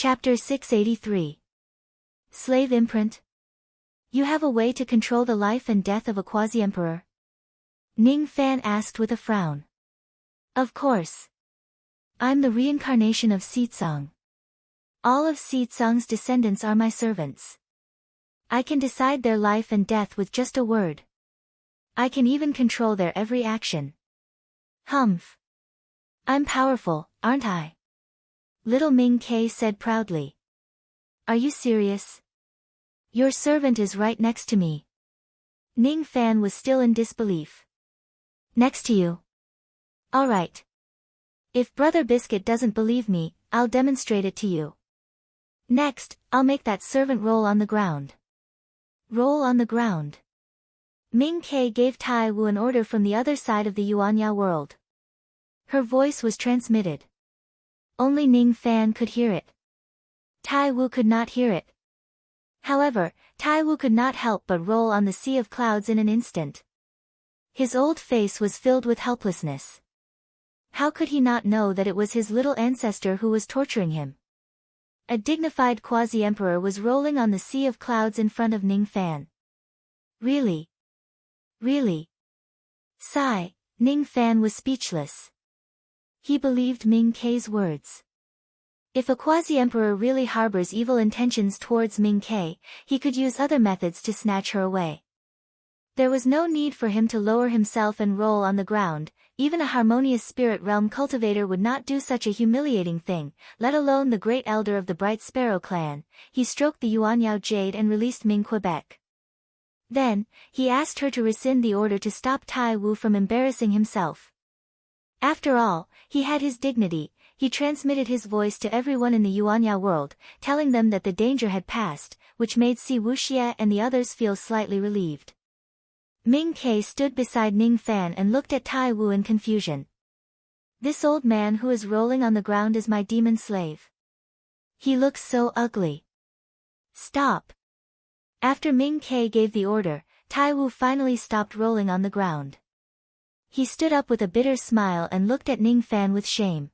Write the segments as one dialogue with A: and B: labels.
A: Chapter 683. Slave Imprint. You have a way to control the life and death of a quasi-emperor? Ning Fan asked with a frown. Of course. I'm the reincarnation of Seetsong. All of Seetsong's descendants are my servants. I can decide their life and death with just a word. I can even control their every action. Humph. I'm powerful, aren't I? Little Ming Ke said proudly. Are you serious? Your servant is right next to me. Ning Fan was still in disbelief. Next to you? All right. If Brother Biscuit doesn't believe me, I'll demonstrate it to you. Next, I'll make that servant roll on the ground. Roll on the ground. Ming Ke gave Tai Wu an order from the other side of the Yuanya world. Her voice was transmitted. Only Ning Fan could hear it. Tai Wu could not hear it. However, Tai Wu could not help but roll on the sea of clouds in an instant. His old face was filled with helplessness. How could he not know that it was his little ancestor who was torturing him? A dignified quasi-emperor was rolling on the sea of clouds in front of Ning Fan. Really? Really? Sigh, Ning Fan was speechless. He believed Ming Ke's words. If a quasi-emperor really harbors evil intentions towards Ming Ke, he could use other methods to snatch her away. There was no need for him to lower himself and roll on the ground. Even a harmonious spirit realm cultivator would not do such a humiliating thing, let alone the great elder of the Bright Sparrow clan. He stroked the Yuanyao jade and released Ming Quebec. Then, he asked her to rescind the order to stop Tai Wu from embarrassing himself. After all, he had his dignity. He transmitted his voice to everyone in the Yuanya world, telling them that the danger had passed, which made Si Wuxia and the others feel slightly relieved. Ming Ke stood beside Ning Fan and looked at Tai Wu in confusion. This old man who is rolling on the ground is my demon slave. He looks so ugly. Stop. After Ming Ke gave the order, Tai Wu finally stopped rolling on the ground. He stood up with a bitter smile and looked at Ning Fan with shame.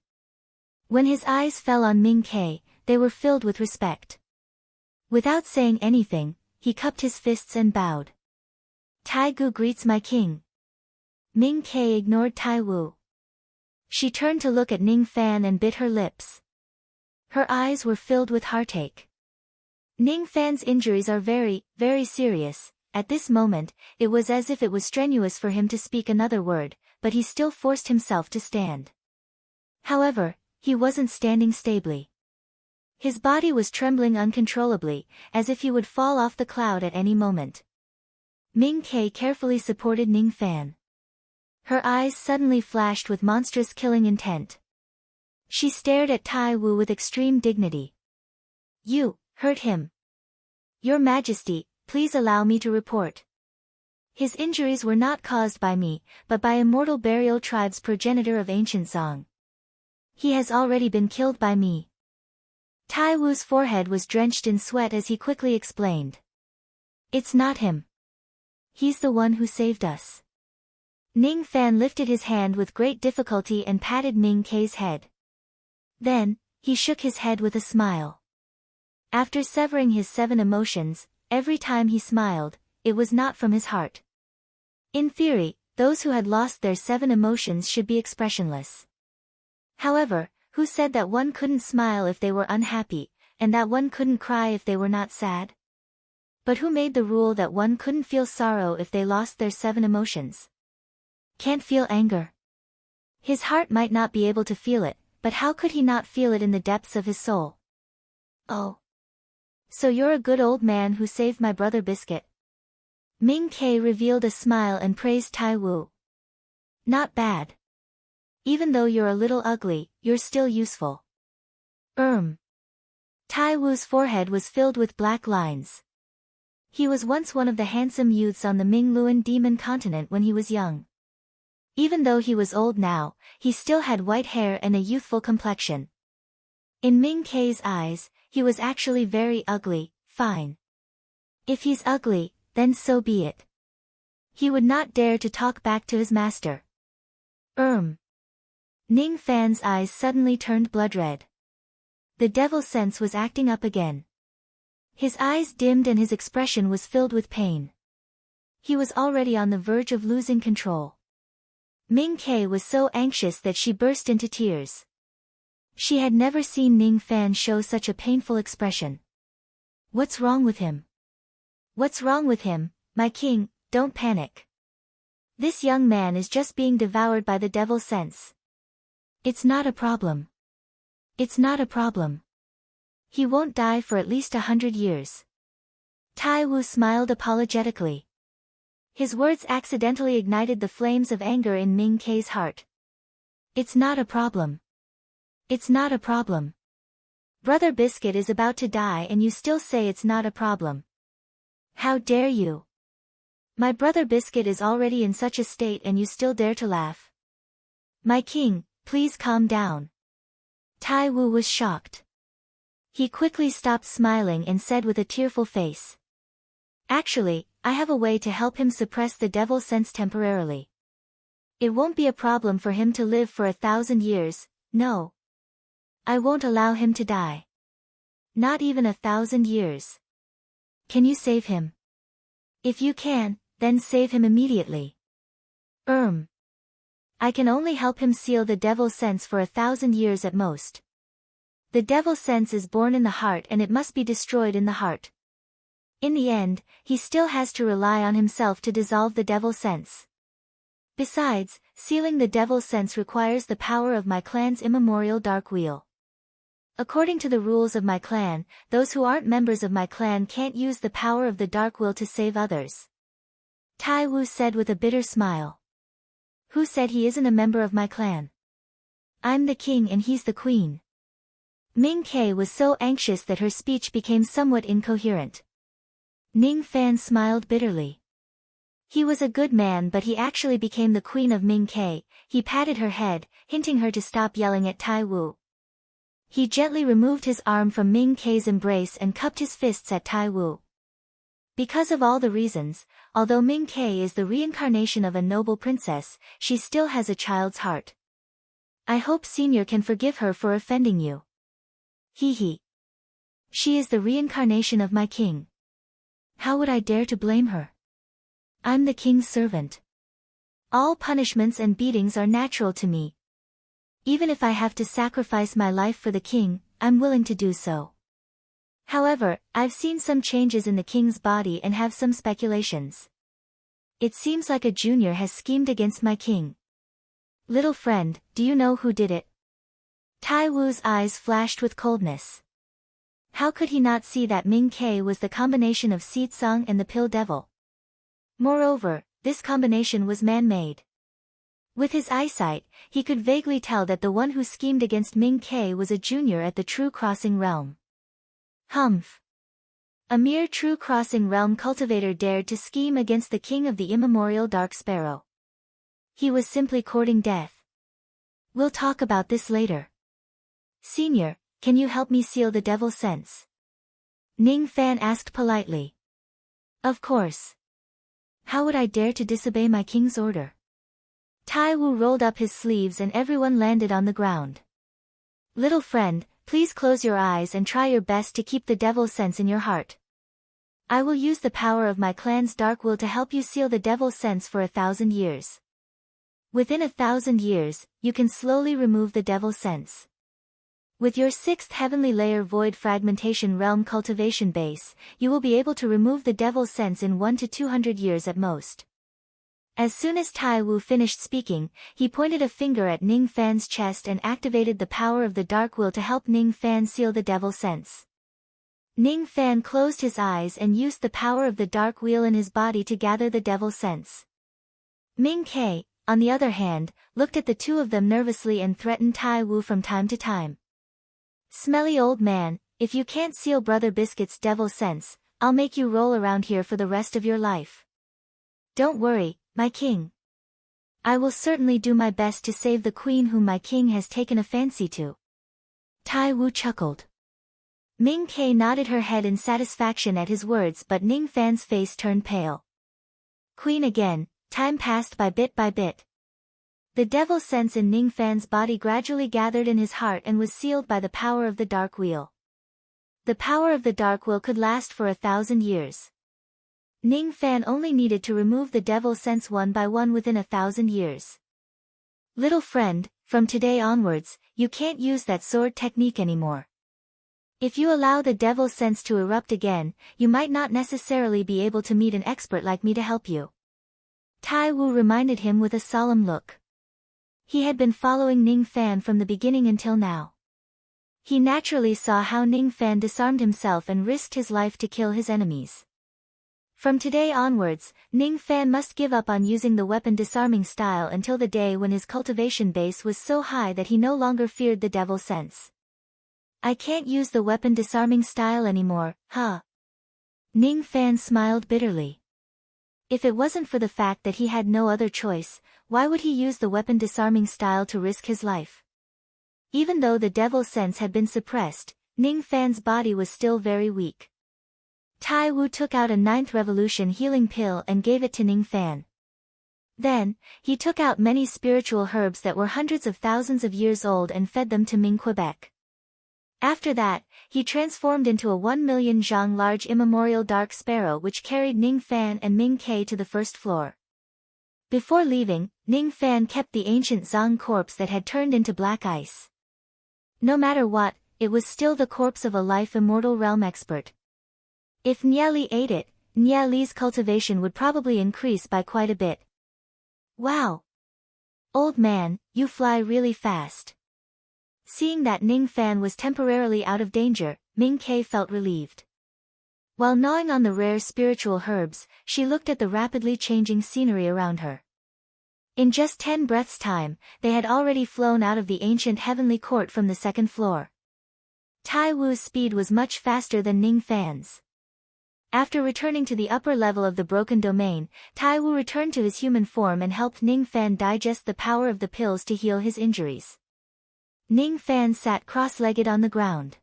A: When his eyes fell on Ming Ke, they were filled with respect. Without saying anything, he cupped his fists and bowed. Tai Gu greets my king. Ming Ke ignored Tai Wu. She turned to look at Ning Fan and bit her lips. Her eyes were filled with heartache. Ning Fan's injuries are very, very serious. At this moment, it was as if it was strenuous for him to speak another word, but he still forced himself to stand. However, he wasn't standing stably. His body was trembling uncontrollably, as if he would fall off the cloud at any moment. Ming Ke carefully supported Ning Fan. Her eyes suddenly flashed with monstrous killing intent. She stared at Tai Wu with extreme dignity. You hurt him. Your Majesty, please allow me to report. His injuries were not caused by me, but by Immortal Burial Tribe's progenitor of ancient song. He has already been killed by me. Tai Wu's forehead was drenched in sweat as he quickly explained. It's not him. He's the one who saved us. Ning Fan lifted his hand with great difficulty and patted Ming Ke's head. Then, he shook his head with a smile. After severing his 7 emotions, every time he smiled, it was not from his heart. In theory, those who had lost their 7 emotions should be expressionless. However, who said that one couldn't smile if they were unhappy, and that one couldn't cry if they were not sad? But who made the rule that one couldn't feel sorrow if they lost their 7 emotions? Can't feel anger. His heart might not be able to feel it, but how could he not feel it in the depths of his soul? Oh. So you're a good old man who saved my brother Biscuit. Ming Ke revealed a smile and praised Tai Wu. Not bad. Even though you're a little ugly, you're still useful. Tai Wu's forehead was filled with black lines. He was once one of the handsome youths on the Mingluan demon continent when he was young. Even though he was old now, he still had white hair and a youthful complexion. In Ming Ke's eyes, he was actually very ugly. Fine. If he's ugly, then so be it. He would not dare to talk back to his master. Ning Fan's eyes suddenly turned blood red. The devil's sense was acting up again. His eyes dimmed and his expression was filled with pain. He was already on the verge of losing control. Ming Ke was so anxious that she burst into tears. She had never seen Ning Fan show such a painful expression. What's wrong with him? What's wrong with him, my king? Don't panic. This young man is just being devoured by the devil's sense. It's not a problem. It's not a problem. He won't die for at least 100 years. Tai Wu smiled apologetically. His words accidentally ignited the flames of anger in Ming Ke's heart. It's not a problem. It's not a problem. Brother Biscuit is about to die and you still say it's not a problem. How dare you? My brother Biscuit is already in such a state and you still dare to laugh. My king, please calm down. Tai Wu was shocked. He quickly stopped smiling and said with a tearful face. Actually, I have a way to help him suppress the devil's sense temporarily. It won't be a problem for him to live for 1,000 years, no. I won't allow him to die. Not even 1,000 years. Can you save him? If you can, then save him immediately. I can only help him seal the devil's sense for 1,000 years at most. The devil's sense is born in the heart and it must be destroyed in the heart. In the end, he still has to rely on himself to dissolve the devil's sense. Besides, sealing the devil's sense requires the power of my clan's immemorial dark wheel. According to the rules of my clan, those who aren't members of my clan can't use the power of the dark will to save others. Tai Wu said with a bitter smile. Who said he isn't a member of my clan? I'm the king and he's the queen. Ming Ke was so anxious that her speech became somewhat incoherent. Ning Fan smiled bitterly. He was a good man but he actually became the queen of Ming Ke. He patted her head, hinting her to stop yelling at Tai Wu. He gently removed his arm from Ming Ke's embrace and cupped his fists at Tai Wu. Because of all the reasons, although Ming Ke is the reincarnation of a noble princess, she still has a child's heart. I hope Senior can forgive her for offending you. Hee. She is the reincarnation of my king. How would I dare to blame her? I'm the king's servant. All punishments and beatings are natural to me. Even if I have to sacrifice my life for the king, I'm willing to do so. However, I've seen some changes in the king's body and have some speculations. It seems like a junior has schemed against my king. Little friend, do you know who did it? Tai Wu's eyes flashed with coldness. How could he not see that Ming Ke was the combination of Seed Song and the Pill Devil? Moreover, this combination was man-made. With his eyesight, he could vaguely tell that the one who schemed against Ming Ke was a junior at the True Crossing Realm. Humph. A mere True Crossing Realm cultivator dared to scheme against the king of the immemorial Dark Sparrow. He was simply courting death. We'll talk about this later. Senior, can you help me seal the devil's sense? Ning Fan asked politely. Of course. How would I dare to disobey my king's order? Tai Wu rolled up his sleeves and everyone landed on the ground. Little friend, please close your eyes and try your best to keep the devil's sense in your heart. I will use the power of my clan's dark will to help you seal the devil's sense for 1,000 years. Within 1,000 years, you can slowly remove the devil's sense. With your 6th heavenly layer void fragmentation realm cultivation base, you will be able to remove the devil's sense in 1 to 200 years at most. As soon as Tai Wu finished speaking, he pointed a finger at Ning Fan's chest and activated the power of the dark will to help Ning Fan seal the devil's sense. Ning Fan closed his eyes and used the power of the dark wheel in his body to gather the devil's sense. Ming Ke, on the other hand, looked at the two of them nervously and threatened Tai Wu from time to time. Smelly old man, if you can't seal Brother Biscuit's devil's sense, I'll make you roll around here for the rest of your life. Don't worry, my king. I will certainly do my best to save the queen whom my king has taken a fancy to. Tai Wu chuckled. Ming Ke nodded her head in satisfaction at his words but Ning Fan's face turned pale. Queen again, time passed by bit by bit. The devil sense in Ning Fan's body gradually gathered in his heart and was sealed by the power of the dark wheel. The power of the dark wheel could last for 1,000 years. Ning Fan only needed to remove the devil sense one by one within 1,000 years. Little friend, from today onwards, you can't use that sword technique anymore. If you allow the devil sense to erupt again, you might not necessarily be able to meet an expert like me to help you. Tai Wu reminded him with a solemn look. He had been following Ning Fan from the beginning until now. He naturally saw how Ning Fan disarmed himself and risked his life to kill his enemies. From today onwards, Ning Fan must give up on using the weapon disarming style until the day when his cultivation base was so high that he no longer feared the devil sense. I can't use the weapon disarming style anymore, huh? Ning Fan smiled bitterly. If it wasn't for the fact that he had no other choice, why would he use the weapon disarming style to risk his life? Even though the devil sense had been suppressed, Ning Fan's body was still very weak. Tai Wu took out a 9th revolution healing pill and gave it to Ning Fan. Then, he took out many spiritual herbs that were hundreds of thousands of years old and fed them to Ming Quebec. After that, he transformed into a 1,000,000 zhang large immemorial dark sparrow which carried Ning Fan and Ming Ke to the first floor. Before leaving, Ning Fan kept the ancient Zhang corpse that had turned into black ice. No matter what, it was still the corpse of a life immortal realm expert. If Nye Li ate it, Nye Li's cultivation would probably increase by quite a bit. Wow! Old man, you fly really fast. Seeing that Ning Fan was temporarily out of danger, Ming Ke felt relieved. While gnawing on the rare spiritual herbs, she looked at the rapidly changing scenery around her. In just 10 breaths' time, they had already flown out of the ancient heavenly court from the 2nd floor. Tai Wu's speed was much faster than Ning Fan's. After returning to the upper level of the broken domain, Tai Wu returned to his human form and helped Ning Fan digest the power of the pills to heal his injuries. Ning Fan sat cross-legged on the ground.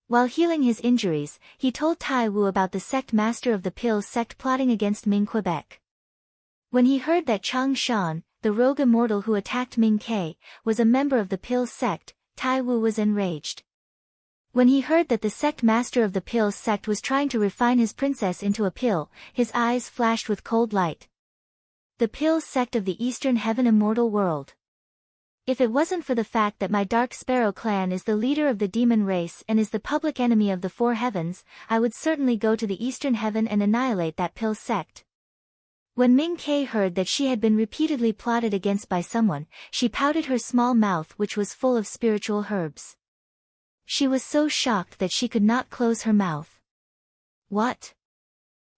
A: While healing his injuries, he told Tai Wu about the sect master of the pills sect plotting against Ming Quebec. When he heard that Chang Shan, the rogue immortal who attacked Ming Ke, was a member of the pills sect, Tai Wu was enraged. When he heard that the sect master of the pills sect was trying to refine his princess into a pill, his eyes flashed with cold light. The pills sect of the Eastern Heaven immortal world. If it wasn't for the fact that my Dark Sparrow clan is the leader of the demon race and is the public enemy of the 4 heavens, I would certainly go to the Eastern Heaven and annihilate that pill sect. When Ming Ke heard that she had been repeatedly plotted against by someone, she pouted her small mouth which was full of spiritual herbs. She was so shocked that she could not close her mouth. What?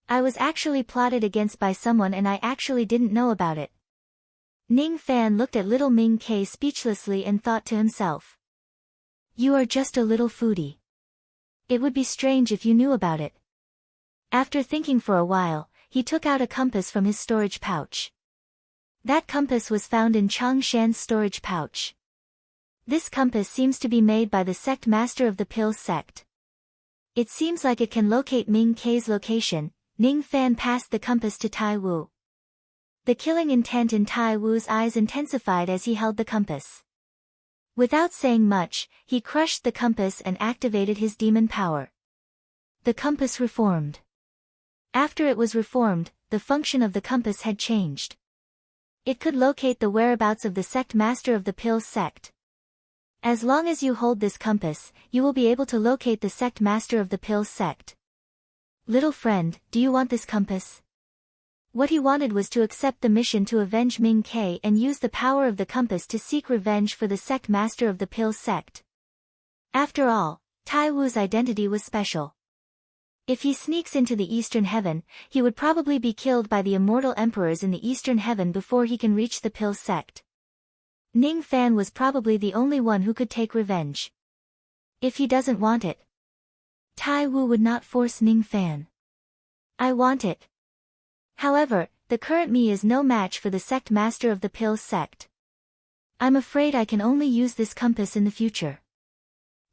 A: I was actually plotted against by someone and I actually didn't know about it. Ning Fan looked at little Ming Ke speechlessly and thought to himself. You are just a little foodie. It would be strange if you knew about it. After thinking for a while, he took out a compass from his storage pouch. That compass was found in Chang Shan's storage pouch. This compass seems to be made by the sect master of the pills sect. It seems like it can locate Ming Ke's location. Ning Fan passed the compass to Tai Wu. The killing intent in Tai Wu's eyes intensified as he held the compass. Without saying much, he crushed the compass and activated his demon power. The compass reformed. After it was reformed, the function of the compass had changed. It could locate the whereabouts of the sect master of the pills sect. As long as you hold this compass, you will be able to locate the sect master of the pills sect. Little friend, do you want this compass? What he wanted was to accept the mission to avenge Ming Ke and use the power of the compass to seek revenge for the sect master of the pills sect. After all, Tai Wu's identity was special. If he sneaks into the Eastern Heaven, he would probably be killed by the immortal emperors in the Eastern Heaven before he can reach the pills sect. Ning Fan was probably the only one who could take revenge. If he doesn't want it, Tai Wu would not force Ning Fan. I want it. However, the current me is no match for the sect master of the pills sect. I'm afraid I can only use this compass in the future.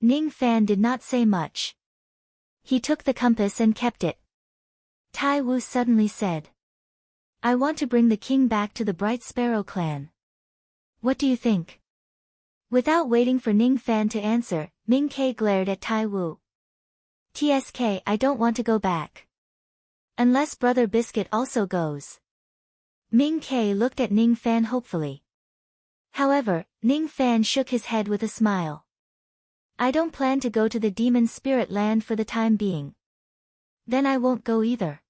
A: Ning Fan did not say much. He took the compass and kept it. Tai Wu suddenly said. I want to bring the king back to the Bright Sparrow clan. What do you think? Without waiting for Ning Fan to answer, Ming Ke glared at Tai Wu. TSK, I don't want to go back. Unless Brother Biscuit also goes. Ming Ke looked at Ning Fan hopefully. However, Ning Fan shook his head with a smile. I don't plan to go to the demon spirit land for the time being. Then I won't go either.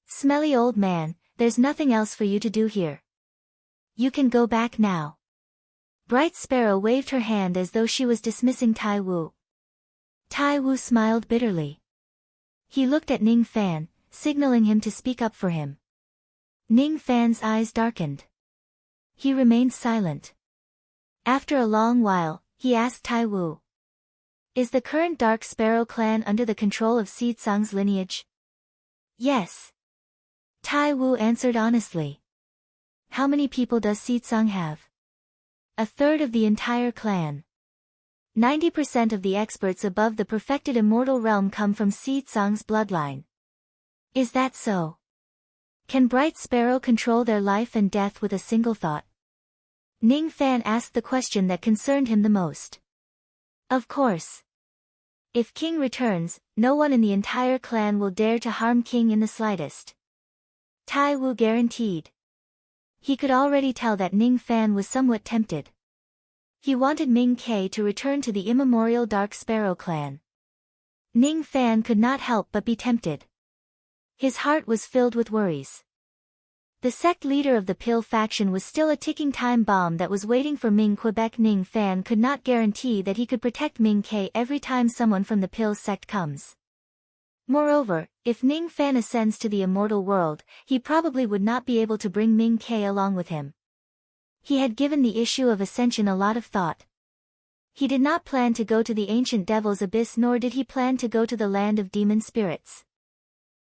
A: Smelly old man, there's nothing else for you to do here. You can go back now. Bright Sparrow waved her hand as though she was dismissing Tai Wu. Tai Wu smiled bitterly. He looked at Ning Fan, signaling him to speak up for him. Ning Fan's eyes darkened. He remained silent. After a long while, he asked Tai Wu. Is the current Dark Sparrow clan under the control of Seed Sang's lineage? Yes. Tai Wu answered honestly. How many people does Seed Sang have? A third of the entire clan. 90% of the experts above the perfected immortal realm come from Seed Sang's bloodline. Is that so? Can Bright Sparrow control their life and death with a single thought? Ning Fan asked the question that concerned him the most. Of course. If King returns, no one in the entire clan will dare to harm King in the slightest. Tai Wu guaranteed. He could already tell that Ning Fan was somewhat tempted. He wanted Ming Ke to return to the immemorial Dark Sparrow clan. Ning Fan could not help but be tempted. His heart was filled with worries. The sect leader of the Pill faction was still a ticking time bomb that was waiting for Ming Quebec. Ning Fan could not guarantee that he could protect Ming Ke every time someone from the Pill sect comes. Moreover, if Ning Fan ascends to the immortal world, he probably would not be able to bring Ming Ke along with him. He had given the issue of ascension a lot of thought. He did not plan to go to the ancient devil's abyss, nor did he plan to go to the land of demon spirits.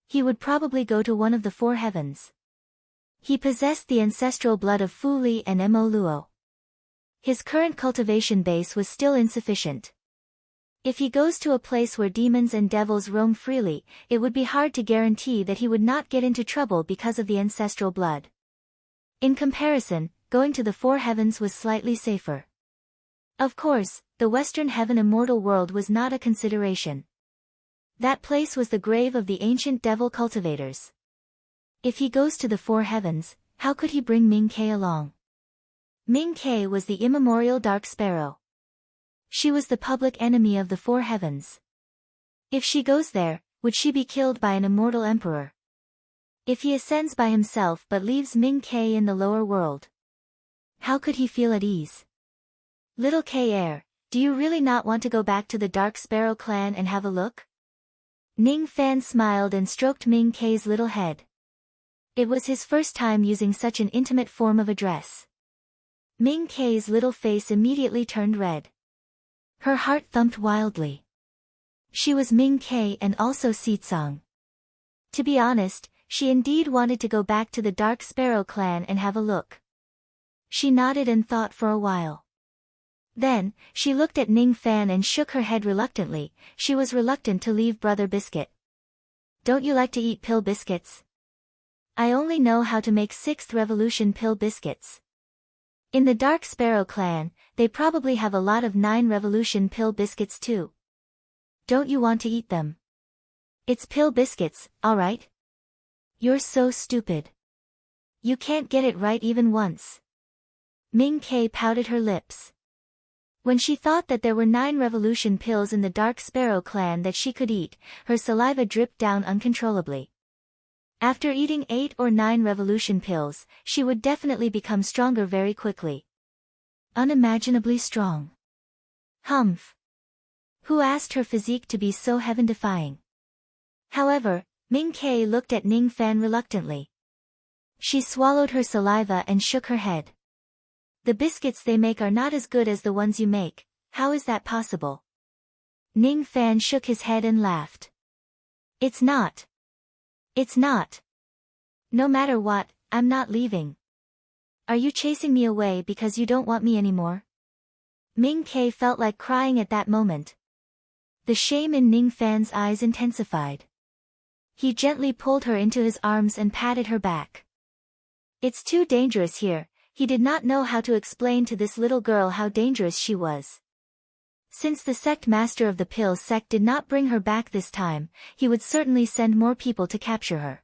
A: He would probably go to one of the four heavens. He possessed the ancestral blood of Fu Li and Mo Luo. His current cultivation base was still insufficient. If he goes to a place where demons and devils roam freely, it would be hard to guarantee that he would not get into trouble because of the ancestral blood. In comparison, going to the four heavens was slightly safer. Of course, the Western Heaven immortal world was not a consideration. That place was the grave of the ancient devil cultivators. If he goes to the four heavens, how could he bring Ming Ke along? Ming Ke was the immemorial Dark Sparrow. She was the public enemy of the four heavens. If she goes there, would she be killed by an immortal emperor? If he ascends by himself but leaves Ming Ke in the lower world, how could he feel at ease? Little K-Air, do you really not want to go back to the Dark Sparrow clan and have a look? Ning Fan smiled and stroked Ming Ke's little head. It was his first time using such an intimate form of address. Ming Ke's little face immediately turned red. Her heart thumped wildly. She was Ming Ke and also Seetsang. To be honest, she indeed wanted to go back to the Dark Sparrow clan and have a look. She nodded and thought for a while. Then, she looked at Ning Fan and shook her head reluctantly. She was reluctant to leave Brother Biscuit. Don't you like to eat pill biscuits? I only know how to make 6th Revolution pill biscuits. In the Dark Sparrow clan, they probably have a lot of 9 Revolution pill biscuits too. Don't you want to eat them? It's pill biscuits, alright? You're so stupid. You can't get it right even once. Ming Ke pouted her lips. When she thought that there were 9 Revolution pills in the Dark Sparrow clan that she could eat, her saliva dripped down uncontrollably. After eating 8 or 9 Revolution pills, she would definitely become stronger very quickly. Unimaginably strong. Humph. Who asked her physique to be so heaven-defying? However, Ming Ke looked at Ning Fan reluctantly. She swallowed her saliva and shook her head. The biscuits they make are not as good as the ones you make. How is that possible? Ning Fan shook his head and laughed. It's not. It's not. No matter what, I'm not leaving. Are you chasing me away because you don't want me anymore? Ming Ke felt like crying at that moment. The shame in Ning Fan's eyes intensified. He gently pulled her into his arms and patted her back. It's too dangerous here. He did not know how to explain to this little girl how dangerous she was. Since the sect master of the pill sect did not bring her back this time, he would certainly send more people to capture her.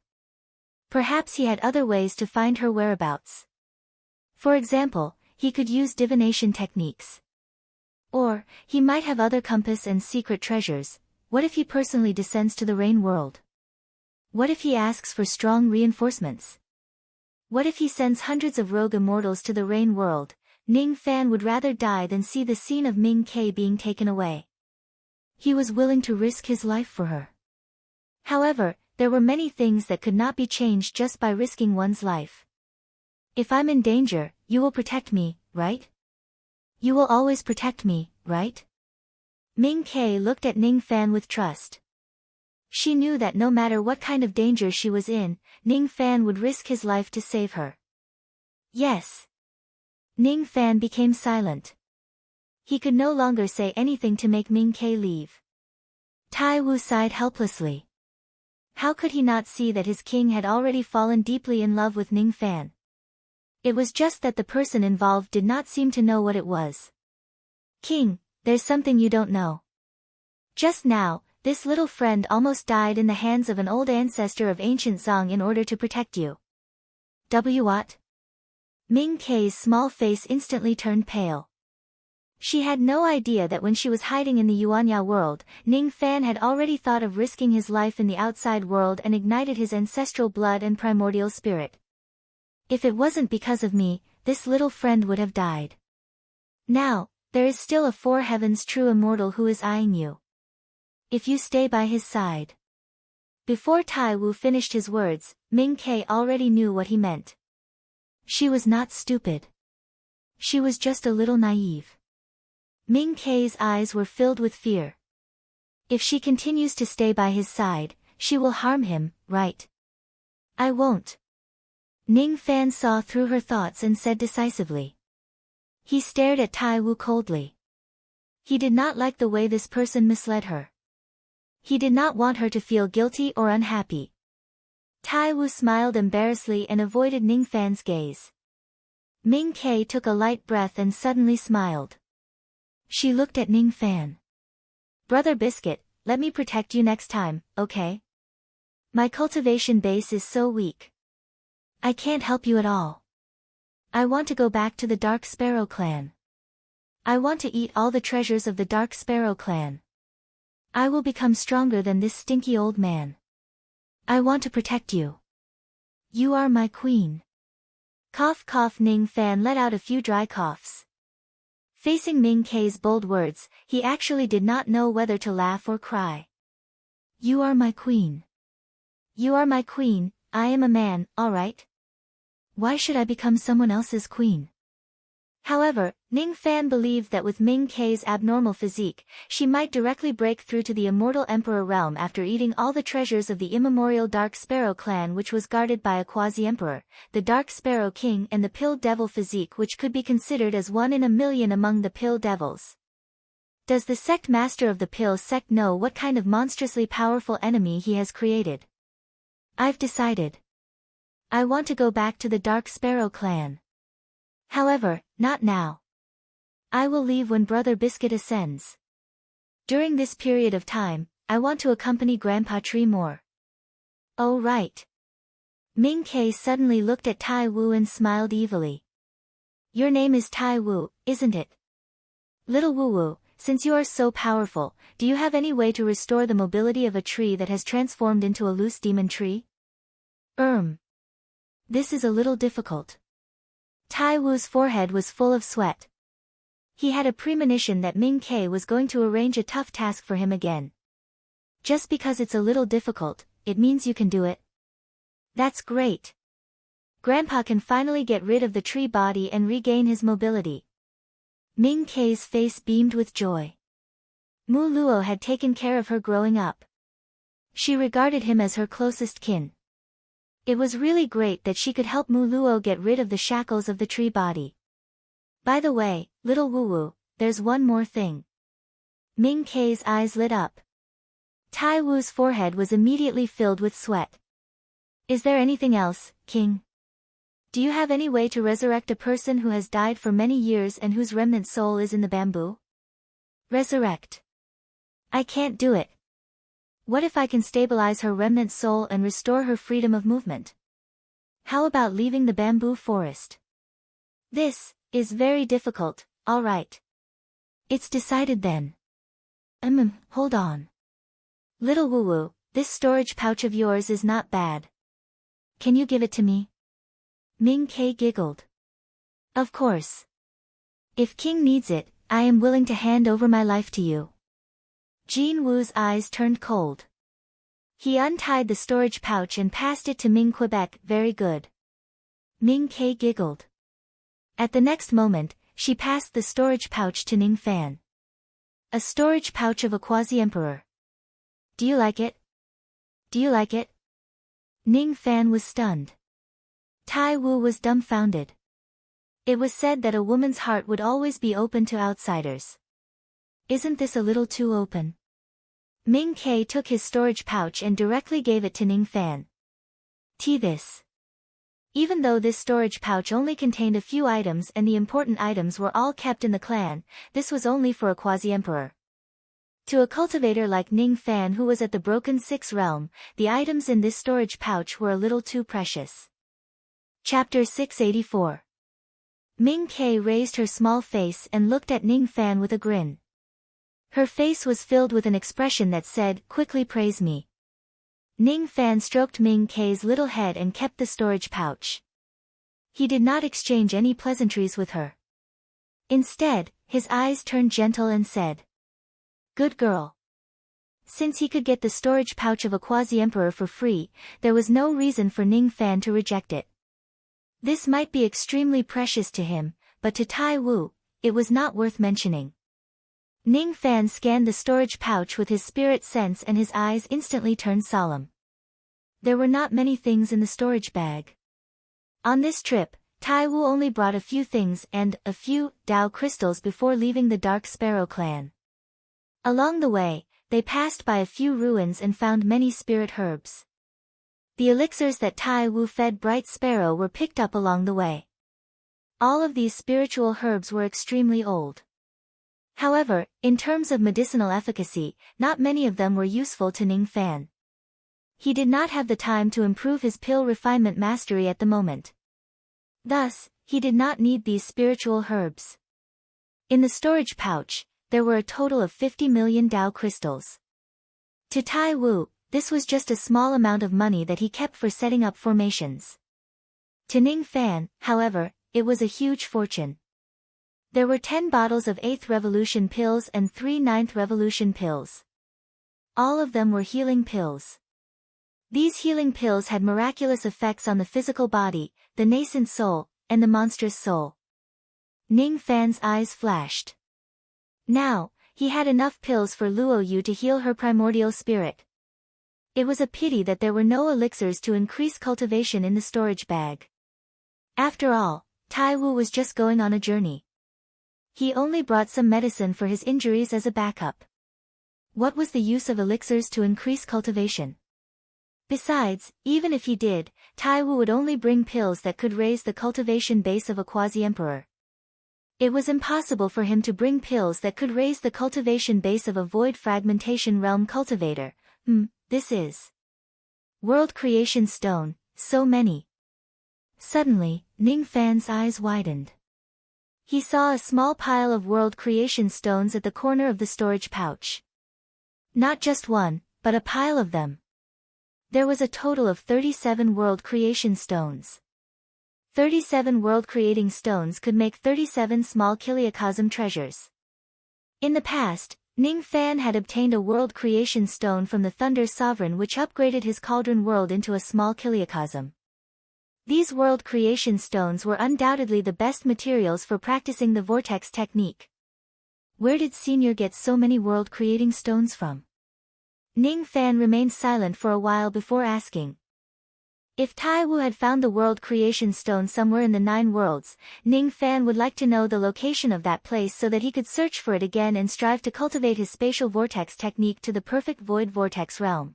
A: Perhaps he had other ways to find her whereabouts. For example, he could use divination techniques. Or, he might have other compass and secret treasures. What if he personally descends to the rain world? What if he asks for strong reinforcements? What if he sends hundreds of rogue immortals to the rain world? Ning Fan would rather die than see the scene of Ming Ke being taken away. He was willing to risk his life for her. However, there were many things that could not be changed just by risking one's life. If I'm in danger, you will protect me, right? You will always protect me, right? Ming Ke looked at Ning Fan with trust. She knew that no matter what kind of danger she was in, Ning Fan would risk his life to save her. Yes. Ning Fan became silent. He could no longer say anything to make Ming Ke leave. Tai Wu sighed helplessly. How could he not see that his king had already fallen deeply in love with Ning Fan? It was just that the person involved did not seem to know what it was. King, there's something you don't know. Just now, this little friend almost died in the hands of an old ancestor of ancient Zhang in order to protect you. What? Ming Ke's small face instantly turned pale. She had no idea that when she was hiding in the Yuanya world, Ning Fan had already thought of risking his life in the outside world and ignited his ancestral blood and primordial spirit. If it wasn't because of me, this little friend would have died. Now, there is still a four heavens true immortal who is eyeing you. If you stay by his side. Before Tai Wu finished his words, Ming Ke already knew what he meant. She was not stupid. She was just a little naive. Ming Ke's eyes were filled with fear. If she continues to stay by his side, she will harm him, right? I won't. Ning Fan saw through her thoughts and said decisively. He stared at Tai Wu coldly. He did not like the way this person misled her. He did not want her to feel guilty or unhappy. Tai Wu smiled embarrassedly and avoided Ning Fan's gaze. Ming Ke took a light breath and suddenly smiled. She looked at Ning Fan. Brother Biscuit, let me protect you next time, okay? My cultivation base is so weak. I can't help you at all. I want to go back to the Dark Sparrow clan. I want to eat all the treasures of the Dark Sparrow clan. I will become stronger than this stinky old man. I want to protect you. You are my queen. Cough cough. Ning Fan let out a few dry coughs. Facing Ming Ke's bold words, he actually did not know whether to laugh or cry. You are my queen. You are my queen, I am a man, alright? Why should I become someone else's queen? However, Ning Fan believed that with Ming Ke's abnormal physique, she might directly break through to the immortal emperor realm after eating all the treasures of the immemorial Dark Sparrow clan, which was guarded by a quasi-emperor, the Dark Sparrow king, and the Pill Devil physique, which could be considered as 1 in a million among the Pill Devils. Does the sect master of the Pill sect know what kind of monstrously powerful enemy he has created? I've decided. I want to go back to the Dark Sparrow clan. However, not now. I will leave when Brother Biscuit ascends. During this period of time, I want to accompany Grandpa Tree more. Oh right. Ming Ke suddenly looked at Tai Wu and smiled evilly. Your name is Tai Wu, isn't it? Little Wu Wu, since you are so powerful, do you have any way to restore the mobility of a tree that has transformed into a loose demon tree? This is a little difficult. Tai Wu's forehead was full of sweat. He had a premonition that Ming Ke was going to arrange a tough task for him again. Just because it's a little difficult, it means you can do it. That's great. Grandpa can finally get rid of the tree body and regain his mobility. Ming Ke's face beamed with joy. Mu Luo had taken care of her growing up. She regarded him as her closest kin. It was really great that she could help Mu Luo get rid of the shackles of the tree body. By the way, little Wu Wu, there's one more thing. Ming Ke's eyes lit up. Tai Wu's forehead was immediately filled with sweat. Is there anything else, King? Do you have any way to resurrect a person who has died for many years and whose remnant soul is in the bamboo? Resurrect. I can't do it. What if I can stabilize her remnant soul and restore her freedom of movement? How about leaving the bamboo forest? This is very difficult, all right. It's decided then. Hold on. Little Woo-Woo, this storage pouch of yours is not bad. Can you give it to me? Ming Kei giggled. Of course. If King needs it, I am willing to hand over my life to you. Jean Wu's eyes turned cold. He untied the storage pouch and passed it to Ming Quebec. Very good. Ming Kei giggled. At the next moment, she passed the storage pouch to Ning Fan. A storage pouch of a quasi-emperor. Do you like it? Do you like it? Ning Fan was stunned. Tai Wu was dumbfounded. It was said that a woman's heart would always be open to outsiders. Isn't this a little too open? Ming Kei took his storage pouch and directly gave it to Ning Fan. This. Even though this storage pouch only contained a few items and the important items were all kept in the clan, this was only for a quasi-emperor. To a cultivator like Ning Fan who was at the Broken Six Realm, the items in this storage pouch were a little too precious. Chapter 684. Ming Kei raised her small face and looked at Ning Fan with a grin. Her face was filled with an expression that said, "Quickly praise me." Ning Fan stroked Ming Kei's little head and kept the storage pouch. He did not exchange any pleasantries with her. Instead, his eyes turned gentle and said, "Good girl." Since he could get the storage pouch of a quasi-emperor for free, there was no reason for Ning Fan to reject it. This might be extremely precious to him, but to Tai Wu, it was not worth mentioning. Ning Fan scanned the storage pouch with his spirit sense and his eyes instantly turned solemn. There were not many things in the storage bag. On this trip, Tai Wu only brought a few things and a few Dao crystals before leaving the Dark Sparrow clan. Along the way, they passed by a few ruins and found many spirit herbs. The elixirs that Tai Wu fed Bright Sparrow were picked up along the way. All of these spiritual herbs were extremely old. However, in terms of medicinal efficacy, not many of them were useful to Ning Fan. He did not have the time to improve his pill refinement mastery at the moment. Thus, he did not need these spiritual herbs. In the storage pouch, there were a total of 50 million Dao crystals. To Tai Wu, this was just a small amount of money that he kept for setting up formations. To Ning Fan, however, it was a huge fortune. There were 10 bottles of 8th Revolution pills and 3 9th Revolution pills. All of them were healing pills. These healing pills had miraculous effects on the physical body, the nascent soul, and the monstrous soul. Ning Fan's eyes flashed. Now, he had enough pills for Luo Yu to heal her primordial spirit. It was a pity that there were no elixirs to increase cultivation in the storage bag. After all, Tai Wu was just going on a journey. He only brought some medicine for his injuries as a backup. What was the use of elixirs to increase cultivation? Besides, even if he did, Tai Wu would only bring pills that could raise the cultivation base of a quasi-emperor. It was impossible for him to bring pills that could raise the cultivation base of a void fragmentation realm cultivator. This is World Creation Stone, so many. Suddenly, Ning Fan's eyes widened. He saw a small pile of World Creation Stones at the corner of the storage pouch. Not just one, but a pile of them. There was a total of 37 World Creation Stones. 37 World Creating Stones could make 37 small Kiliacosm treasures. In the past, Ning Fan had obtained a World Creation Stone from the Thunder Sovereign which upgraded his Cauldron World into a small Kiliacosm. These World Creation Stones were undoubtedly the best materials for practicing the Vortex technique. Where did Senior get so many World Creating Stones from? Ning Fan remained silent for a while before asking. If Tai Wu had found the World Creation Stone somewhere in the 9 worlds, Ning Fan would like to know the location of that place so that he could search for it again and strive to cultivate his spatial vortex technique to the perfect void vortex realm.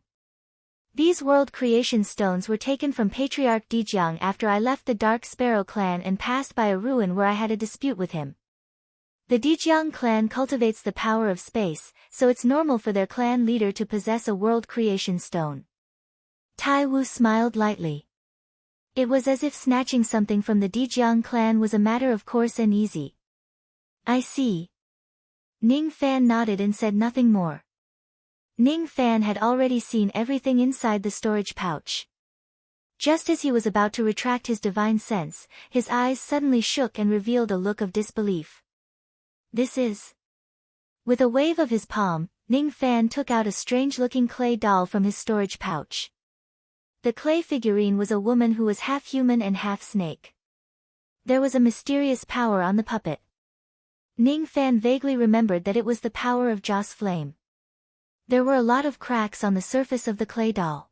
A: These world creation stones were taken from Patriarch Dejiang after I left the Dark Sparrow clan and passed by a ruin where I had a dispute with him. The Dejiang clan cultivates the power of space, so it's normal for their clan leader to possess a world creation stone. Tai Wu smiled lightly. It was as if snatching something from the Dejiang clan was a matter of course and easy. I see. Ning Fan nodded and said nothing more. Ning Fan had already seen everything inside the storage pouch. Just as he was about to retract his divine sense, his eyes suddenly shook and revealed a look of disbelief. This is... With a wave of his palm, Ning Fan took out a strange-looking clay doll from his storage pouch. The clay figurine was a woman who was half human and half snake. There was a mysterious power on the puppet. Ning Fan vaguely remembered that it was the power of Joss Flame. There were a lot of cracks on the surface of the clay doll.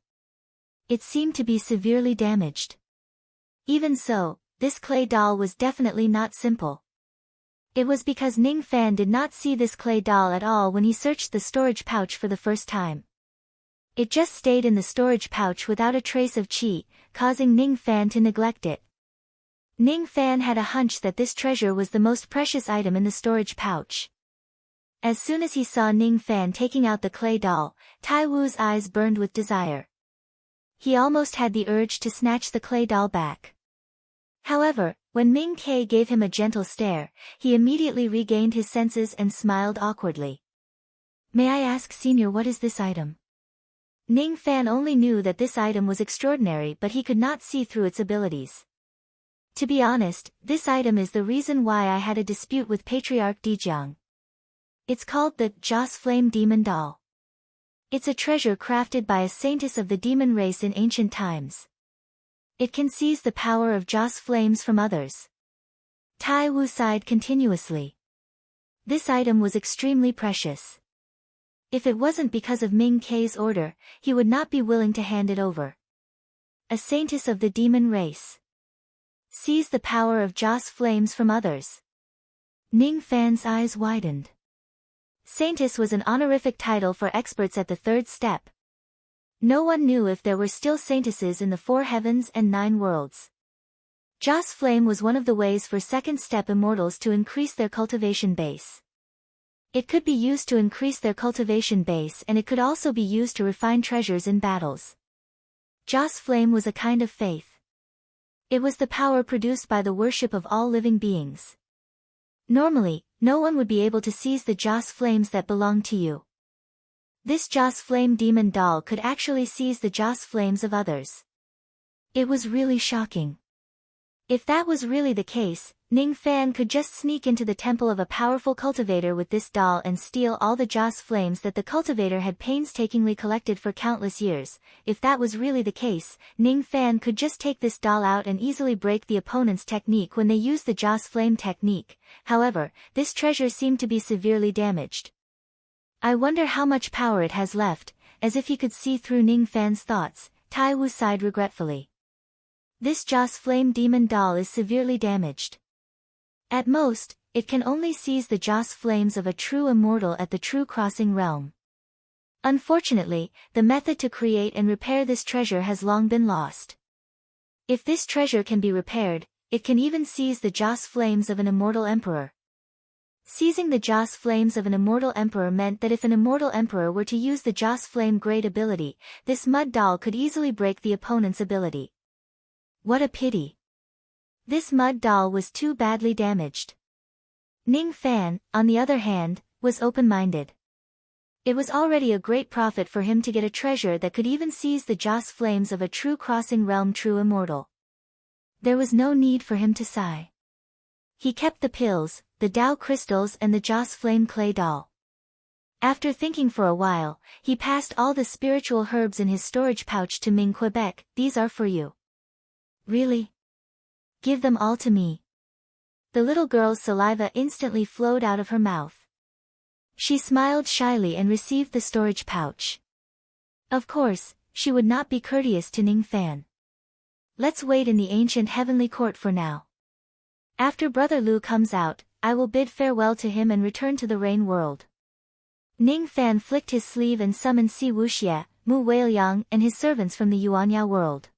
A: It seemed to be severely damaged. Even so, this clay doll was definitely not simple. It was because Ning Fan did not see this clay doll at all when he searched the storage pouch for the first time. It just stayed in the storage pouch without a trace of qi, causing Ning Fan to neglect it. Ning Fan had a hunch that this treasure was the most precious item in the storage pouch. As soon as he saw Ning Fan taking out the clay doll, Tai Wu's eyes burned with desire. He almost had the urge to snatch the clay doll back. However, when Ming Ke gave him a gentle stare, he immediately regained his senses and smiled awkwardly. May I ask, Senior, what is this item? Ning Fan only knew that this item was extraordinary, but he could not see through its abilities. To be honest, this item is the reason why I had a dispute with Patriarch Dejiang. It's called the Joss Flame Demon Doll. It's a treasure crafted by a saintess of the demon race in ancient times. It can seize the power of Joss flames from others. Tai Wu sighed continuously. This item was extremely precious. If it wasn't because of Ming Ke's order, he would not be willing to hand it over. A saintess of the demon race. Seize the power of Joss flames from others. Ning Fan's eyes widened. Saintess was an honorific title for experts at the third step. No one knew if there were still saintesses in the 4 heavens and 9 worlds. Joss Flame was one of the ways for second step immortals to increase their cultivation base. It could be used to increase their cultivation base, and it could also be used to refine treasures in battles. Joss Flame was a kind of faith. It was the power produced by the worship of all living beings. Normally, no one would be able to seize the Joss flames that belong to you. This Joss Flame Demon Doll could actually seize the Joss flames of others. It was really shocking. If that was really the case, Ning Fan could just sneak into the temple of a powerful cultivator with this doll and steal all the Joss flames that the cultivator had painstakingly collected for countless years. If that was really the case, Ning Fan could just take this doll out and easily break the opponent's technique when they use the Joss Flame technique. However, this treasure seemed to be severely damaged. I wonder how much power it has left. As if he could see through Ning Fan's thoughts, Tai Wu sighed regretfully. This Joss Flame Demon Doll is severely damaged. At most, it can only seize the Joss flames of a true immortal at the True Crossing realm. Unfortunately, the method to create and repair this treasure has long been lost. If this treasure can be repaired, it can even seize the Joss flames of an immortal emperor. Seizing the Joss flames of an immortal emperor meant that if an immortal emperor were to use the Joss Flame Great ability, this mud doll could easily break the opponent's ability. What a pity. This mud doll was too badly damaged. Ning Fan, on the other hand, was open-minded. It was already a great profit for him to get a treasure that could even seize the Joss flames of a True Crossing realm true immortal. There was no need for him to sigh. He kept the pills, the Dao crystals and the Joss Flame clay doll. After thinking for a while, he passed all the spiritual herbs in his storage pouch to Ming Quebec. These are for you. Really? Give them all to me. The little girl's saliva instantly flowed out of her mouth. She smiled shyly and received the storage pouch. Of course, she would not be courteous to Ning Fan. Let's wait in the ancient heavenly court for now. After Brother Lu comes out, I will bid farewell to him and return to the Rain world. Ning Fan flicked his sleeve and summoned Si Wuxie, Mu Weiliang and his servants from the Yuanya world.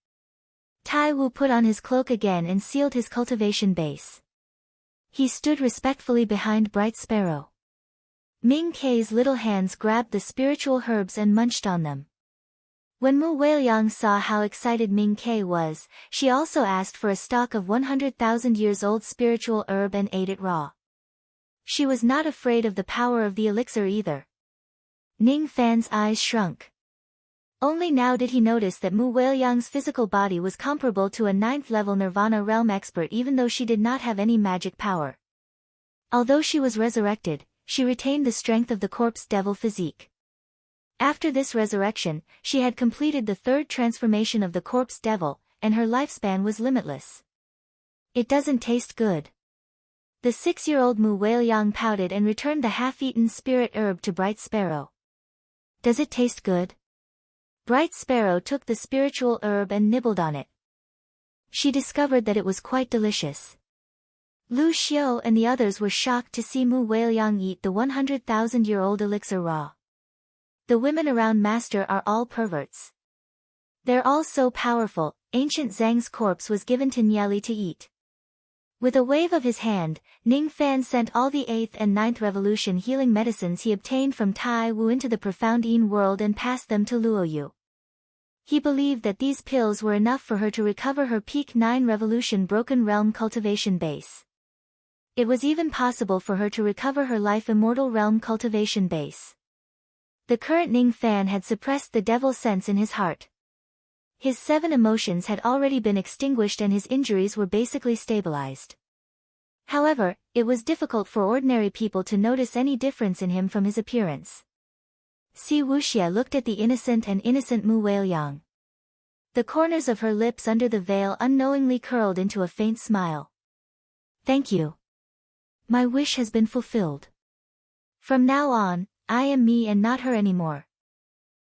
A: Tai Wu put on his cloak again and sealed his cultivation base. He stood respectfully behind Bright Sparrow. Ming Kei's little hands grabbed the spiritual herbs and munched on them. When Mu Weiliang saw how excited Ming Kei was, she also asked for a stock of 100,000 years old spiritual herb and ate it raw. She was not afraid of the power of the elixir either. Ning Fan's eyes shrunk. Only now did he notice that Mu Weiliang's physical body was comparable to a 9th-level Nirvana realm expert even though she did not have any magic power. Although she was resurrected, she retained the strength of the corpse devil physique. After this resurrection, she had completed the 3rd transformation of the corpse devil, and her lifespan was limitless. It doesn't taste good. The 6-year-old Mu Weiliang pouted and returned the half-eaten spirit herb to Bright Sparrow. Does it taste good? Bright Sparrow took the spiritual herb and nibbled on it. She discovered that it was quite delicious. Lu Xiu and the others were shocked to see Mu Weiliang eat the 100,000-year-old elixir raw. The women around Master are all perverts. They're all so powerful. Ancient Zhang's corpse was given to Niali to eat. With a wave of his hand, Ning Fan sent all the 8th and 9th revolution healing medicines he obtained from Tai Wu into the profound Yin world and passed them to Luoyu. He believed that these pills were enough for her to recover her peak 9 revolution broken realm cultivation base. It was even possible for her to recover her life immortal realm cultivation base. The current Ning Fan had suppressed the devil sense in his heart. His 7 emotions had already been extinguished and his injuries were basically stabilized. However, it was difficult for ordinary people to notice any difference in him from his appearance. Si Wuxia looked at the innocent Mu Weiliang. The corners of her lips under the veil unknowingly curled into a faint smile. Thank you. My wish has been fulfilled. From now on, I am me and not her anymore.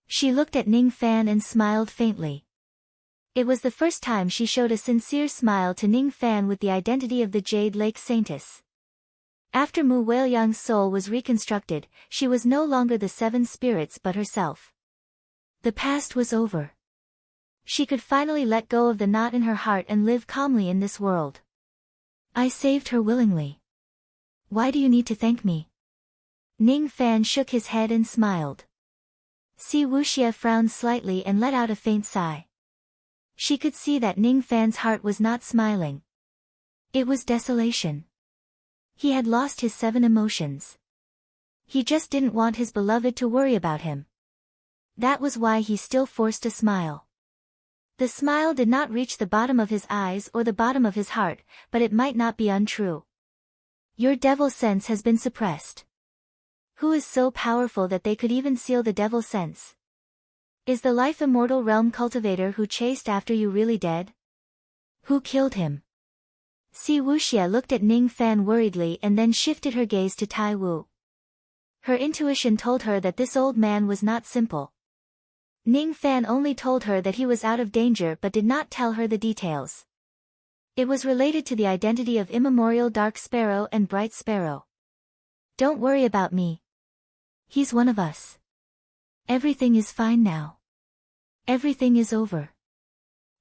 A: She looked at Ning Fan and smiled faintly. It was the first time she showed a sincere smile to Ning Fan with the identity of the Jade Lake Saintess. After Mu Weiliang's soul was reconstructed, she was no longer the 7 spirits but herself. The past was over. She could finally let go of the knot in her heart and live calmly in this world. I saved her willingly. Why do you need to thank me? Ning Fan shook his head and smiled. Si Wuxia frowned slightly and let out a faint sigh. She could see that Ning Fan's heart was not smiling. It was desolation. He had lost his 7 emotions. He just didn't want his beloved to worry about him. That was why he still forced a smile. The smile did not reach the bottom of his eyes or the bottom of his heart, but it might not be untrue. Your devil sense has been suppressed. Who is so powerful that they could even seal the devil sense? Is the life immortal realm cultivator who chased after you really dead? Who killed him? Si Wuxia looked at Ning Fan worriedly and then shifted her gaze to Tai Wu. Her intuition told her that this old man was not simple. Ning Fan only told her that he was out of danger but did not tell her the details. It was related to the identity of immemorial Dark Sparrow and Bright Sparrow. Don't worry about me. He's one of us. Everything is fine now. Everything is over.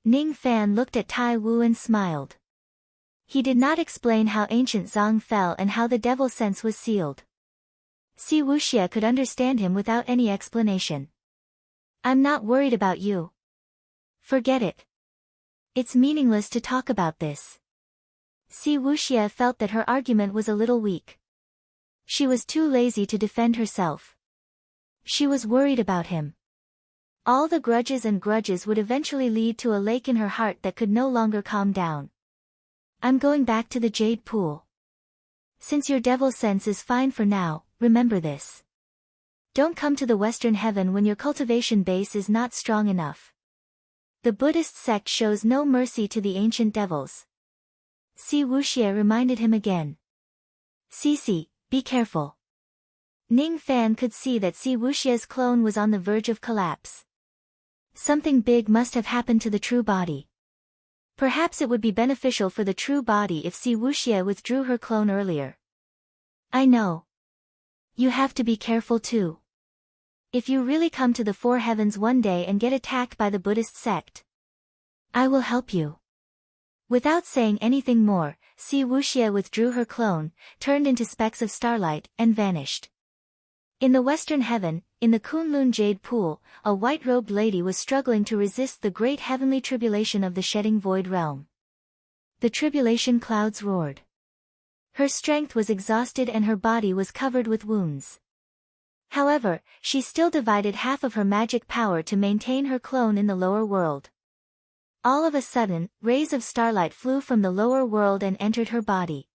A: Ning Fan looked at Tai Wu and smiled. He did not explain how ancient Zhang fell and how the devil sense was sealed. Si Wuxia could understand him without any explanation. I'm not worried about you. Forget it. It's meaningless to talk about this. Si Wuxia felt that her argument was a little weak. She was too lazy to defend herself. She was worried about him. All the grudges would eventually lead to a lake in her heart that could no longer calm down. I'm going back to the Jade Pool. Since your devil sense is fine for now, remember this. Don't come to the Western Heaven when your cultivation base is not strong enough. The Buddhist sect shows no mercy to the ancient devils. Si Wuxia reminded him again. Cici, be careful. Ning Fan could see that Si Wuxia's clone was on the verge of collapse. Something big must have happened to the true body. Perhaps it would be beneficial for the true body if Si Wuxia withdrew her clone earlier. I know. You have to be careful too. If you really come to the four heavens one day and get attacked by the Buddhist sect, I will help you." Without saying anything more, Si Wuxia withdrew her clone, turned into specks of starlight, and vanished. In the western heaven, in the Kunlun Jade Pool, a white-robed lady was struggling to resist the great heavenly tribulation of the shedding void realm. The tribulation clouds roared. Her strength was exhausted and her body was covered with wounds. However, she still divided half of her magic power to maintain her clone in the lower world. All of a sudden, rays of starlight flew from the lower world and entered her body.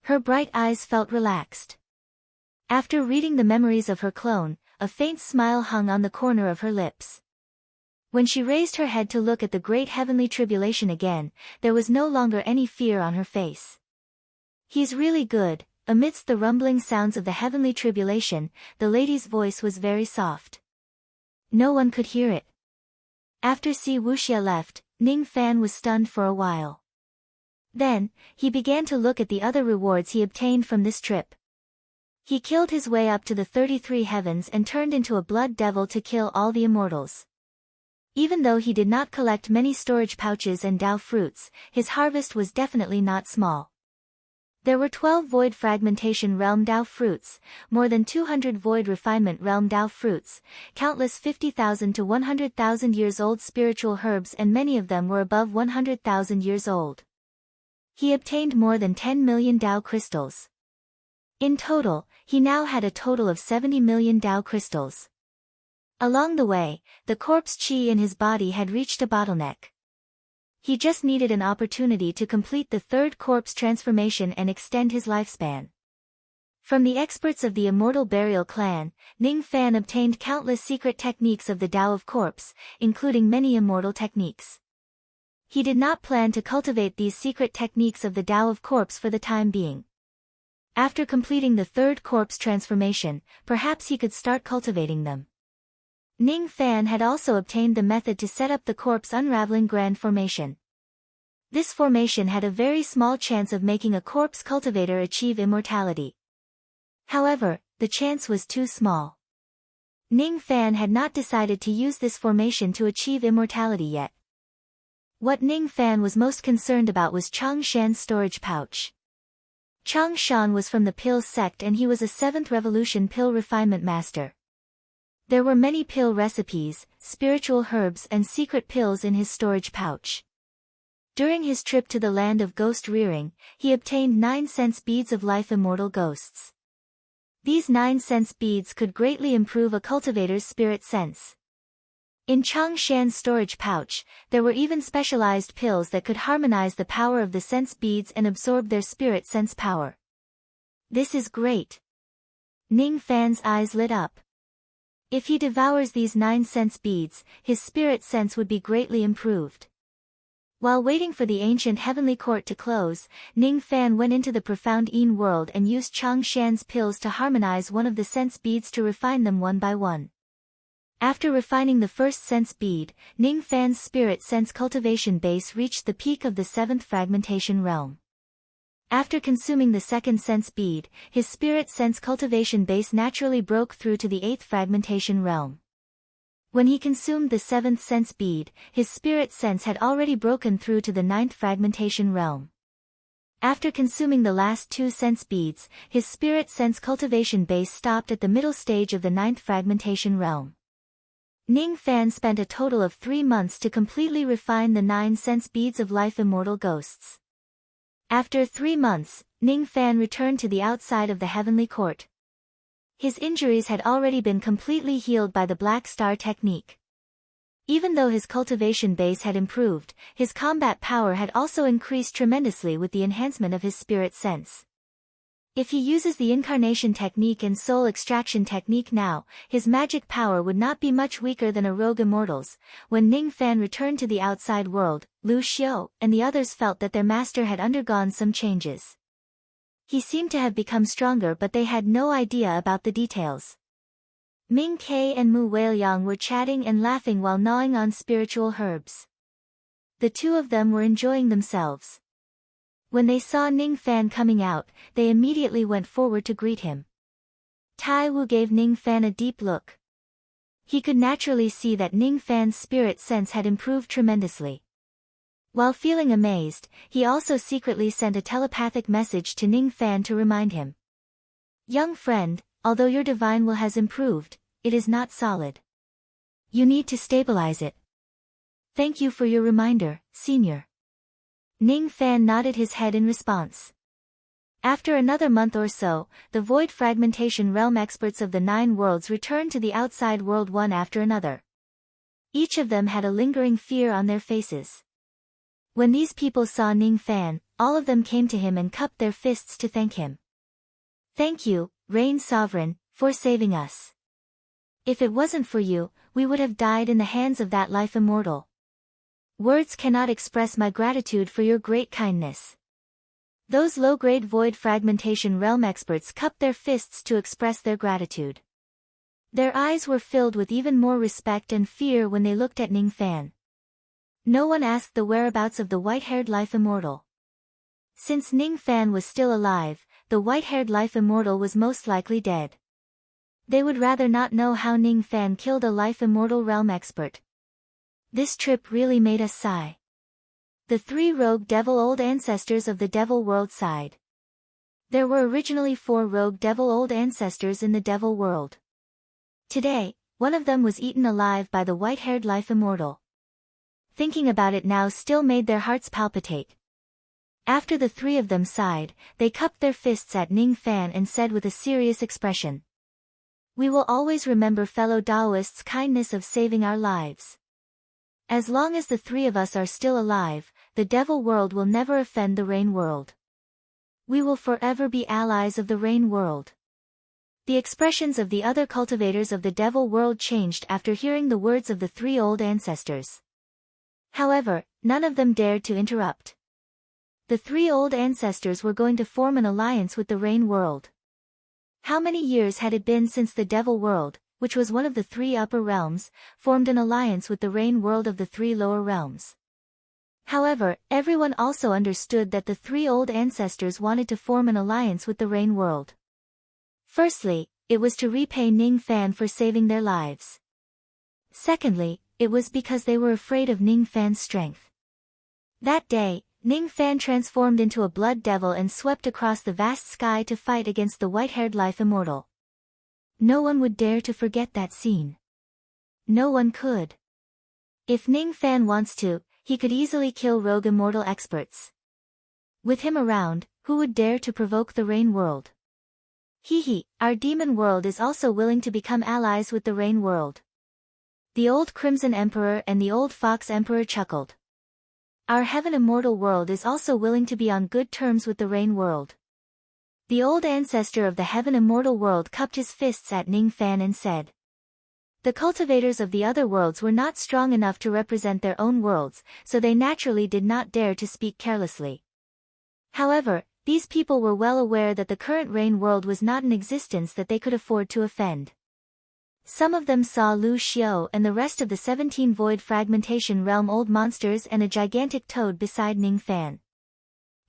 A: Her bright eyes felt relaxed. After reading the memories of her clone, a faint smile hung on the corner of her lips. When she raised her head to look at the great heavenly tribulation again, there was no longer any fear on her face. "He's really good." Amidst the rumbling sounds of the heavenly tribulation, the lady's voice was very soft. No one could hear it. After Si Wuxia left, Ning Fan was stunned for a while. Then, he began to look at the other rewards he obtained from this trip. He killed his way up to the 33 heavens and turned into a blood devil to kill all the immortals. Even though he did not collect many storage pouches and Dao fruits, his harvest was definitely not small. There were 12 Void Fragmentation Realm Dao fruits, more than 200 Void Refinement Realm Dao fruits, countless 50,000 to 100,000 years old spiritual herbs, and many of them were above 100,000 years old. He obtained more than 10 million Dao crystals. In total, he now had a total of 70 million Dao crystals. Along the way, the corpse chi in his body had reached a bottleneck. He just needed an opportunity to complete the third corpse transformation and extend his lifespan. From the experts of the Immortal Burial Clan, Ning Fan obtained countless secret techniques of the Tao of Corpse, including many immortal techniques. He did not plan to cultivate these secret techniques of the Tao of Corpse for the time being. After completing the third corpse transformation, perhaps he could start cultivating them. Ning Fan had also obtained the method to set up the corpse unraveling grand formation. This formation had a very small chance of making a corpse cultivator achieve immortality. However, the chance was too small. Ning Fan had not decided to use this formation to achieve immortality yet. What Ning Fan was most concerned about was Chang Shan's storage pouch. Chang Shan was from the Pill sect and he was a 7th Revolution pill refinement master. There were many pill recipes, spiritual herbs and secret pills in his storage pouch. During his trip to the land of ghost rearing, he obtained 9 sense beads of life immortal ghosts. These 9 sense beads could greatly improve a cultivator's spirit sense. In Chang Shan's storage pouch, there were even specialized pills that could harmonize the power of the sense beads and absorb their spirit sense power. This is great. Ning Fan's eyes lit up. If he devours these 9 sense beads, his spirit sense would be greatly improved. While waiting for the ancient heavenly court to close, Ning Fan went into the profound Yin world and used Chang Shan's pills to harmonize one of the sense beads to refine them one by one. After refining the first sense bead, Ning Fan's spirit sense cultivation base reached the peak of the 7th fragmentation realm. After consuming the second sense bead, his spirit sense cultivation base naturally broke through to the 8th fragmentation realm. When he consumed the 7th sense bead, his spirit sense had already broken through to the 9th fragmentation realm. After consuming the last 2 sense beads, his spirit sense cultivation base stopped at the middle stage of the 9th fragmentation realm. Ning Fan spent a total of 3 months to completely refine the 9 sense beads of life immortal ghosts. After 3 months, Ning Fan returned to the outside of the heavenly court. His injuries had already been completely healed by the Black Star technique. Even though his cultivation base had improved, his combat power had also increased tremendously with the enhancement of his spirit sense. If he uses the incarnation technique and soul extraction technique now, his magic power would not be much weaker than a rogue immortal's. When Ning Fan returned to the outside world, Lu Xiu and the others felt that their master had undergone some changes. He seemed to have become stronger, but they had no idea about the details. Ming Ke and Mu Weiliang were chatting and laughing while gnawing on spiritual herbs. The two of them were enjoying themselves. When they saw Ning Fan coming out, they immediately went forward to greet him. Tai Wu gave Ning Fan a deep look. He could naturally see that Ning Fan's spirit sense had improved tremendously. While feeling amazed, he also secretly sent a telepathic message to Ning Fan to remind him. Young friend, although your divine will has improved, it is not solid. You need to stabilize it. Thank you for your reminder, senior. Ning Fan nodded his head in response. After another month or so, the Void Fragmentation Realm experts of the 9 worlds returned to the outside world one after another. Each of them had a lingering fear on their faces. When these people saw Ning Fan, all of them came to him and cupped their fists to thank him. Thank you, Reign Sovereign, for saving us. If it wasn't for you, we would have died in the hands of that life immortal. Words cannot express my gratitude for your great kindness. Those low-grade Void Fragmentation Realm experts cupped their fists to express their gratitude. Their eyes were filled with even more respect and fear when they looked at Ning Fan. No one asked the whereabouts of the white-haired life immortal. Since Ning Fan was still alive, the white-haired life immortal was most likely dead. They would rather not know how Ning Fan killed a life immortal realm expert. This trip really made us sigh. The 3 rogue devil old ancestors of the devil world sighed. There were originally 4 rogue devil old ancestors in the devil world. Today, one of them was eaten alive by the white-haired life immortal. Thinking about it now still made their hearts palpitate. After the 3 of them sighed, they cupped their fists at Ning Fan and said with a serious expression. We will always remember fellow Daoists' kindness of saving our lives. As long as the 3 of us are still alive, the devil world will never offend the rain world. We will forever be allies of the rain world. The expressions of the other cultivators of the devil world changed after hearing the words of the 3 old ancestors. However, none of them dared to interrupt. The 3 old ancestors were going to form an alliance with the rain world. How many years had it been since the devil world, which was one of the 3 upper realms, formed an alliance with the rain world of the 3 lower realms? However, everyone also understood that the 3 old ancestors wanted to form an alliance with the rain world. Firstly, it was to repay Ning Fan for saving their lives. Secondly, it was because they were afraid of Ning Fan's strength. That day, Ning Fan transformed into a blood devil and swept across the vast sky to fight against the white-haired life immortal. No one would dare to forget that scene. No one could. If Ning Fan wants to, he could easily kill rogue immortal experts. With him around, who would dare to provoke the rain world? Our demon world is also willing to become allies with the rain world. The old Crimson Emperor and the old Fox Emperor chuckled. Our heaven immortal world is also willing to be on good terms with the rain world. The old ancestor of the heaven immortal world cupped his fists at Ning Fan and said. The cultivators of the other worlds were not strong enough to represent their own worlds, so they naturally did not dare to speak carelessly. However, these people were well aware that the current rain world was not in existence that they could afford to offend. Some of them saw Lu Xiao and the rest of the 17 Void Fragmentation Realm old monsters and a gigantic toad beside Ning Fan.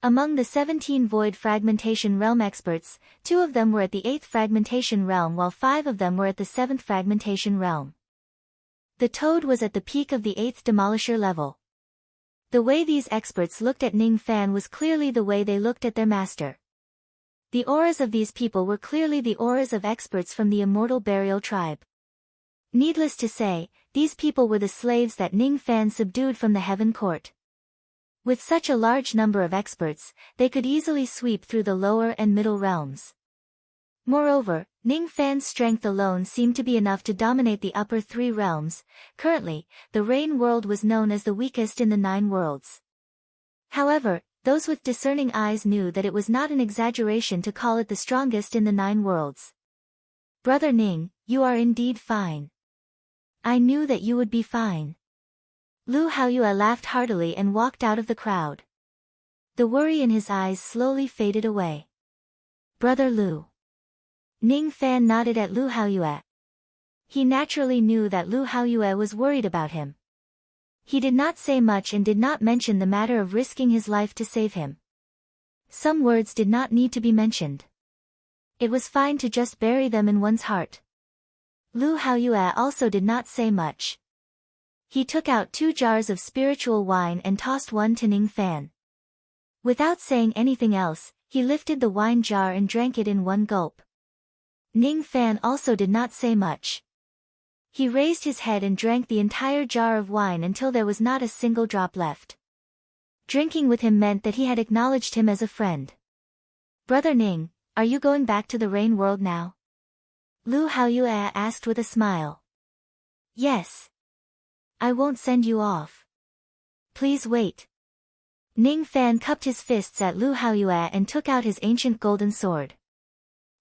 A: Among the 17 Void Fragmentation Realm experts, 2 of them were at the 8th Fragmentation Realm while 5 of them were at the 7th Fragmentation Realm. The toad was at the peak of the 8th Demolisher level. The way these experts looked at Ning Fan was clearly the way they looked at their master. The auras of these people were clearly the auras of experts from the Immortal Burial Tribe. Needless to say, these people were the slaves that Ning Fan subdued from the Heaven Court. With such a large number of experts, they could easily sweep through the lower and middle realms. Moreover, Ning Fan's strength alone seemed to be enough to dominate the upper 3 realms. Currently, the Rain world was known as the weakest in the 9 worlds. However, those with discerning eyes knew that it was not an exaggeration to call it the strongest in the 9 worlds. Brother Ning, you are indeed fine. I knew that you would be fine. Lu Haoyue laughed heartily and walked out of the crowd. The worry in his eyes slowly faded away. Brother Lu. Ning Fan nodded at Lu Haoyue. He naturally knew that Lu Haoyue was worried about him. He did not say much and did not mention the matter of risking his life to save him. Some words did not need to be mentioned. It was fine to just bury them in one's heart. Lu Haoyue also did not say much. He took out 2 jars of spiritual wine and tossed one to Ning Fan. Without saying anything else, he lifted the wine jar and drank it in one gulp. Ning Fan also did not say much. He raised his head and drank the entire jar of wine until there was not a single drop left. Drinking with him meant that he had acknowledged him as a friend. "Brother Ning, are you going back to the rain world now?" Lu Haoyue asked with a smile. "Yes. I won't send you off. Please wait." Ning Fan cupped his fists at Lu Haoyue and took out his ancient golden sword.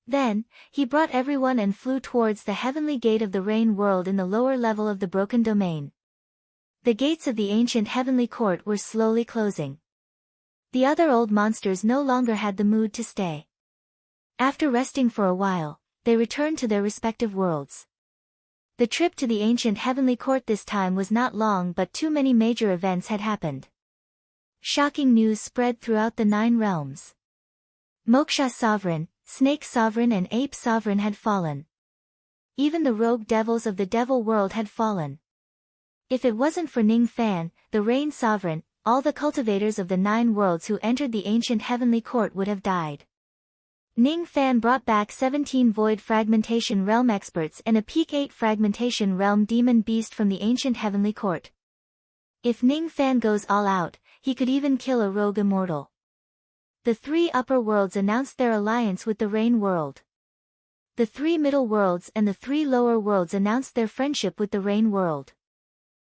A: Then, he brought everyone and flew towards the heavenly gate of the rain world in the lower level of the broken domain. The gates of the ancient heavenly court were slowly closing. The other old monsters no longer had the mood to stay. After resting for a while, they returned to their respective worlds. The trip to the ancient heavenly court this time was not long, but too many major events had happened. Shocking news spread throughout the 9 realms. Moksha Sovereign, Snake Sovereign and Ape Sovereign had fallen. Even the rogue devils of the devil world had fallen. If it wasn't for Ning Fan, the Rain Sovereign, all the cultivators of the 9 worlds who entered the ancient heavenly court would have died. Ning Fan brought back 17 Void Fragmentation Realm experts and a Peak 8 Fragmentation Realm Demon Beast from the ancient heavenly court. If Ning Fan goes all out, he could even kill a rogue immortal. The 3 upper worlds announced their alliance with the Rain world. The 3 middle worlds and the 3 lower worlds announced their friendship with the Rain world.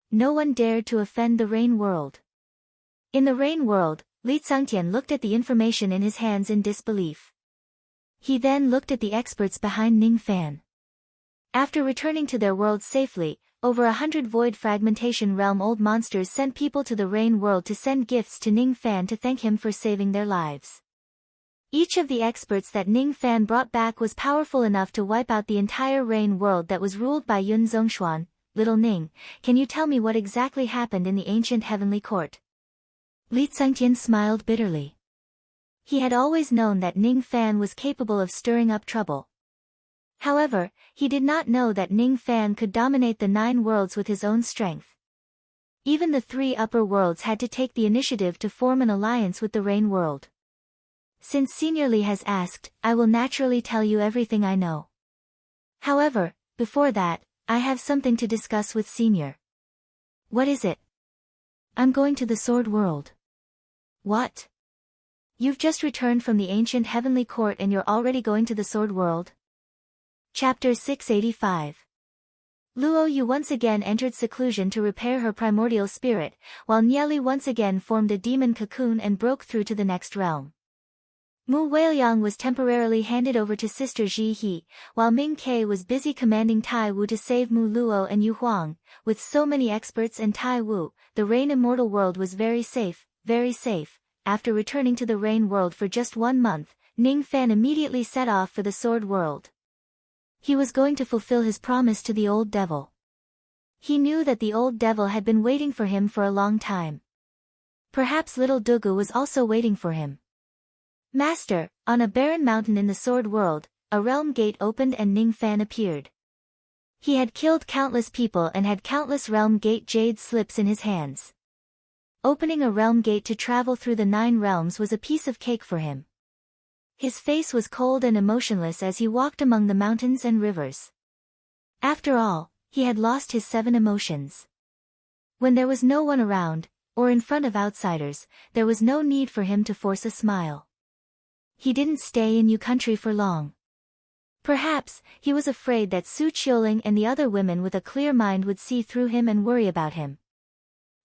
A: No one dared to offend the Rain world. In the Rain world, Li Tsangtian looked at the information in his hands in disbelief. He then looked at the experts behind Ning Fan. After returning to their world safely, over 100 Void Fragmentation Realm old monsters sent people to the Rain world to send gifts to Ning Fan to thank him for saving their lives. Each of the experts that Ning Fan brought back was powerful enough to wipe out the entire Rain world that was ruled by Yun Zhongshuan. "Little Ning, can you tell me what exactly happened in the ancient heavenly court?" Li Tsangtian smiled bitterly. He had always known that Ning Fan was capable of stirring up trouble. However, he did not know that Ning Fan could dominate the 9 worlds with his own strength. Even the 3 upper worlds had to take the initiative to form an alliance with the Rain world. Since Senior Li has asked, I will naturally tell you everything I know. However, before that, I have something to discuss with Senior. What is it? I'm going to the Sword World. What? You've just returned from the ancient heavenly court and you're already going to the Sword World? Chapter 685. Luo Yu once again entered seclusion to repair her primordial spirit, while Nieli once again formed a demon cocoon and broke through to the next realm. Mu Weiliang was temporarily handed over to Sister Ji He, while Ming Ke was busy commanding Tai Wu to save Mu Luo and Yu Huang. With so many experts and Tai Wu, the Rain Immortal world was very safe, very safe. After returning to the Rain world for just 1 month, Ning Fan immediately set off for the Sword world. He was going to fulfill his promise to the old devil. He knew that the old devil had been waiting for him for a long time. Perhaps little Dugu was also waiting for him. Master, on a barren mountain in the Sword world, a realm gate opened and Ning Fan appeared. He had killed countless people and had countless realm gate jade slips in his hands. Opening a realm gate to travel through the 9 realms was a piece of cake for him. His face was cold and emotionless as he walked among the mountains and rivers. After all, he had lost his 7 emotions. When there was no one around, or in front of outsiders, there was no need for him to force a smile. He didn't stay in Yu country for long. Perhaps, he was afraid that Su Qiuling and the other women with a clear mind would see through him and worry about him.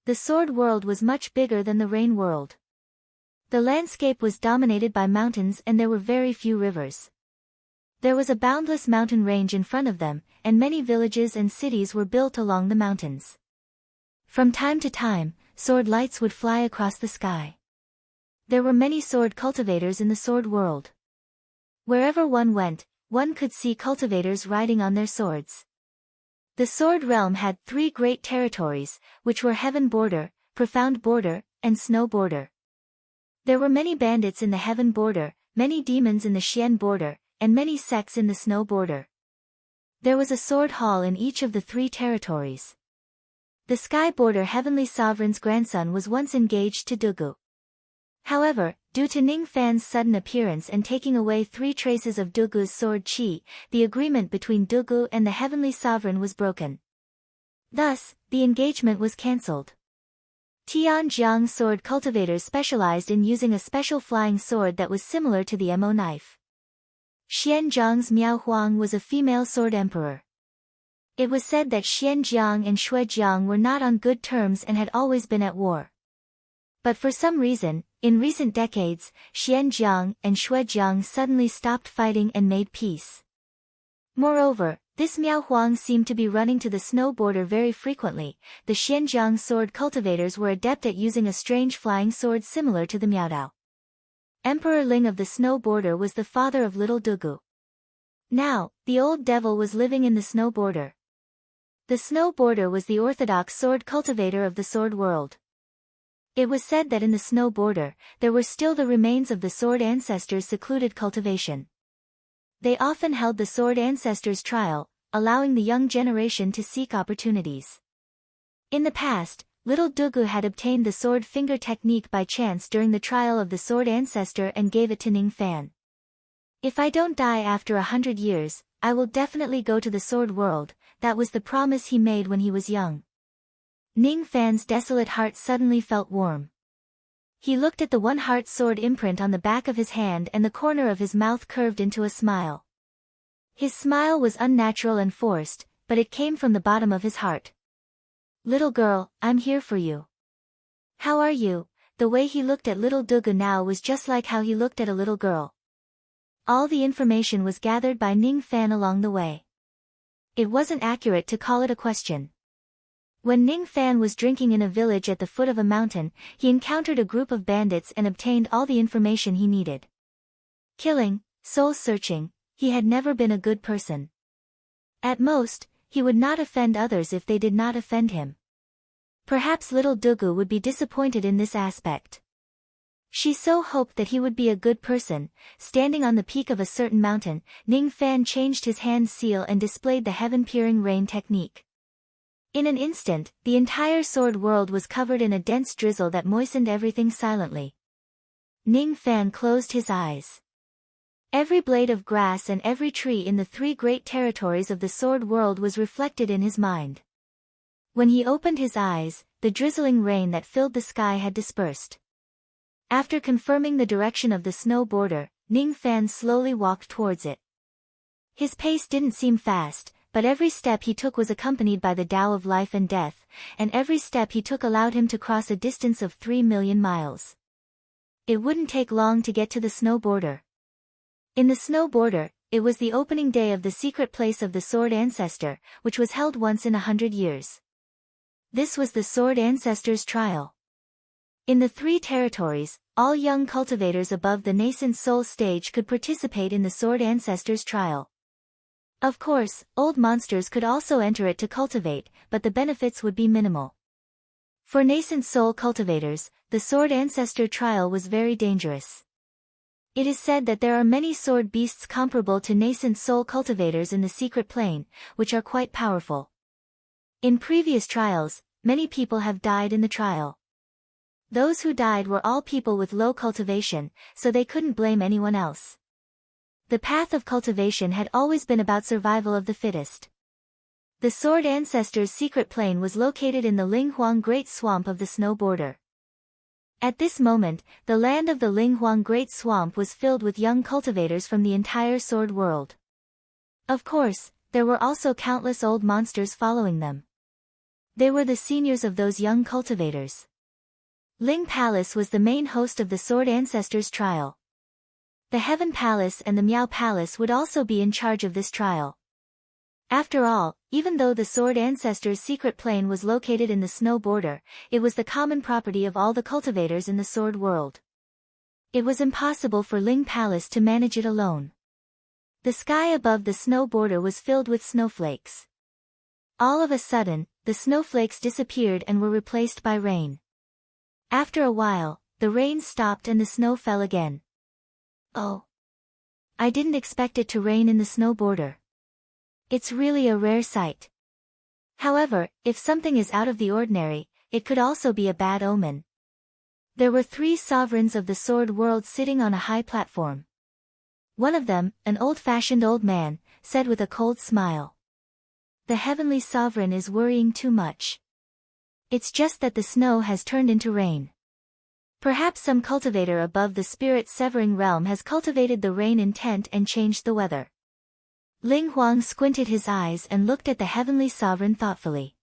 A: The Sword world was much bigger than the Rain world. The landscape was dominated by mountains and there were very few rivers. There was a boundless mountain range in front of them, and many villages and cities were built along the mountains. From time to time, sword lights would fly across the sky. There were many sword cultivators in the Sword world. Wherever one went, one could see cultivators riding on their swords. The Sword realm had 3 great territories, which were Heaven Border, Profound Border, and Snow Border. There were many bandits in the Heaven Border, many demons in the Xian Border, and many sects in the Snow Border. There was a sword hall in each of the 3 territories. The Sky Border Heavenly Sovereign's grandson was once engaged to Dugu. However, due to Ning Fan's sudden appearance and taking away 3 traces of Dugu's sword chi, the agreement between Dugu and the Heavenly Sovereign was broken. Thus, the engagement was cancelled. Tianjiang sword cultivators specialized in using a special flying sword that was similar to the Mo knife. Xianzhang's Miao Huang was a female sword emperor. It was said that Xianjiang and Shuijiang were not on good terms and had always been at war. But for some reason, in recent decades, Xianjiang and Shuijiang suddenly stopped fighting and made peace. Moreover, this Miao Huang seemed to be running to the snow border very frequently. The Xianjiang sword cultivators were adept at using a strange flying sword similar to the Miaodao. Emperor Ling of the snow border was the father of little Dugu. Now, the old devil was living in the snow border. The snow border was the orthodox sword cultivator of the sword world. It was said that in the snow border, there were still the remains of the sword ancestors' secluded cultivation. They often held the sword ancestors' trial, allowing the young generation to seek opportunities. In the past, little Dugu had obtained the sword finger technique by chance during the trial of the sword ancestor and gave it to Ning Fan. If I don't die after 100 years, I will definitely go to the sword world. That was the promise he made when he was young. Ning Fan's desolate heart suddenly felt warm. He looked at the one-heart sword imprint on the back of his hand and the corner of his mouth curved into a smile. His smile was unnatural and forced, but it came from the bottom of his heart. Little girl, I'm here for you. How are you? The way he looked at little Dugu now was just like how he looked at a little girl. All the information was gathered by Ning Fan along the way. It wasn't accurate to call it a question. When Ning Fan was drinking in a village at the foot of a mountain, he encountered a group of bandits and obtained all the information he needed. Killing, soul-searching, he had never been a good person. At most, he would not offend others if they did not offend him. Perhaps little Dugu would be disappointed in this aspect. She so hoped that he would be a good person. Standing on the peak of a certain mountain, Ning Fan changed his hand seal and displayed the heaven-peering rain technique. In an instant, the entire sword world was covered in a dense drizzle that moistened everything silently. Ning Fan closed his eyes. Every blade of grass and every tree in the 3 great territories of the sword world was reflected in his mind. When he opened his eyes, the drizzling rain that filled the sky had dispersed. After confirming the direction of the snow border, Ning Fan slowly walked towards it. His pace didn't seem fast, but every step he took was accompanied by the Tao of life and death, and every step he took allowed him to cross a distance of 3 million miles. It wouldn't take long to get to the snow border. In the snow border, it was the opening day of the secret place of the sword ancestor, which was held once in 100 years. This was the sword ancestor's trial. In the 3 territories, all young cultivators above the nascent soul stage could participate in the sword ancestor's trial. Of course, old monsters could also enter it to cultivate, but the benefits would be minimal. For nascent soul cultivators, the sword ancestor trial was very dangerous. It is said that there are many sword beasts comparable to nascent soul cultivators in the secret plane, which are quite powerful. In previous trials, many people have died in the trial. Those who died were all people with low cultivation, so they couldn't blame anyone else. The path of cultivation had always been about survival of the fittest. The sword ancestor's secret plane was located in the Linghuang Great Swamp of the snow border. At this moment, the land of the Linghuang Great Swamp was filled with young cultivators from the entire sword world. Of course, there were also countless old monsters following them. They were the seniors of those young cultivators. Ling Palace was the main host of the sword ancestor's trial. The Heaven Palace and the Miao Palace would also be in charge of this trial. After all, even though the sword ancestor's secret plane was located in the snow border, it was the common property of all the cultivators in the sword world. It was impossible for Ling Palace to manage it alone. The sky above the snow border was filled with snowflakes. All of a sudden, the snowflakes disappeared and were replaced by rain. After a while, the rain stopped and the snow fell again. Oh! I didn't expect it to rain in the snow border. It's really a rare sight. However, if something is out of the ordinary, it could also be a bad omen. There were 3 sovereigns of the sword world sitting on a high platform. One of them, an old-fashioned old man, said with a cold smile. The heavenly sovereign is worrying too much. It's just that the snow has turned into rain. Perhaps some cultivator above the spirit-severing realm has cultivated the rain intent and changed the weather. Ling Huang squinted his eyes and looked at the heavenly sovereign thoughtfully.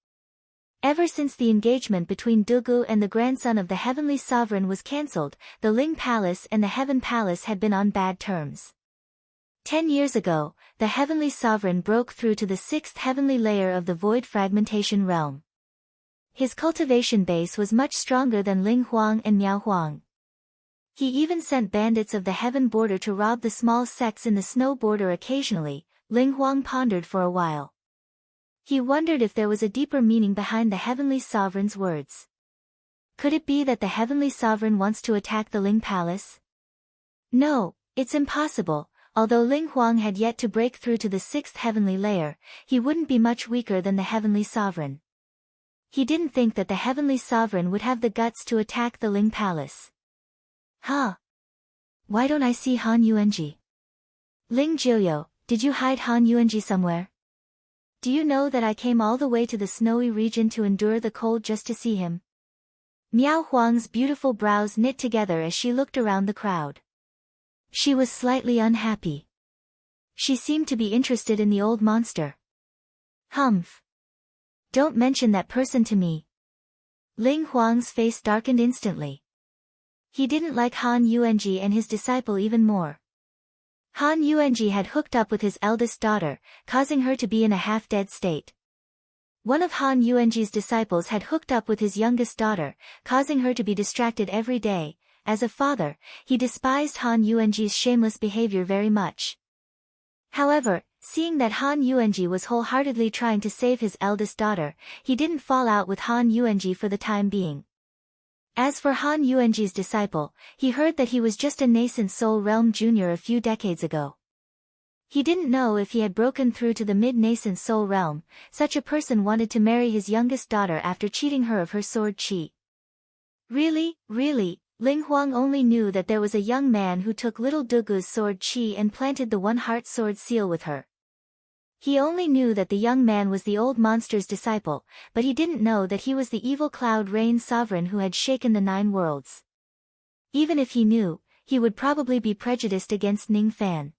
A: Ever since the engagement between Dugu and the grandson of the heavenly sovereign was cancelled, the Ling Palace and the Heaven Palace had been on bad terms. 10 years ago, the heavenly sovereign broke through to the 6th heavenly layer of the void fragmentation realm. His cultivation base was much stronger than Ling Huang and Miao Huang. He even sent bandits of the heaven border to rob the small sects in the snow border occasionally. Ling Huang pondered for a while. He wondered if there was a deeper meaning behind the heavenly sovereign's words. Could it be that the heavenly sovereign wants to attack the Ling Palace? No, it's impossible. Although Ling Huang had yet to break through to the 6th heavenly layer, he wouldn't be much weaker than the heavenly sovereign. He didn't think that the heavenly sovereign would have the guts to attack the Ling Palace. Huh? Why don't I see Han Yuanji? Ling Jiuyo, did you hide Han Yuanji somewhere? Do you know that I came all the way to the snowy region to endure the cold just to see him? Miao Huang's beautiful brows knit together as she looked around the crowd. She was slightly unhappy. She seemed to be interested in the old monster. Humph. Don't mention that person to me. Ling Huang's face darkened instantly. He didn't like Han Yuanji and his disciple even more. Han Yuanji had hooked up with his eldest daughter, causing her to be in a half-dead state. One of Han Yuanji's disciples had hooked up with his youngest daughter, causing her to be distracted every day. As a father, he despised Han Yuanji's shameless behavior very much. However, seeing that Han Yuanji was wholeheartedly trying to save his eldest daughter, he didn't fall out with Han Yuanji for the time being. As for Han Yuanji's disciple, he heard that he was just a nascent soul realm junior a few decades ago. He didn't know if he had broken through to the mid-nascent soul realm. Such a person wanted to marry his youngest daughter after cheating her of her sword chi. Really, Ling Huang only knew that there was a young man who took little Dugu's sword chi and planted the one-heart sword seal with her. He only knew that the young man was the old monster's disciple, but he didn't know that he was the evil cloud rain sovereign who had shaken the 9 worlds. Even if he knew, he would probably be prejudiced against Ning Fan.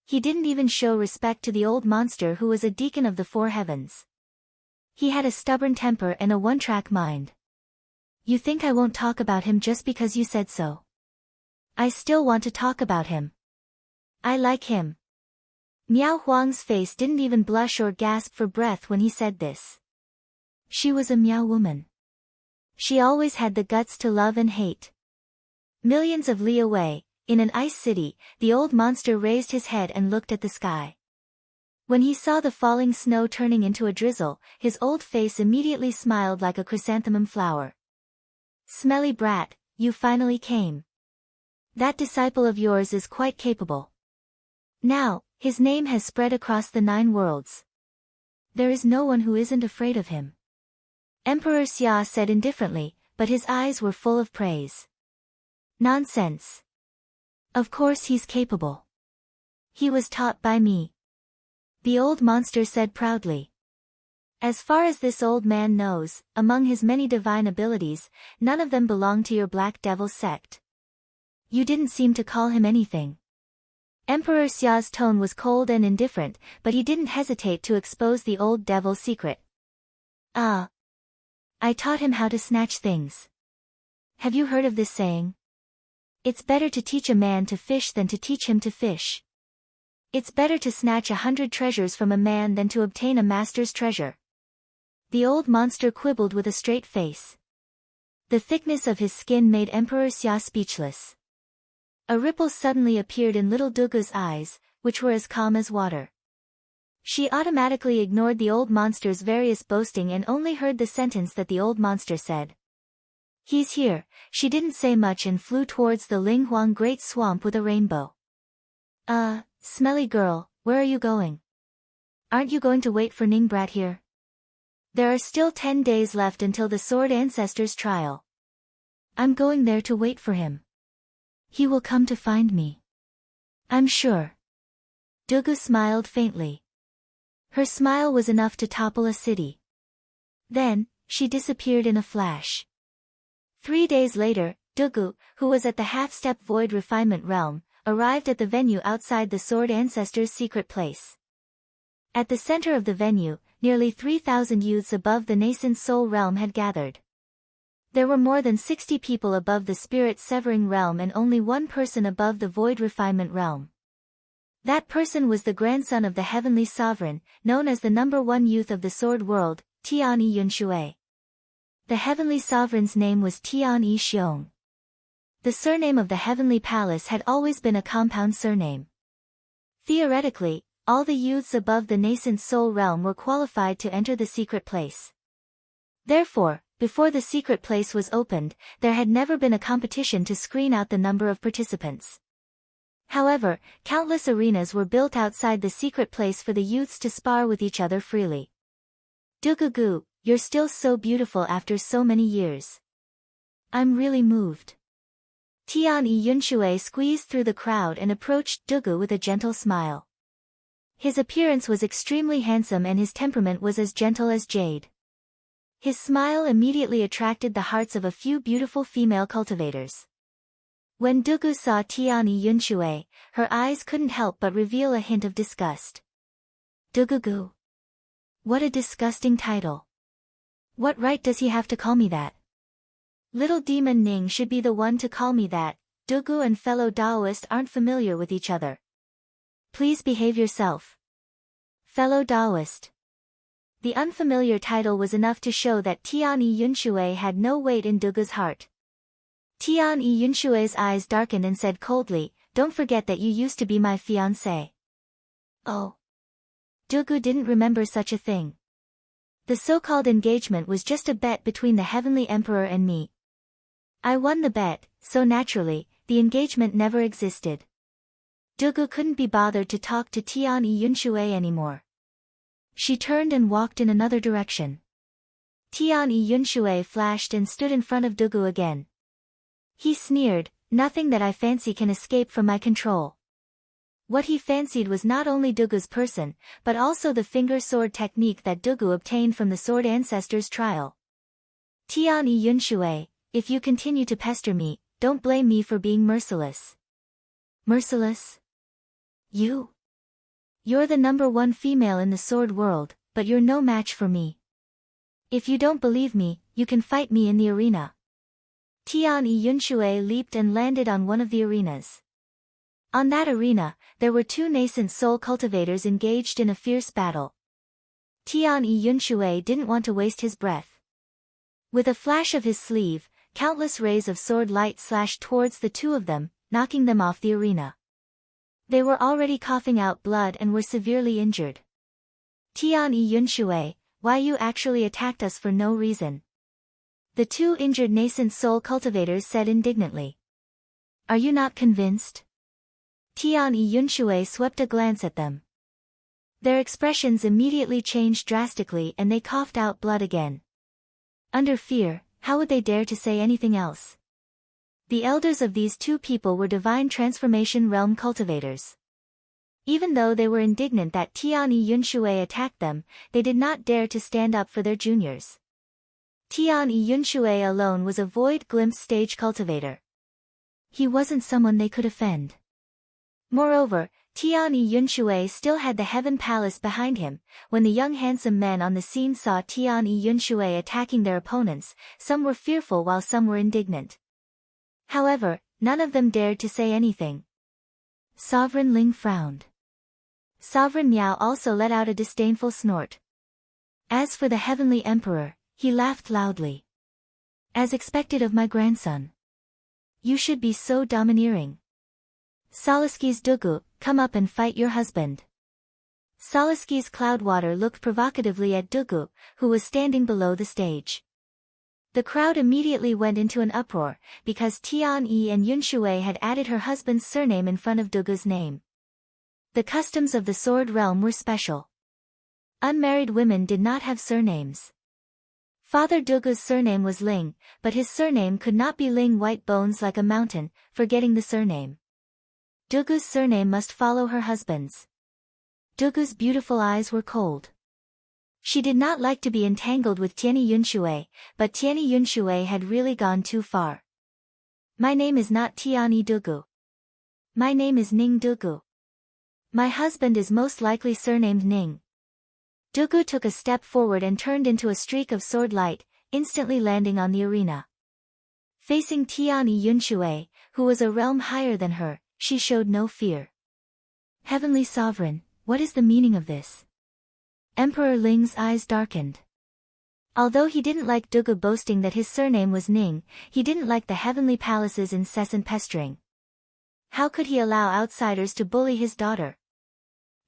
A: He didn't even show respect to the old monster who was a deacon of the 4 heavens. He had a stubborn temper and a one-track mind. You think I won't talk about him just because you said so? I still want to talk about him. I like him. Miao Huang's face didn't even blush or gasp for breath when he said this. She was a Miao woman. She always had the guts to love and hate. Millions of li away, in an ice city, the old monster raised his head and looked at the sky. When he saw the falling snow turning into a drizzle, his old face immediately smiled like a chrysanthemum flower. Smelly brat, you finally came. That disciple of yours is quite capable. Now, his name has spread across the 9 worlds. There is no one who isn't afraid of him. Emperor Xia said indifferently, but his eyes were full of praise. Nonsense. Of course he's capable. He was taught by me. The old monster said proudly. As far as this old man knows, among his many divine abilities, none of them belong to your Black Devil sect. You didn't seem to call him anything. Emperor Xia's tone was cold and indifferent, but he didn't hesitate to expose the old devil's secret. I taught him how to snatch things. Have you heard of this saying? It's better to teach a man to fish than to teach him to fish. It's better to snatch 100 treasures from a man than to obtain a master's treasure. The old monster quibbled with a straight face. The thickness of his skin made Emperor Xia speechless. A ripple suddenly appeared in little Dugu's eyes, which were as calm as water. She automatically ignored the old monster's various boasting and only heard the sentence that the old monster said. He's here. She didn't say much and flew towards the Linghuang Great Swamp with a rainbow. Smelly girl, where are you going? Aren't you going to wait for Ningbrat here? There are still 10 days left until the Sword Ancestor's trial. I'm going there to wait for him. He will come to find me. I'm sure. Dugu smiled faintly. Her smile was enough to topple a city. Then, she disappeared in a flash. 3 days later, Dugu, who was at the half-step void refinement realm, arrived at the venue outside the Sword Ancestor's secret place. At the center of the venue, nearly 3,000 youths above the nascent soul realm had gathered. There were more than 60 people above the spirit-severing realm and only one person above the void refinement realm. That person was the grandson of the heavenly sovereign, known as the #1 youth of the sword world, Tian-yi Yunshui. The heavenly sovereign's name was Tian-yi Xiong. The surname of the heavenly palace had always been a compound surname. Theoretically, all the youths above the nascent soul realm were qualified to enter the secret place. Therefore, before the secret place was opened, there had never been a competition to screen out the number of participants. However, countless arenas were built outside the secret place for the youths to spar with each other freely. Dugugu, you're still so beautiful after so many years. I'm really moved. Tian-yi Yunshui squeezed through the crowd and approached Dugu with a gentle smile. His appearance was extremely handsome and his temperament was as gentle as jade. His smile immediately attracted the hearts of a few beautiful female cultivators. When Dugu saw Tian-yi Yunshui, her eyes couldn't help but reveal a hint of disgust. Dugugu. What a disgusting title. What right does he have to call me that? Little demon Ning should be the one to call me that. Dugu and fellow Daoist aren't familiar with each other. Please behave yourself. Fellow Daoist. The unfamiliar title was enough to show that Tian-yi Yunshui had no weight in Dugu's heart. Tian-yi Yunshui's eyes darkened and said coldly, "Don't forget that you used to be my fiancé." Oh. Dugu didn't remember such a thing. The so-called engagement was just a bet between the Heavenly Emperor and me. I won the bet, so naturally, the engagement never existed. Dugu couldn't be bothered to talk to Tian-yi Yunshui anymore. She turned and walked in another direction. Tian-yi Yunshui flashed and stood in front of Dugu again. He sneered, "Nothing that I fancy can escape from my control." What he fancied was not only Dugu's person, but also the finger sword technique that Dugu obtained from the Sword Ancestor's trial. Tian-yi Yunshui, if you continue to pester me, don't blame me for being merciless. Merciless? You? You're the #1 female in the sword world, but you're no match for me. If you don't believe me, you can fight me in the arena. Tian-yi Yunshui leaped and landed on one of the arenas. On that arena, there were 2 nascent soul cultivators engaged in a fierce battle. Tian-yi Yunshui didn't want to waste his breath. With a flash of his sleeve, countless rays of sword light slashed towards the 2 of them, knocking them off the arena. They were already coughing out blood and were severely injured. Tian-yi Yunshui, why you actually attacked us for no reason? The 2 injured nascent soul cultivators said indignantly. Are you not convinced? Tian-yi Yunshui swept a glance at them. Their expressions immediately changed drastically and they coughed out blood again. Under fear, how would they dare to say anything else? The elders of these 2 people were divine transformation realm cultivators. Even though they were indignant that Tian-yi Yunshui attacked them, they did not dare to stand up for their juniors. Tian-yi Yunshui alone was a void glimpse stage cultivator. He wasn't someone they could offend. Moreover, Tian-yi Yunshui still had the Heaven Palace behind him. When the young handsome men on the scene saw Tian-yi Yunshui attacking their opponents, some were fearful while some were indignant. However, none of them dared to say anything. Sovereign Ling frowned. Sovereign Miao also let out a disdainful snort. As for the Heavenly Emperor, he laughed loudly. As expected of my grandson. You should be so domineering. Salaski's Dugu, come up and fight your husband. Salaski's Cloudwater looked provocatively at Dugu, who was standing below the stage. The crowd immediately went into an uproar, because Tian-yi and Yunshui had added her husband's surname in front of Dugu's name. The customs of the sword realm were special. Unmarried women did not have surnames. Father Dugu's surname was Ling, but his surname could not be Ling White Bones like a mountain, forgetting the surname. Dugu's surname must follow her husband's. Dugu's beautiful eyes were cold. She did not like to be entangled with Tianyi Yunshui, but Tianyi Yunshui had really gone too far. My name is not Tianyi Dugu. My name is Ning Dugu. My husband is most likely surnamed Ning. Dugu took a step forward and turned into a streak of sword light, instantly landing on the arena. Facing Tianyi Yunshui, who was a realm higher than her, she showed no fear. Heavenly Sovereign, what is the meaning of this? Emperor Ling's eyes darkened. Although he didn't like Dugu boasting that his surname was Ning, he didn't like the heavenly palace's incessant pestering. How could he allow outsiders to bully his daughter?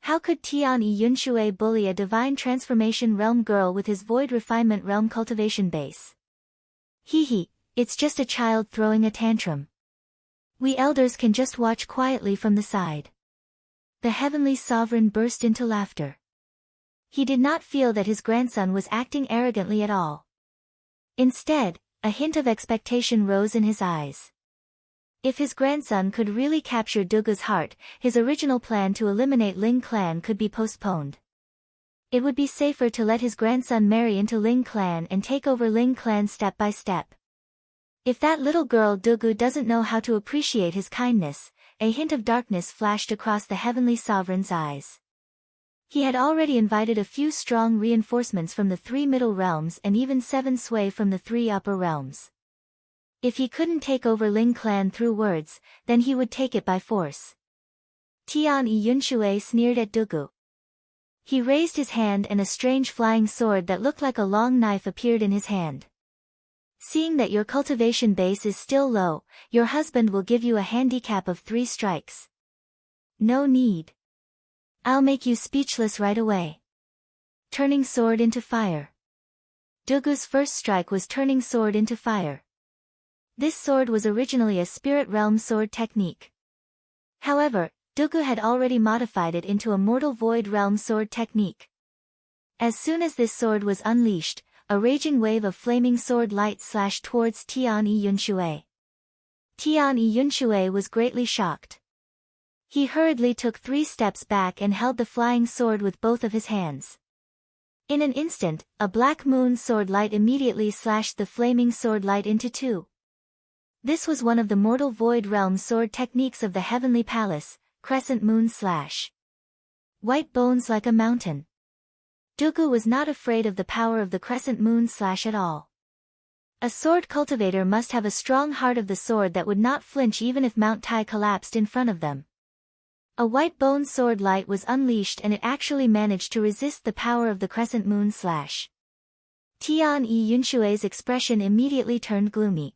A: How could Tianyi Yunshui bully a divine transformation realm girl with his void refinement realm cultivation base? Hee, it's just a child throwing a tantrum. We elders can just watch quietly from the side. The heavenly sovereign burst into laughter. He did not feel that his grandson was acting arrogantly at all. Instead, a hint of expectation rose in his eyes. If his grandson could really capture Dugu's heart, his original plan to eliminate Ling clan could be postponed. It would be safer to let his grandson marry into Ling clan and take over Ling clan step by step. If that little girl Dugu doesn't know how to appreciate his kindness, a hint of darkness flashed across the heavenly sovereign's eyes. He had already invited a few strong reinforcements from the 3 middle realms and even 7 sway from the 3 upper realms. If he couldn't take over Ling clan through words, then he would take it by force. Tianyi Yunshui sneered at Dugu. He raised his hand and a strange flying sword that looked like a long knife appeared in his hand. Seeing that your cultivation base is still low, your husband will give you a handicap of 3 strikes. No need. I'll make you speechless right away. Turning sword into fire. Dugu's first strike was turning sword into fire. This sword was originally a spirit realm sword technique. However, Dugu had already modified it into a mortal void realm sword technique. As soon as this sword was unleashed, a raging wave of flaming sword light slashed towards Tianyi Yunshui. Tianyi Yunshui was greatly shocked. He hurriedly took 3 steps back and held the flying sword with both of his hands. In an instant, a black moon sword light immediately slashed the flaming sword light into 2. This was one of the mortal void realm sword techniques of the heavenly palace, crescent moon slash. White bones like a mountain. Dugu was not afraid of the power of the crescent moon slash at all. A sword cultivator must have a strong heart of the sword that would not flinch even if Mount Tai collapsed in front of them. A white bone sword light was unleashed and it actually managed to resist the power of the crescent moon slash. Tianyi Yunshui's expression immediately turned gloomy.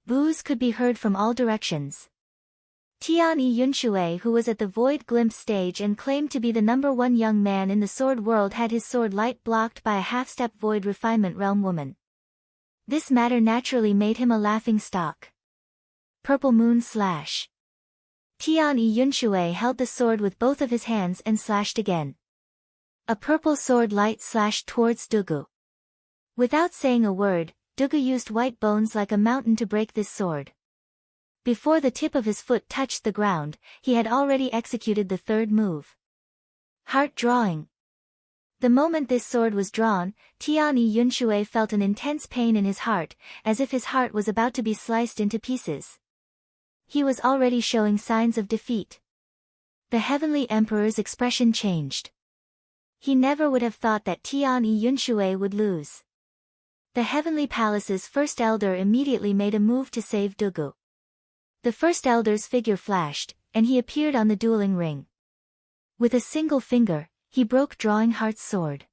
A: Boos could be heard from all directions. Tianyi Yunshui, who was at the Void Glimpse stage and claimed to be the #1 young man in the sword world, had his sword light blocked by a half-step Void Refinement Realm woman. This matter naturally made him a laughing stock. Purple Moon Slash. Tianyi Yunshui held the sword with both of his hands and slashed again. A purple sword light slashed towards Dugu. Without saying a word, Dugu used white bones like a mountain to break this sword. Before the tip of his foot touched the ground, he had already executed the 3rd move. Heart drawing. The moment this sword was drawn, Tianyi Yunshui felt an intense pain in his heart, as if his heart was about to be sliced into pieces. He was already showing signs of defeat. The Heavenly Emperor's expression changed. He never would have thought that Tianyi Yunshui would lose. The Heavenly Palace's first elder immediately made a move to save Dugu. The first elder's figure flashed, and he appeared on the dueling ring. With a single finger, he broke Drawing Heart's sword.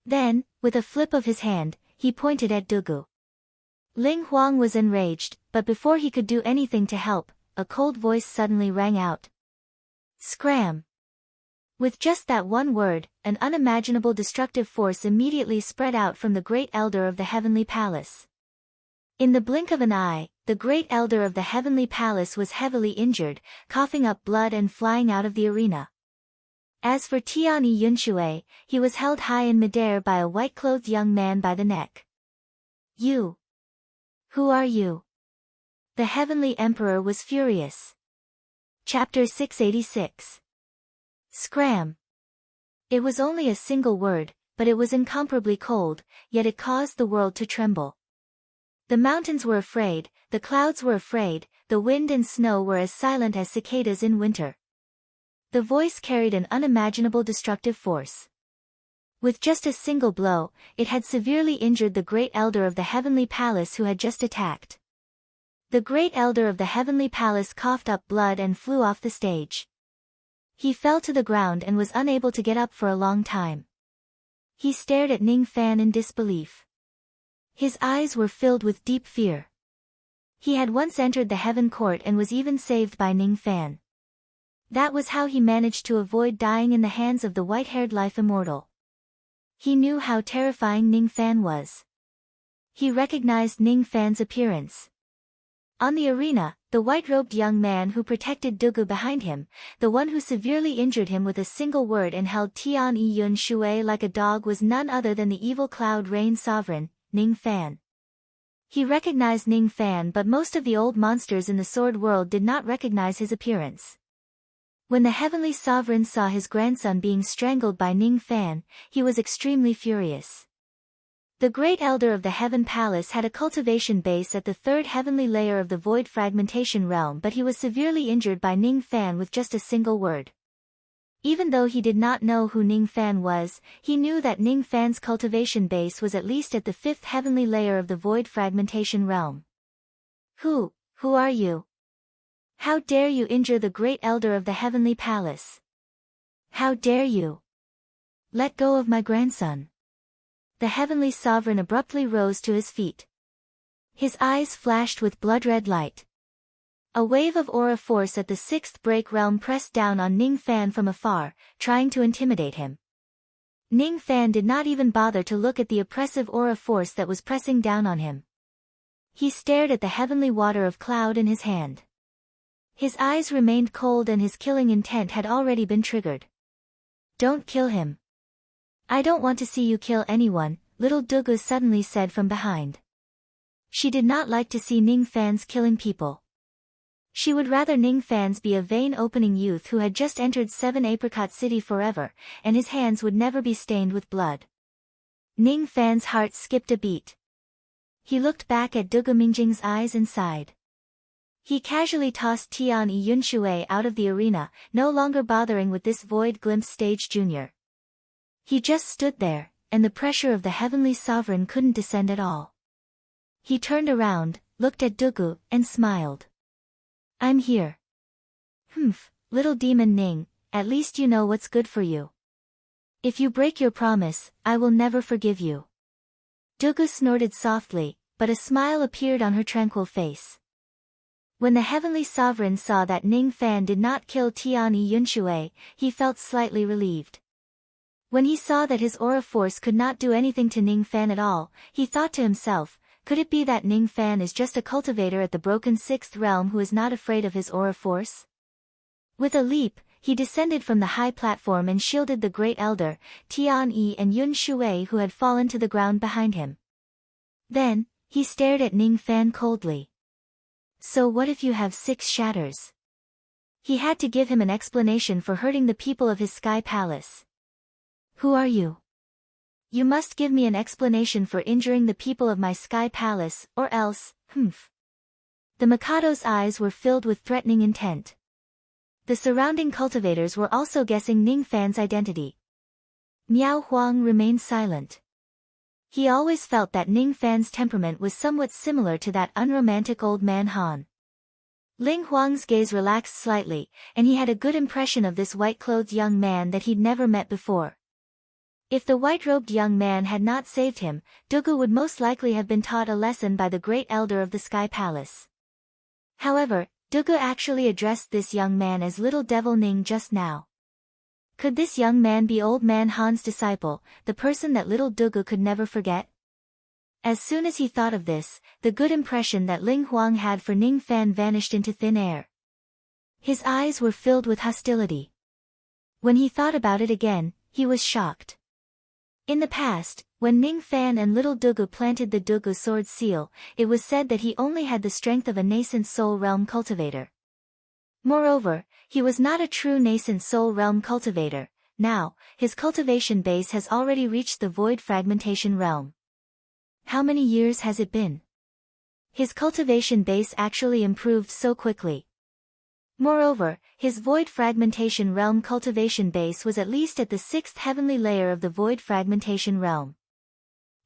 A: Then, with a flip of his hand, he pointed at Dugu. Ling Huang was enraged, but before he could do anything to help, a cold voice suddenly rang out. Scram! With just that one word, an unimaginable destructive force immediately spread out from the Great Elder of the Heavenly Palace. In the blink of an eye, the Great Elder of the Heavenly Palace was heavily injured, coughing up blood and flying out of the arena. As for Tianyi Yunshui, he was held high in midair by a white-clothed young man by the neck. You! Who are you? The Heavenly Emperor was furious. Chapter 686. Scram. It was only a single word, but it was incomparably cold, yet it caused the world to tremble. The mountains were afraid, the clouds were afraid, the wind and snow were as silent as cicadas in winter. The voice carried an unimaginable destructive force. With just a single blow, it had severely injured the great elder of the Heavenly Palace who had just attacked. The great elder of the Heavenly Palace coughed up blood and flew off the stage. He fell to the ground and was unable to get up for a long time. He stared at Ning Fan in disbelief. His eyes were filled with deep fear. He had once entered the Heaven Court and was even saved by Ning Fan. That was how he managed to avoid dying in the hands of the white-haired life immortal. He knew how terrifying Ning Fan was. He recognized Ning Fan's appearance. On the arena, the white-robed young man who protected Dugu behind him, the one who severely injured him with a single word and held Tianyi Yunshui like a dog, was none other than the evil Cloud Rain sovereign, Ning Fan. He recognized Ning Fan, but most of the old monsters in the sword world did not recognize his appearance. When the Heavenly Sovereign saw his grandson being strangled by Ning Fan, he was extremely furious. The great elder of the Heaven Palace had a cultivation base at the third heavenly layer of the Void Fragmentation Realm, but he was severely injured by Ning Fan with just a single word. Even though he did not know who Ning Fan was, he knew that Ning Fan's cultivation base was at least at the fifth heavenly layer of the Void Fragmentation Realm. Who are you? How dare you injure the great elder of the Heavenly Palace? How dare you? Let go of my grandson. The Heavenly Sovereign abruptly rose to his feet. His eyes flashed with blood-red light. A wave of aura force at the sixth break realm pressed down on Ning Fan from afar, trying to intimidate him. Ning Fan did not even bother to look at the oppressive aura force that was pressing down on him. He stared at the heavenly water of cloud in his hand. His eyes remained cold and his killing intent had already been triggered. Don't kill him. I don't want to see you kill anyone, little Dugu suddenly said from behind. She did not like to see Ning Fan's killing people. She would rather Ning Fan's be a vain opening youth who had just entered 7 Apricot City forever, and his hands would never be stained with blood. Ning Fan's heart skipped a beat. He looked back at Dugu Mingjing's eyes and sighed. He casually tossed Tianyi Yunshui out of the arena, no longer bothering with this Void Glimpse Stage Junior. He just stood there, and the pressure of the Heavenly Sovereign couldn't descend at all. He turned around, looked at Dugu, and smiled. I'm here. Little demon Ning, at least you know what's good for you. If you break your promise, I will never forgive you. Dugu snorted softly, but a smile appeared on her tranquil face. When the Heavenly Sovereign saw that Ning Fan did not kill Tianyi Yunshui, he felt slightly relieved. When he saw that his aura force could not do anything to Ning Fan at all, he thought to himself, could it be that Ning Fan is just a cultivator at the broken sixth realm who is not afraid of his aura force? With a leap, he descended from the high platform and shielded the great elder, Tianyi and Yunshui, who had fallen to the ground behind him. Then, he stared at Ning Fan coldly. So what if you have 6 shatters? He had to give him an explanation for hurting the people of his sky palace. Who are you? You must give me an explanation for injuring the people of my sky palace, or else, The Mikado's eyes were filled with threatening intent. The surrounding cultivators were also guessing Ning Fan's identity. Miao Huang remained silent. He always felt that Ning Fan's temperament was somewhat similar to that unromantic old man Han. Ling Huang's gaze relaxed slightly, and he had a good impression of this white-clothed young man that he'd never met before. If the white-robed young man had not saved him, Dugu would most likely have been taught a lesson by the great elder of the Sky Palace. However, Dugu actually addressed this young man as Little Devil Ning just now. Could this young man be Old Man Han's disciple, the person that little Dugu could never forget? As soon as he thought of this, the good impression that Ling Huang had for Ning Fan vanished into thin air. His eyes were filled with hostility. When he thought about it again, he was shocked. In the past, when Ning Fan and little Dugu planted the Dugu sword seal, it was said that he only had the strength of a nascent soul realm cultivator. Moreover, he was not a true nascent soul realm cultivator. Now, his cultivation base has already reached the void fragmentation realm. How many years has it been? His cultivation base actually improved so quickly. Moreover, his void fragmentation realm cultivation base was at least at the 6th heavenly layer of the void fragmentation realm.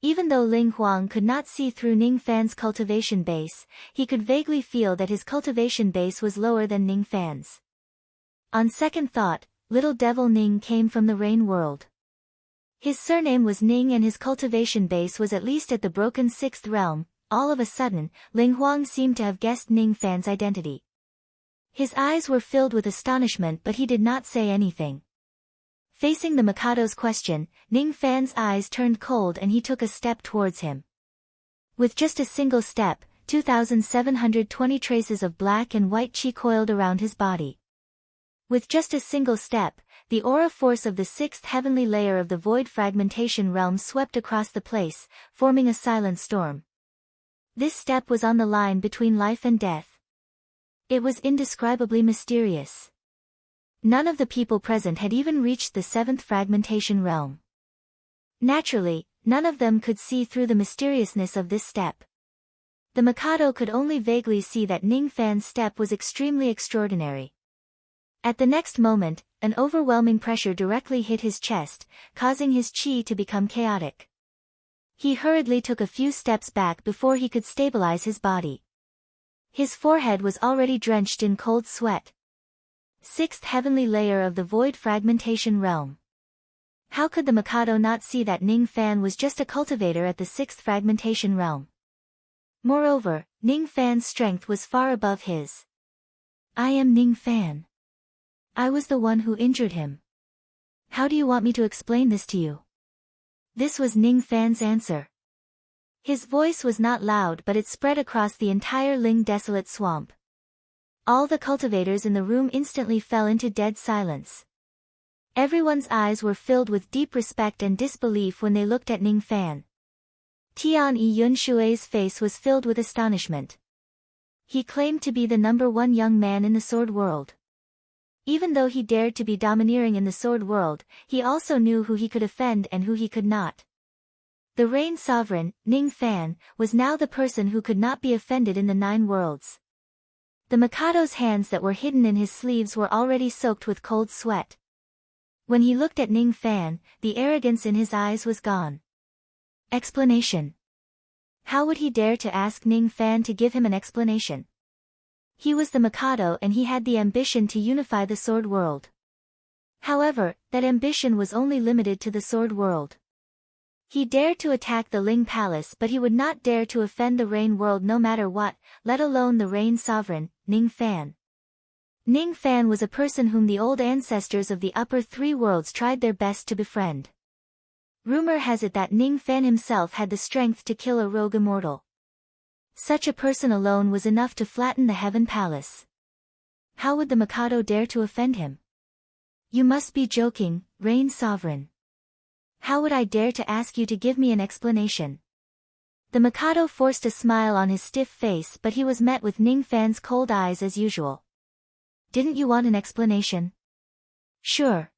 A: Even though Ling Huang could not see through Ning Fan's cultivation base, he could vaguely feel that his cultivation base was lower than Ning Fan's. On second thought, little devil Ning came from the rain world. His surname was Ning and his cultivation base was at least at the broken 6th realm. All of a sudden, Ling Huang seemed to have guessed Ning Fan's identity. His eyes were filled with astonishment but he did not say anything. Facing the Mikado's question, Ning Fan's eyes turned cold and he took a step towards him. With just a single step, 2,720 traces of black and white chi coiled around his body. With just a single step, the aura force of the 6th heavenly layer of the void fragmentation realm swept across the place, forming a silent storm. This step was on the line between life and death. It was indescribably mysterious. None of the people present had even reached the 7th fragmentation realm. Naturally, none of them could see through the mysteriousness of this step. The Mikado could only vaguely see that Ning Fan's step was extremely extraordinary. At the next moment, an overwhelming pressure directly hit his chest, causing his chi to become chaotic. He hurriedly took a few steps back before he could stabilize his body. His forehead was already drenched in cold sweat. 6th heavenly layer of the void fragmentation realm. How could the Mikado not see that Ning Fan was just a cultivator at the 6th fragmentation realm? Moreover, Ning Fan's strength was far above his. I am Ning Fan. I was the one who injured him. How do you want me to explain this to you? This was Ning Fan's answer. His voice was not loud but it spread across the entire Ling desolate swamp. All the cultivators in the room instantly fell into dead silence. Everyone's eyes were filled with deep respect and disbelief when they looked at Ning Fan. Tian Yun Shui's face was filled with astonishment. He claimed to be the #1 young man in the sword world. Even though he dared to be domineering in the sword world, he also knew who he could offend and who he could not. The Rain Sovereign, Ning Fan, was now the person who could not be offended in the 9 worlds. The Mikado's hands that were hidden in his sleeves were already soaked with cold sweat. When he looked at Ning Fan, the arrogance in his eyes was gone. Explanation. How would he dare to ask Ning Fan to give him an explanation? He was the Mikado and he had the ambition to unify the sword world. However, that ambition was only limited to the sword world. He dared to attack the Ling Palace but he would not dare to offend the Rain world no matter what, let alone the Rain Sovereign, Ning Fan. Ning Fan was a person whom the old ancestors of the upper 3 worlds tried their best to befriend. Rumor has it that Ning Fan himself had the strength to kill a rogue immortal. Such a person alone was enough to flatten the Heaven Palace. How would the Mikado dare to offend him? You must be joking, Rain Sovereign. How would I dare to ask you to give me an explanation? The Mikado forced a smile on his stiff face but he was met with Ning Fan's cold eyes as usual. Didn't you want an explanation? Sure.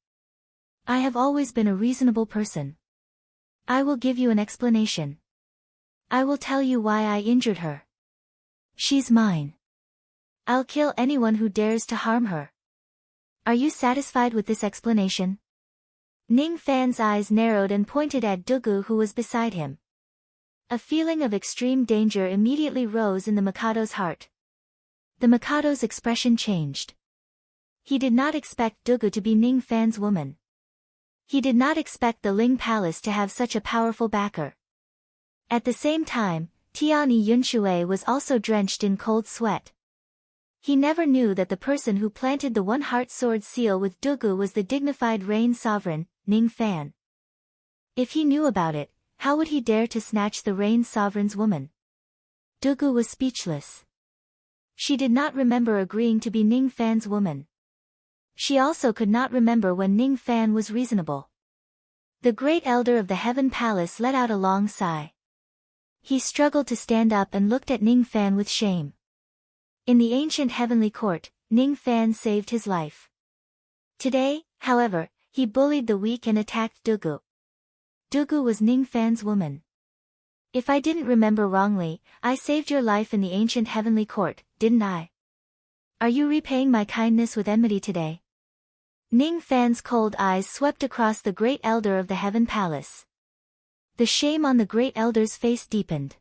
A: I have always been a reasonable person. I will give you an explanation. I will tell you why I injured her. She's mine. I'll kill anyone who dares to harm her. Are you satisfied with this explanation? Ning Fan's eyes narrowed and pointed at Dugu who was beside him. A feeling of extreme danger immediately rose in the Mikado's heart. The Mikado's expression changed. He did not expect Dugu to be Ning Fan's woman. He did not expect the Ling Palace to have such a powerful backer. At the same time, Tianyi Yunshui was also drenched in cold sweat. He never knew that the person who planted the one-heart sword seal with Dugu was the dignified Rain Sovereign, Ning Fan. If he knew about it, how would he dare to snatch the Rain Sovereign's woman? Dugu was speechless. She did not remember agreeing to be Ning Fan's woman. She also could not remember when Ning Fan was reasonable. The great elder of the Heaven Palace let out a long sigh. He struggled to stand up and looked at Ning Fan with shame. In the ancient heavenly court, Ning Fan saved his life. Today, however, he bullied the weak and attacked Dugu. Dugu was Ning Fan's woman. If I didn't remember wrongly, I saved your life in the ancient heavenly court, didn't I? Are you repaying my kindness with enmity today? Ning Fan's cold eyes swept across the great elder of the Heaven Palace. The shame on the great elder's face deepened.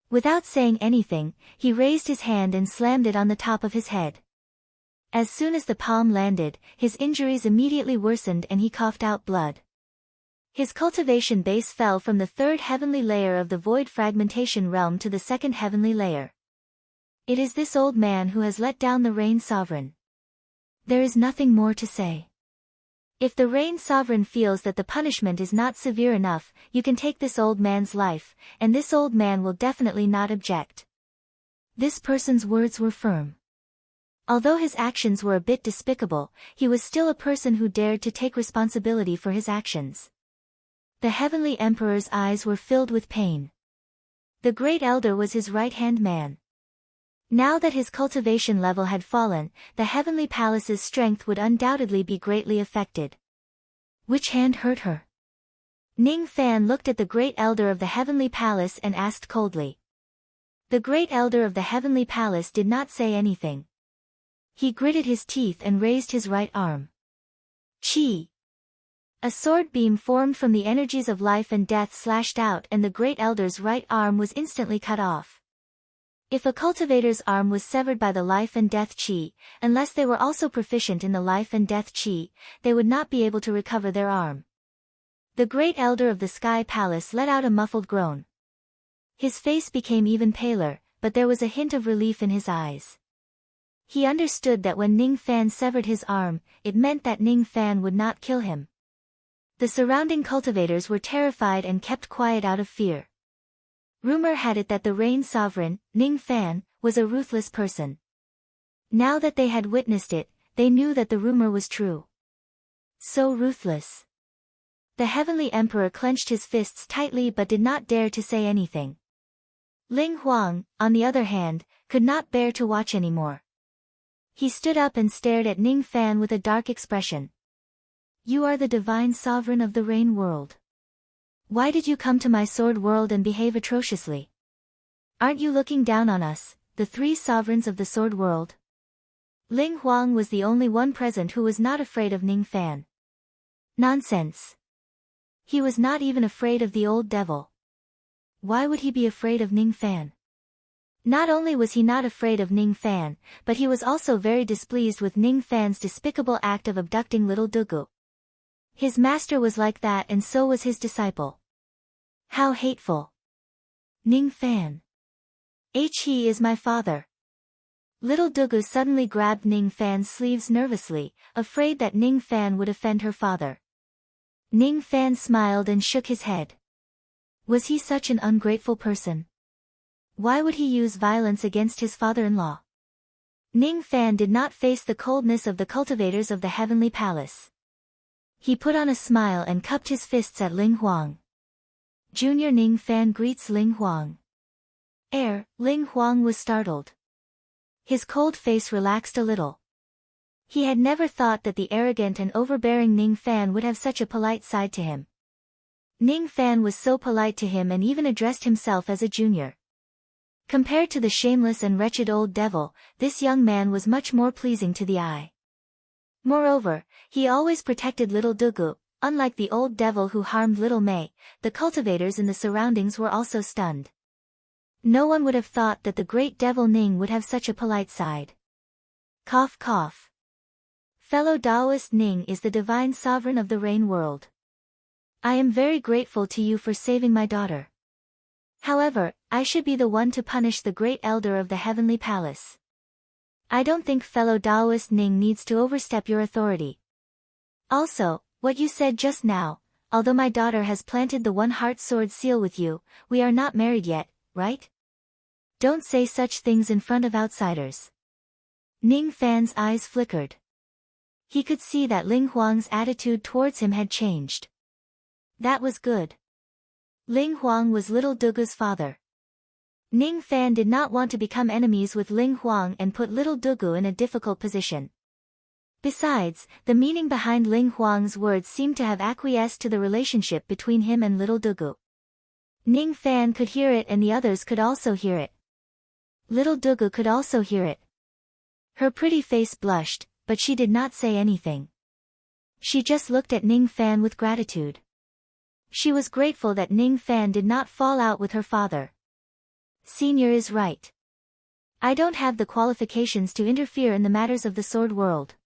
A: Without saying anything, he raised his hand and slammed it on the top of his head. As soon as the palm landed, his injuries immediately worsened and he coughed out blood. His cultivation base fell from the third heavenly layer of the void fragmentation realm to the second heavenly layer. It is this old man who has let down the Rain Sovereign. There is nothing more to say. If the Rain Sovereign feels that the punishment is not severe enough, you can take this old man's life, and this old man will definitely not object. This person's words were firm. Although his actions were a bit despicable, he was still a person who dared to take responsibility for his actions. The Heavenly Emperor's eyes were filled with pain. The Great Elder was his right-hand man. Now that his cultivation level had fallen, the Heavenly Palace's strength would undoubtedly be greatly affected. Which hand hurt her? Ning Fan looked at the Great Elder of the Heavenly Palace and asked coldly. The Great Elder of the Heavenly Palace did not say anything. He gritted his teeth and raised his right arm. Chi! A sword beam formed from the energies of life and death slashed out and the Great Elder's right arm was instantly cut off. If a cultivator's arm was severed by the life and death chi, unless they were also proficient in the life and death chi, they would not be able to recover their arm. The Great Elder of the Sky Palace let out a muffled groan. His face became even paler, but there was a hint of relief in his eyes. He understood that when Ning Fan severed his arm, it meant that Ning Fan would not kill him. The surrounding cultivators were terrified and kept quiet out of fear. Rumor had it that the Rain Sovereign, Ning Fan, was a ruthless person. Now that they had witnessed it, they knew that the rumor was true. So ruthless. The Heavenly Emperor clenched his fists tightly but did not dare to say anything. Ling Huang, on the other hand, could not bear to watch anymore. He stood up and stared at Ning Fan with a dark expression. You are the divine sovereign of the Rain world. Why did you come to my sword world and behave atrociously? Aren't you looking down on us, the three sovereigns of the sword world? Ling Huang was the only one present who was not afraid of Ning Fan. Nonsense. He was not even afraid of the old devil. Why would he be afraid of Ning Fan? Not only was he not afraid of Ning Fan, but he was also very displeased with Ning Fan's despicable act of abducting little Dugu. His master was like that and so was his disciple. How hateful. Ning Fan. He is my father. Little Dugu suddenly grabbed Ning Fan's sleeves nervously, afraid that Ning Fan would offend her father. Ning Fan smiled and shook his head. Was he such an ungrateful person? Why would he use violence against his father-in-law? Ning Fan did not face the coldness of the cultivators of the Heavenly Palace. He put on a smile and cupped his fists at Ling Huang. Junior Ning Fan greets Ling Huang. Ling Huang was startled. His cold face relaxed a little. He had never thought that the arrogant and overbearing Ning Fan would have such a polite side to him. Ning Fan was so polite to him and even addressed himself as a junior. Compared to the shameless and wretched old devil, this young man was much more pleasing to the eye. Moreover, he always protected little Dugu. Unlike the old devil who harmed little Mei, the cultivators in the surroundings were also stunned. No one would have thought that the great devil Ning would have such a polite side. Cough cough. Fellow Taoist Ning is the divine sovereign of the Rain world. I am very grateful to you for saving my daughter. However, I should be the one to punish the great elder of the Heavenly Palace. I don't think fellow Taoist Ning needs to overstep your authority. Also, what you said just now, although my daughter has planted the one-heart sword seal with you, we are not married yet, right? Don't say such things in front of outsiders. Ning Fan's eyes flickered. He could see that Ling Huang's attitude towards him had changed. That was good. Ling Huang was little Dugu's father. Ning Fan did not want to become enemies with Ling Huang and put little Dugu in a difficult position. Besides, the meaning behind Ling Huang's words seemed to have acquiesced to the relationship between him and little Dugu. Ning Fan could hear it and the others could also hear it. Little Dugu could also hear it. Her pretty face blushed, but she did not say anything. She just looked at Ning Fan with gratitude. She was grateful that Ning Fan did not fall out with her father. Senior is right. I don't have the qualifications to interfere in the matters of the sword world.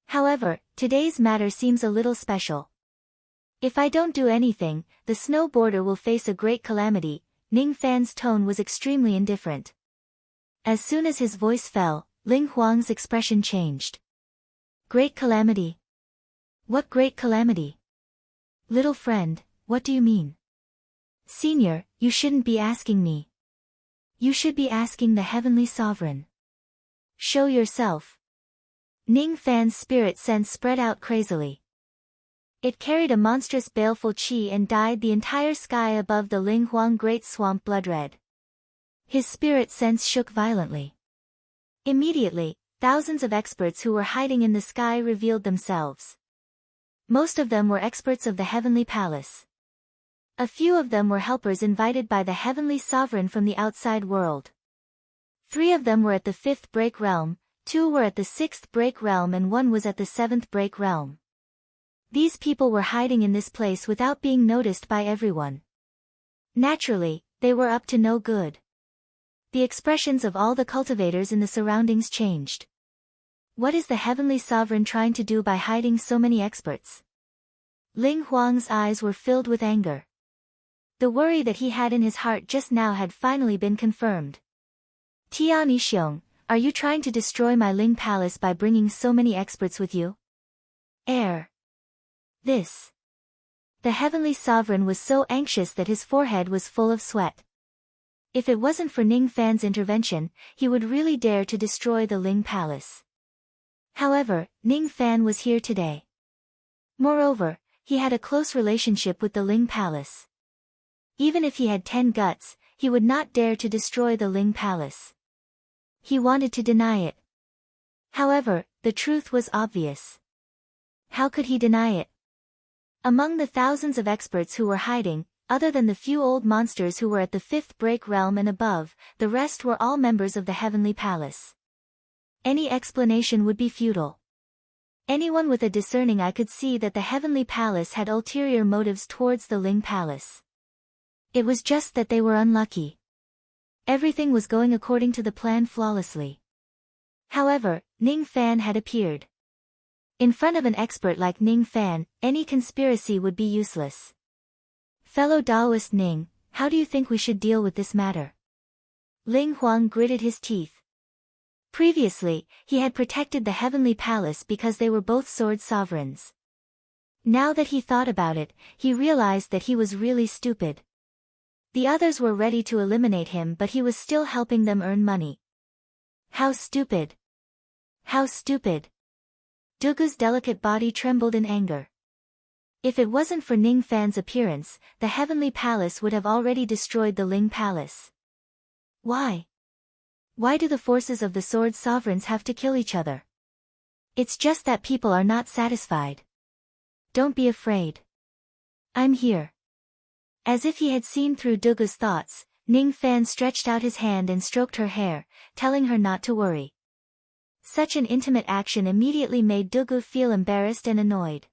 A: However, today's matter seems a little special. If I don't do anything, the snowboarder will face a great calamity. Ning Fan's tone was extremely indifferent. As soon as his voice fell, Ling Huang's expression changed. Great calamity? What great calamity? Little friend, what do you mean? Senior, you shouldn't be asking me. You should be asking the Heavenly Sovereign. Show yourself. Ning Fan's spirit sense spread out crazily. It carried a monstrous baleful qi and dyed the entire sky above the Ling Huang Great Swamp blood red. His spirit sense shook violently. Immediately, thousands of experts who were hiding in the sky revealed themselves. Most of them were experts of the Heavenly Palace. A few of them were helpers invited by the Heavenly Sovereign from the outside world. 3 of them were at the 5th break realm, 2 were at the 6th break realm and 1 was at the 7th break realm. These people were hiding in this place without being noticed by everyone. Naturally, they were up to no good. The expressions of all the cultivators in the surroundings changed. What is the Heavenly Sovereign trying to do by hiding so many experts? Ling Huang's eyes were filled with anger. The worry that he had in his heart just now had finally been confirmed. Tiani Xiong, are you trying to destroy my Ling Palace by bringing so many experts with you? This. The Heavenly Sovereign was so anxious that his forehead was full of sweat. If it wasn't for Ning Fan's intervention, he would really dare to destroy the Ling Palace. However, Ning Fan was here today. Moreover, he had a close relationship with the Ling Palace. Even if he had 10 guts, he would not dare to destroy the Ling Palace. He wanted to deny it. However, the truth was obvious. How could he deny it? Among the thousands of experts who were hiding, other than the few old monsters who were at the 5th break realm and above, the rest were all members of the Heavenly Palace. Any explanation would be futile. Anyone with a discerning eye could see that the Heavenly Palace had ulterior motives towards the Ling Palace. It was just that they were unlucky. Everything was going according to the plan flawlessly. However, Ning Fan had appeared. In front of an expert like Ning Fan, any conspiracy would be useless. Fellow Taoist Ning, how do you think we should deal with this matter? Ling Huang gritted his teeth. Previously, he had protected the Heavenly Palace because they were both sword sovereigns. Now that he thought about it, he realized that he was really stupid. The others were ready to eliminate him but he was still helping them earn money. How stupid! How stupid! Dugu's delicate body trembled in anger. If it wasn't for Ning Fan's appearance, the Heavenly Palace would have already destroyed the Ling Palace. Why? Why do the forces of the sword sovereigns have to kill each other? It's just that people are not satisfied. Don't be afraid. I'm here. As if he had seen through Dugu's thoughts, Ning Fan stretched out his hand and stroked her hair, telling her not to worry. Such an intimate action immediately made Dugu feel embarrassed and annoyed.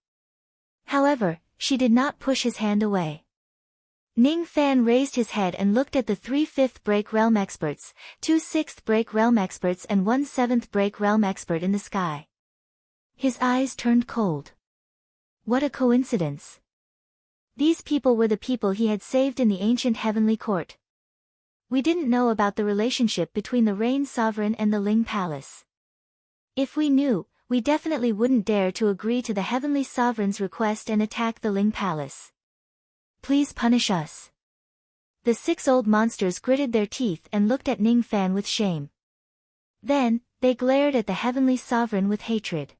A: However, she did not push his hand away. Ning Fan raised his head and looked at the 3 5th break realm experts, 2 6th break realm experts and 1 7th break realm expert in the sky. His eyes turned cold. What a coincidence. These people were the people he had saved in the ancient heavenly court. We didn't know about the relationship between the Rain Sovereign and the Ling Palace. If we knew, we definitely wouldn't dare to agree to the Heavenly Sovereign's request and attack the Ling Palace. Please punish us. The 6 old monsters gritted their teeth and looked at Ning Fan with shame. Then, they glared at the Heavenly Sovereign with hatred.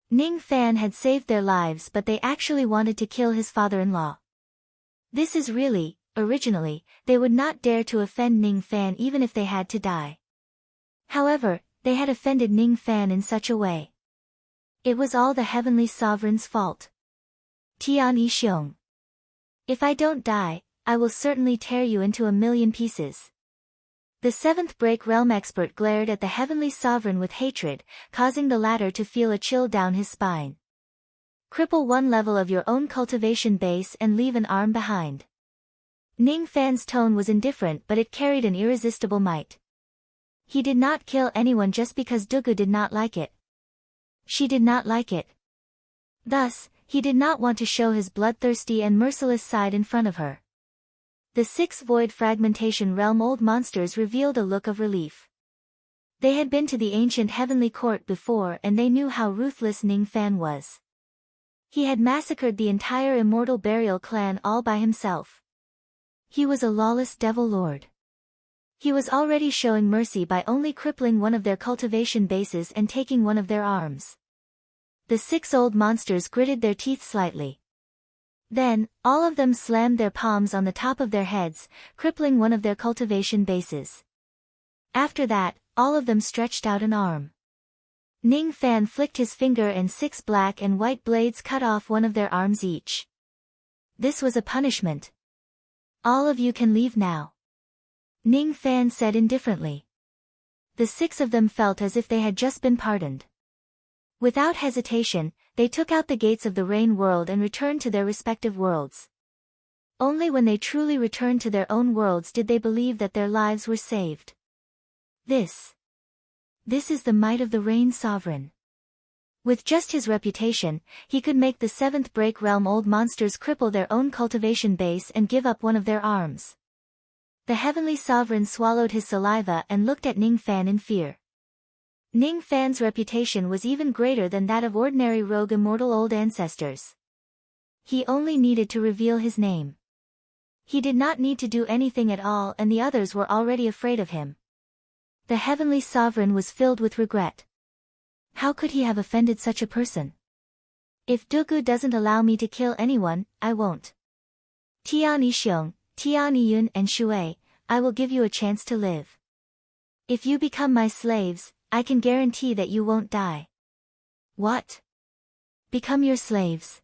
A: Ning Fan had saved their lives, but they actually wanted to kill his father-in-law. This is really, originally, they would not dare to offend Ning Fan even if they had to die. However, they had offended Ning Fan in such a way. It was all the Heavenly Sovereign's fault. Tian Yi Xiong. If I don't die, I will certainly tear you into a million pieces. The seventh break realm expert glared at the Heavenly Sovereign with hatred, causing the latter to feel a chill down his spine. Cripple one level of your own cultivation base and leave an arm behind. Ning Fan's tone was indifferent, but it carried an irresistible might. He did not kill anyone just because Dugu did not like it. She did not like it. Thus, he did not want to show his bloodthirsty and merciless side in front of her. The 6 Void Fragmentation Realm old monsters revealed a look of relief. They had been to the ancient heavenly court before and they knew how ruthless Ning Fan was. He had massacred the entire immortal burial clan all by himself. He was a lawless devil lord. He was already showing mercy by only crippling one of their cultivation bases and taking one of their arms. The 6 old monsters gritted their teeth slightly. Then, all of them slammed their palms on the top of their heads, crippling one of their cultivation bases. After that, all of them stretched out an arm. Ning Fan flicked his finger and 6 black and white blades cut off one of their arms each. This was a punishment. All of you can leave now. Ning Fan said indifferently. The 6 of them felt as if they had just been pardoned. Without hesitation, they took out the gates of the Rain World and returned to their respective worlds. Only when they truly returned to their own worlds did they believe that their lives were saved. This is the might of the Rain Sovereign. With just his reputation, he could make the 7th break realm old monsters cripple their own cultivation base and give up one of their arms. The Heavenly Sovereign swallowed his saliva and looked at Ning Fan in fear. Ning Fan's reputation was even greater than that of ordinary rogue immortal old ancestors. He only needed to reveal his name. He did not need to do anything at all and the others were already afraid of him. The Heavenly Sovereign was filled with regret. How could he have offended such a person? If Dugu doesn't allow me to kill anyone, I won't. Tian Yi Xiong, Tian Yi Yun and Shui, I will give you a chance to live. If you become my slaves, I can guarantee that you won't die. What? Become your slaves?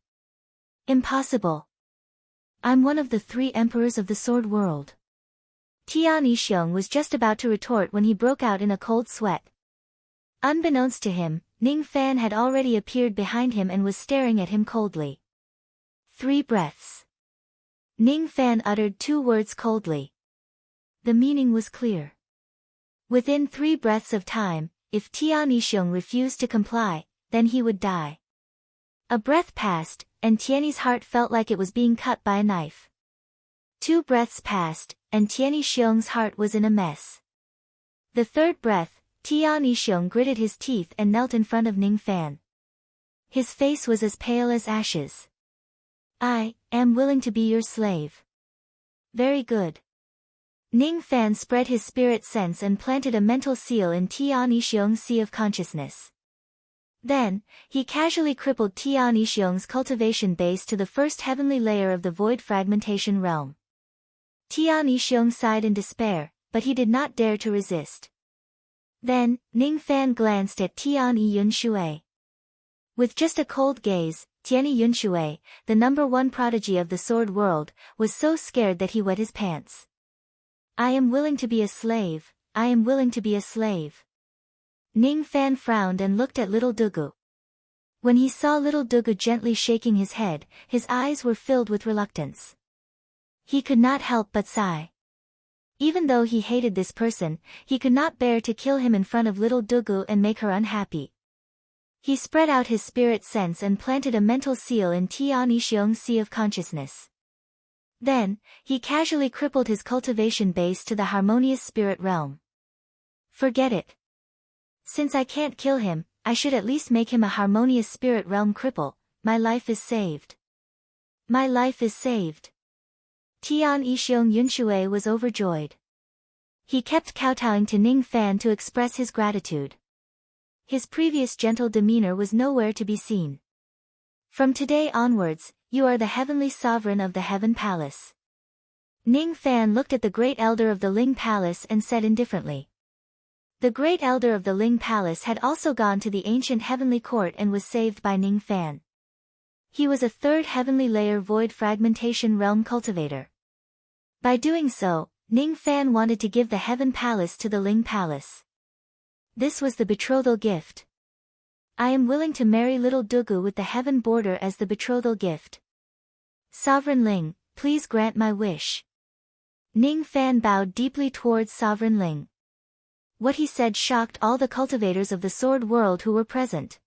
A: Impossible. I'm one of the 3 emperors of the Sword World. Tian Yi Xiong was just about to retort when he broke out in a cold sweat. Unbeknownst to him, Ning Fan had already appeared behind him and was staring at him coldly. 3 breaths. Ning Fan uttered 2 words coldly. The meaning was clear. Within 3 breaths of time, if Tian Yi Xiong refused to comply, then he would die. A breath passed, and Tianyi's heart felt like it was being cut by a knife. 2 breaths passed, and Tian Yi Xiong's heart was in a mess. The 3rd breath, Tian Yi Xiong gritted his teeth and knelt in front of Ning Fan. His face was as pale as ashes. I am willing to be your slave. Very good. Ning Fan spread his spirit sense and planted a mental seal in Tian Yi Xiong's sea of consciousness. Then, he casually crippled Tian Yi Xiong's cultivation base to the first heavenly layer of the void fragmentation realm. Tian Yi Xiong sighed in despair, but he did not dare to resist. Then, Ning Fan glanced at Tian Yi Yun Shui. With just a cold gaze, Tian Yi Yun Shui, the #1 prodigy of the Sword World, was so scared that he wet his pants. I am willing to be a slave, I am willing to be a slave. Ning Fan frowned and looked at little Dugu. When he saw little Dugu gently shaking his head, his eyes were filled with reluctance. He could not help but sigh. Even though he hated this person, he could not bear to kill him in front of little Dugu and make her unhappy. He spread out his spirit sense and planted a mental seal in Tian Yi Xiong's sea of consciousness. Then, he casually crippled his cultivation base to the harmonious spirit realm. Forget it. Since I can't kill him, I should at least make him a harmonious spirit realm cripple. My life is saved. My life is saved. Tian Yi Xiong Yunshui was overjoyed. He kept kowtowing to Ning Fan to express his gratitude. His previous gentle demeanor was nowhere to be seen. From today onwards, you are the heavenly sovereign of the Heaven Palace. Ning Fan looked at the great elder of the Ling Palace and said indifferently. The great elder of the Ling Palace had also gone to the ancient heavenly court and was saved by Ning Fan. He was a third heavenly layer void fragmentation realm cultivator. By doing so, Ning Fan wanted to give the Heaven Palace to the Ling Palace. This was the betrothal gift. I am willing to marry little Dugu with the heaven border as the betrothal gift. Sovereign Ling, please grant my wish. Ning Fan bowed deeply towards Sovereign Ling. What he said shocked all the cultivators of the sword world who were present.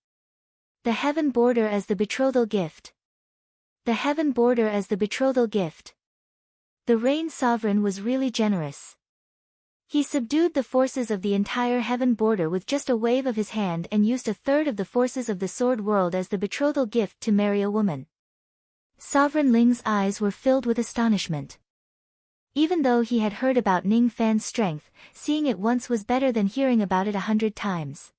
A: The heaven border as the betrothal gift. The heaven border as the betrothal gift. The Rain Sovereign was really generous. He subdued the forces of the entire heaven border with just a wave of his hand and used a third of the forces of the sword world as the betrothal gift to marry a woman. Sovereign Ling's eyes were filled with astonishment. Even though he had heard about Ning Fan's strength, seeing it once was better than hearing about it 100 times.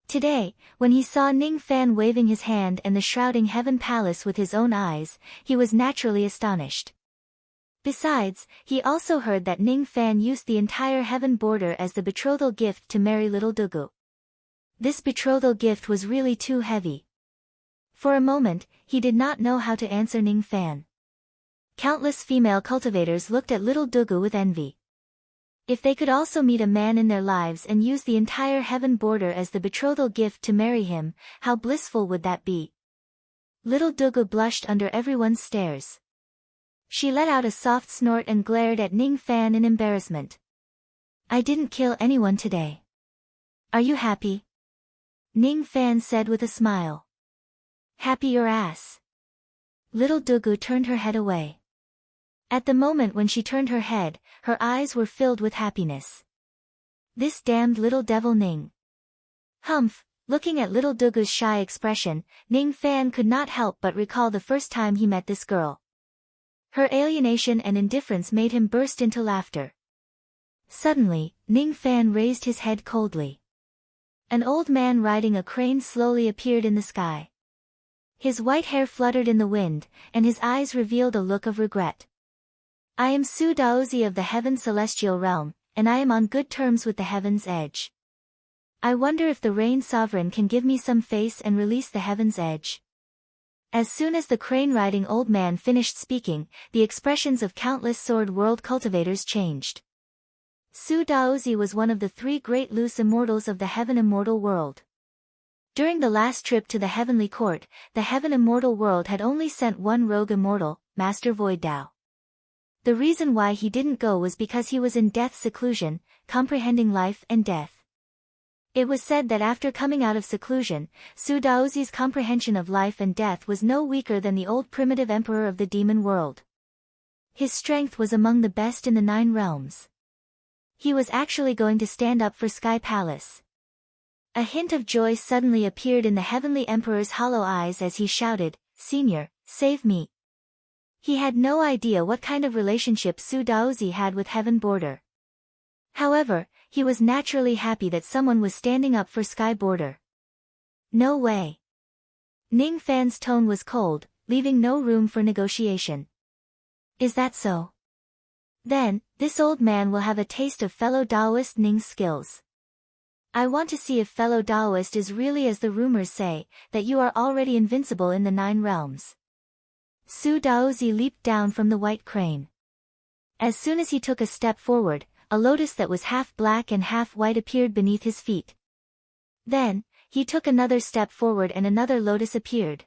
A: Today, when he saw Ning Fan waving his hand and the shrouding heaven palace with his own eyes, he was naturally astonished. Besides, he also heard that Ning Fan used the entire heaven border as the betrothal gift to marry little Dugu. This betrothal gift was really too heavy. For a moment, he did not know how to answer Ning Fan. Countless female cultivators looked at little Dugu with envy. If they could also meet a man in their lives and use the entire heaven border as the betrothal gift to marry him, how blissful would that be? Little Dugu blushed under everyone's stares. She let out a soft snort and glared at Ning Fan in embarrassment. I didn't kill anyone today. Are you happy? Ning Fan said with a smile. Happy your ass. Little Dugu turned her head away. At the moment when she turned her head, her eyes were filled with happiness. This damned little devil Ning. Humph, looking at little Dugu's shy expression, Ning Fan could not help but recall the first time he met this girl. Her alienation and indifference made him burst into laughter. Suddenly, Ning Fan raised his head coldly. An old man riding a crane slowly appeared in the sky. His white hair fluttered in the wind, and his eyes revealed a look of regret. I am Su Daozi of the Heaven Celestial Realm, and I am on good terms with the Heaven's Edge. I wonder if the Rain Sovereign can give me some face and release the Heaven's Edge. As soon as the crane-riding old man finished speaking, the expressions of countless sword world cultivators changed. Su Daozi was one of the 3 great loose immortals of the Heaven Immortal world. During the last trip to the Heavenly Court, the Heaven Immortal world had only sent one rogue immortal, Master Void Dao. The reason why he didn't go was because he was in death seclusion, comprehending life and death. It was said that after coming out of seclusion, Su Daozi's comprehension of life and death was no weaker than the old primitive emperor of the demon world. His strength was among the best in the 9 realms. He was actually going to stand up for Sky Palace. A hint of joy suddenly appeared in the Heavenly Emperor's hollow eyes as he shouted, Senior, save me. He had no idea what kind of relationship Su Daozi had with Heaven Border. However, he was naturally happy that someone was standing up for Sky Border. No way. Ning Fan's tone was cold, leaving no room for negotiation. Is that so? Then, this old man will have a taste of fellow Daoist Ning's skills. I want to see if fellow Daoist is really as the rumors say, that you are already invincible in the 9 realms. Su Daozi leaped down from the white crane. As soon as he took a step forward, a lotus that was half black and half white appeared beneath his feet. Then, he took another step forward and another lotus appeared.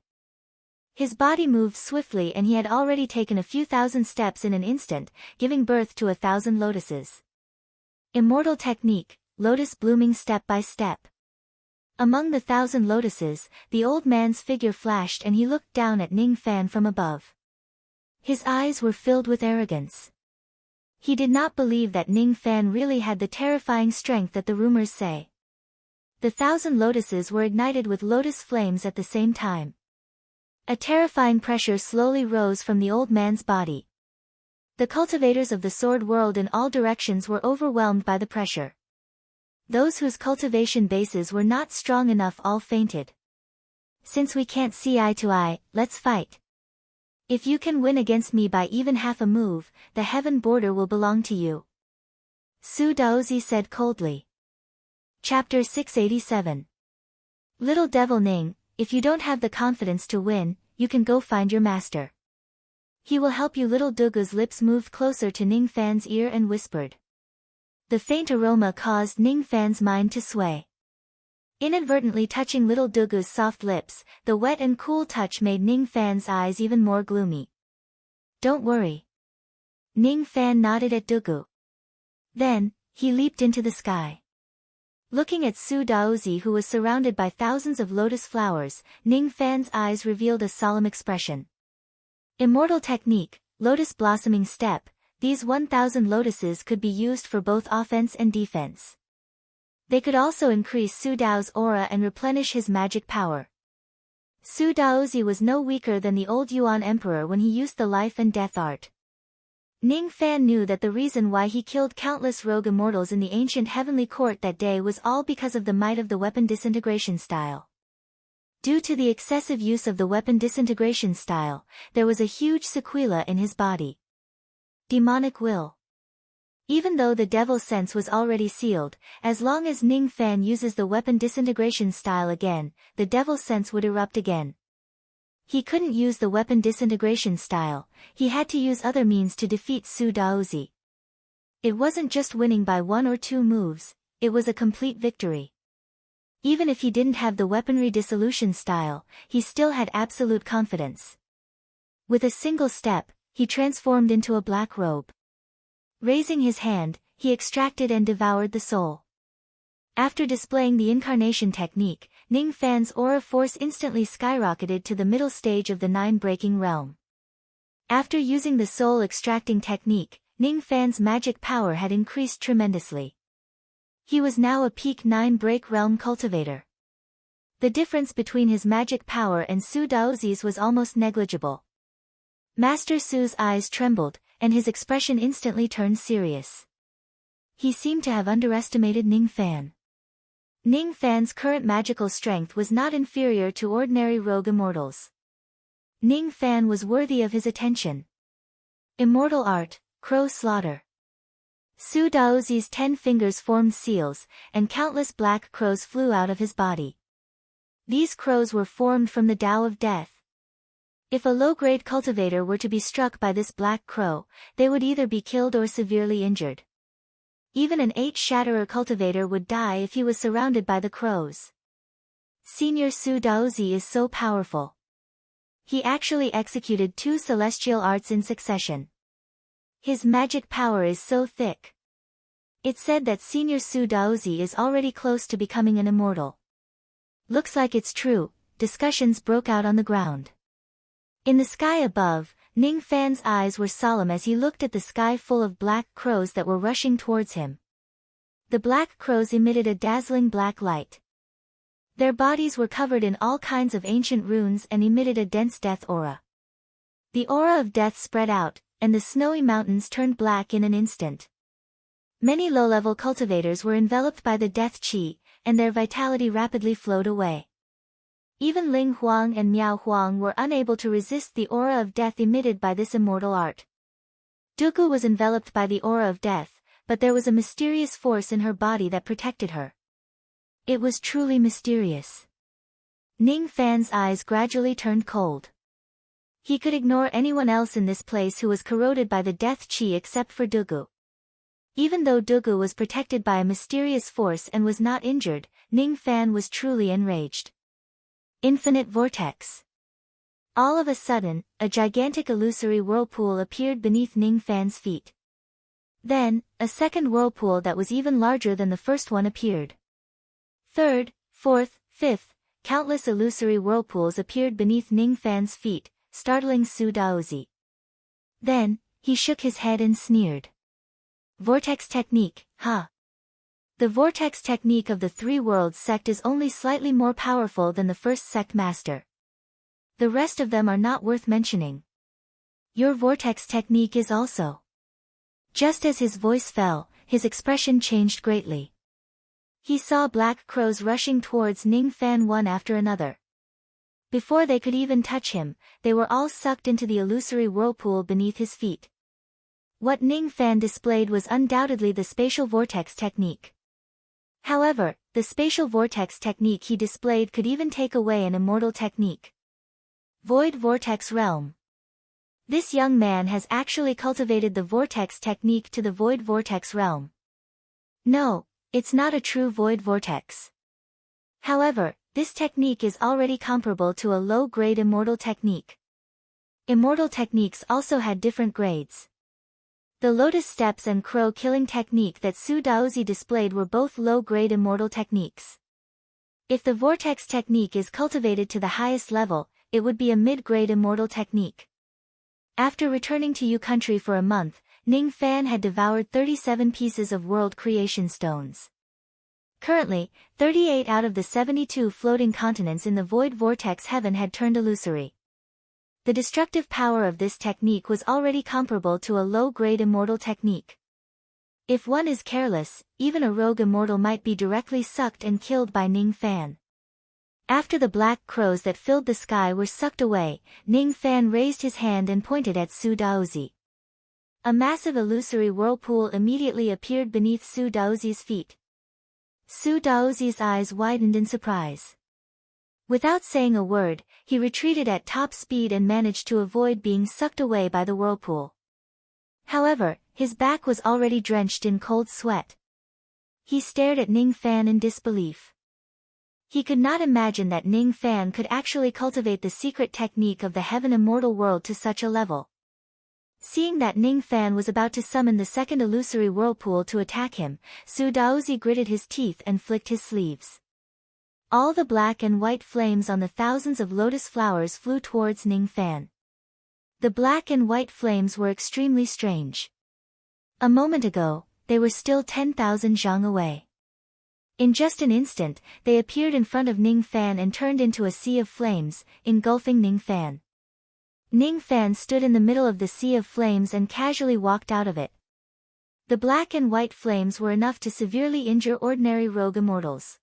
A: His body moved swiftly and he had already taken a few thousand steps in an instant, giving birth to 1,000 lotuses. Immortal technique, lotus blooming step by step. Among the 1,000 lotuses, the old man's figure flashed and he looked down at Ning Fan from above. His eyes were filled with arrogance. He did not believe that Ning Fan really had the terrifying strength that the rumors say. The 1,000 lotuses were ignited with lotus flames at the same time. A terrifying pressure slowly rose from the old man's body. The cultivators of the sword world in all directions were overwhelmed by the pressure. Those whose cultivation bases were not strong enough all fainted. Since we can't see eye to eye, let's fight. If you can win against me by even half a move, the heaven border will belong to you. Su Daozi said coldly. Chapter 687. Little Devil Ning, if you don't have the confidence to win, you can go find your master. He will help you. Little Dugu's lips moved closer to Ning Fan's ear and whispered. The faint aroma caused Ning Fan's mind to sway. Inadvertently touching Little Dugu's soft lips, the wet and cool touch made Ning Fan's eyes even more gloomy. Don't worry. Ning Fan nodded at Dugu. Then, he leaped into the sky. Looking at Su Daozi, who was surrounded by thousands of lotus flowers, Ning Fan's eyes revealed a solemn expression. Immortal technique, lotus blossoming step, these 1,000 lotuses could be used for both offense and defense. They could also increase Su Dao's aura and replenish his magic power. Su Daozi was no weaker than the old Yuan emperor when he used the life and death art. Ning Fan knew that the reason why he killed countless rogue immortals in the ancient heavenly court that day was all because of the might of the weapon disintegration style. Due to the excessive use of the weapon disintegration style, there was a huge sequela in his body. Demonic will. Even though the devil sense was already sealed, as long as Ning Fan uses the weapon disintegration style again, the devil sense would erupt again. He couldn't use the weapon disintegration style, he had to use other means to defeat Su Daozi. It wasn't just winning by 1 or 2 moves, it was a complete victory. Even if he didn't have the weaponry dissolution style, he still had absolute confidence. With a single step, he transformed into a black robe. Raising his hand, he extracted and devoured the soul. After displaying the incarnation technique, Ning Fan's aura force instantly skyrocketed to the middle stage of the 9-breaking realm. After using the soul extracting technique, Ning Fan's magic power had increased tremendously. He was now a peak 9-break realm cultivator. The difference between his magic power and Su Daozi's was almost negligible. Master Su's eyes trembled, and his expression instantly turned serious. He seemed to have underestimated Ning Fan. Ning Fan's current magical strength was not inferior to ordinary rogue immortals. Ning Fan was worthy of his attention. Immortal art, crow slaughter. Su Daozi's 10 fingers formed seals, and countless black crows flew out of his body. These crows were formed from the Tao of Death. If a low-grade cultivator were to be struck by this black crow, they would either be killed or severely injured. Even an 8-shatterer cultivator would die if he was surrounded by the crows. Senior Su Daozi is so powerful. He actually executed 2 celestial arts in succession. His magic power is so thick. It's said that Senior Su Daozi is already close to becoming an immortal. Looks like it's true, discussions broke out on the ground. In the sky above, Ning Fan's eyes were solemn as he looked at the sky full of black crows that were rushing towards him. The black crows emitted a dazzling black light. Their bodies were covered in all kinds of ancient runes and emitted a dense death aura. The aura of death spread out, and the snowy mountains turned black in an instant. Many low-level cultivators were enveloped by the death qi, and their vitality rapidly flowed away. Even Ling Huang and Miao Huang were unable to resist the aura of death emitted by this immortal art. Dugu was enveloped by the aura of death, but there was a mysterious force in her body that protected her. It was truly mysterious. Ning Fan's eyes gradually turned cold. He could ignore anyone else in this place who was corroded by the death qi except for Dugu. Even though Dugu was protected by a mysterious force and was not injured, Ning Fan was truly enraged. Infinite vortex. All of a sudden, a gigantic illusory whirlpool appeared beneath Ning Fan's feet. Then, a second whirlpool that was even larger than the first one appeared. Third, fourth, fifth, countless illusory whirlpools appeared beneath Ning Fan's feet, startling Su Daozi. Then, he shook his head and sneered. Vortex technique, huh? The vortex technique of the Three Worlds sect is only slightly more powerful than the first sect master. The rest of them are not worth mentioning. Your vortex technique is also. Just as his voice fell, his expression changed greatly. He saw black crows rushing towards Ning Fan one after another. Before they could even touch him, they were all sucked into the illusory whirlpool beneath his feet. What Ning Fan displayed was undoubtedly the spatial vortex technique. However, the spatial vortex technique he displayed could even take away an immortal technique. Void Vortex Realm. This young man has actually cultivated the vortex technique to the void vortex realm. No, it's not a true void vortex. However, this technique is already comparable to a low-grade immortal technique. Immortal techniques also had different grades. The Lotus Steps and Crow Killing technique that Su Daozi displayed were both low-grade immortal techniques. If the vortex technique is cultivated to the highest level, it would be a mid-grade immortal technique. After returning to Yu country for a month, Ning Fan had devoured 37 pieces of world creation stones. Currently, 38 out of the 72 floating continents in the void vortex heaven had turned illusory. The destructive power of this technique was already comparable to a low-grade immortal technique. If one is careless, even a rogue immortal might be directly sucked and killed by Ning Fan. After the black crows that filled the sky were sucked away, Ning Fan raised his hand and pointed at Su Daozi. A massive illusory whirlpool immediately appeared beneath Su Daozi's feet. Su Daozi's eyes widened in surprise. Without saying a word, he retreated at top speed and managed to avoid being sucked away by the whirlpool. However, his back was already drenched in cold sweat. He stared at Ning Fan in disbelief. He could not imagine that Ning Fan could actually cultivate the secret technique of the heaven immortal world to such a level. Seeing that Ning Fan was about to summon the second illusory whirlpool to attack him, Su Daozi gritted his teeth and flicked his sleeves. All the black and white flames on the thousands of lotus flowers flew towards Ning Fan. The black and white flames were extremely strange. A moment ago, they were still 10,000 zhang away. In just an instant, they appeared in front of Ning Fan and turned into a sea of flames, engulfing Ning Fan. Ning Fan stood in the middle of the sea of flames and casually walked out of it. The black and white flames were enough to severely injure ordinary rogue immortals.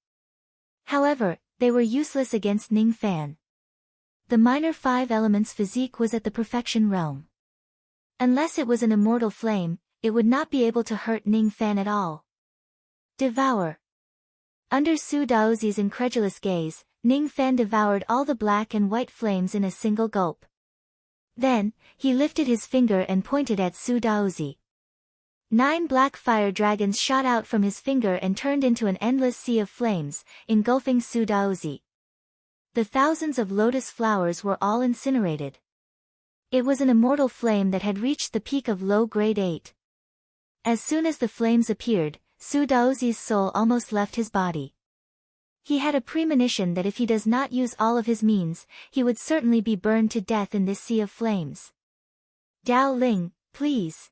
A: However, they were useless against Ning Fan. The minor five elements physique was at the perfection realm. Unless it was an immortal flame, it would not be able to hurt Ning Fan at all. Devour. Under Su Daozi's incredulous gaze, Ning Fan devoured all the black and white flames in a single gulp. Then, he lifted his finger and pointed at Su Daozi. 9 black fire dragons shot out from his finger and turned into an endless sea of flames, engulfing Su Daozi. The thousands of lotus flowers were all incinerated. It was an immortal flame that had reached the peak of low grade 8. As soon as the flames appeared, Su Daozi's soul almost left his body. He had a premonition that if he does not use all of his means, he would certainly be burned to death in this sea of flames. Dao Ling, please.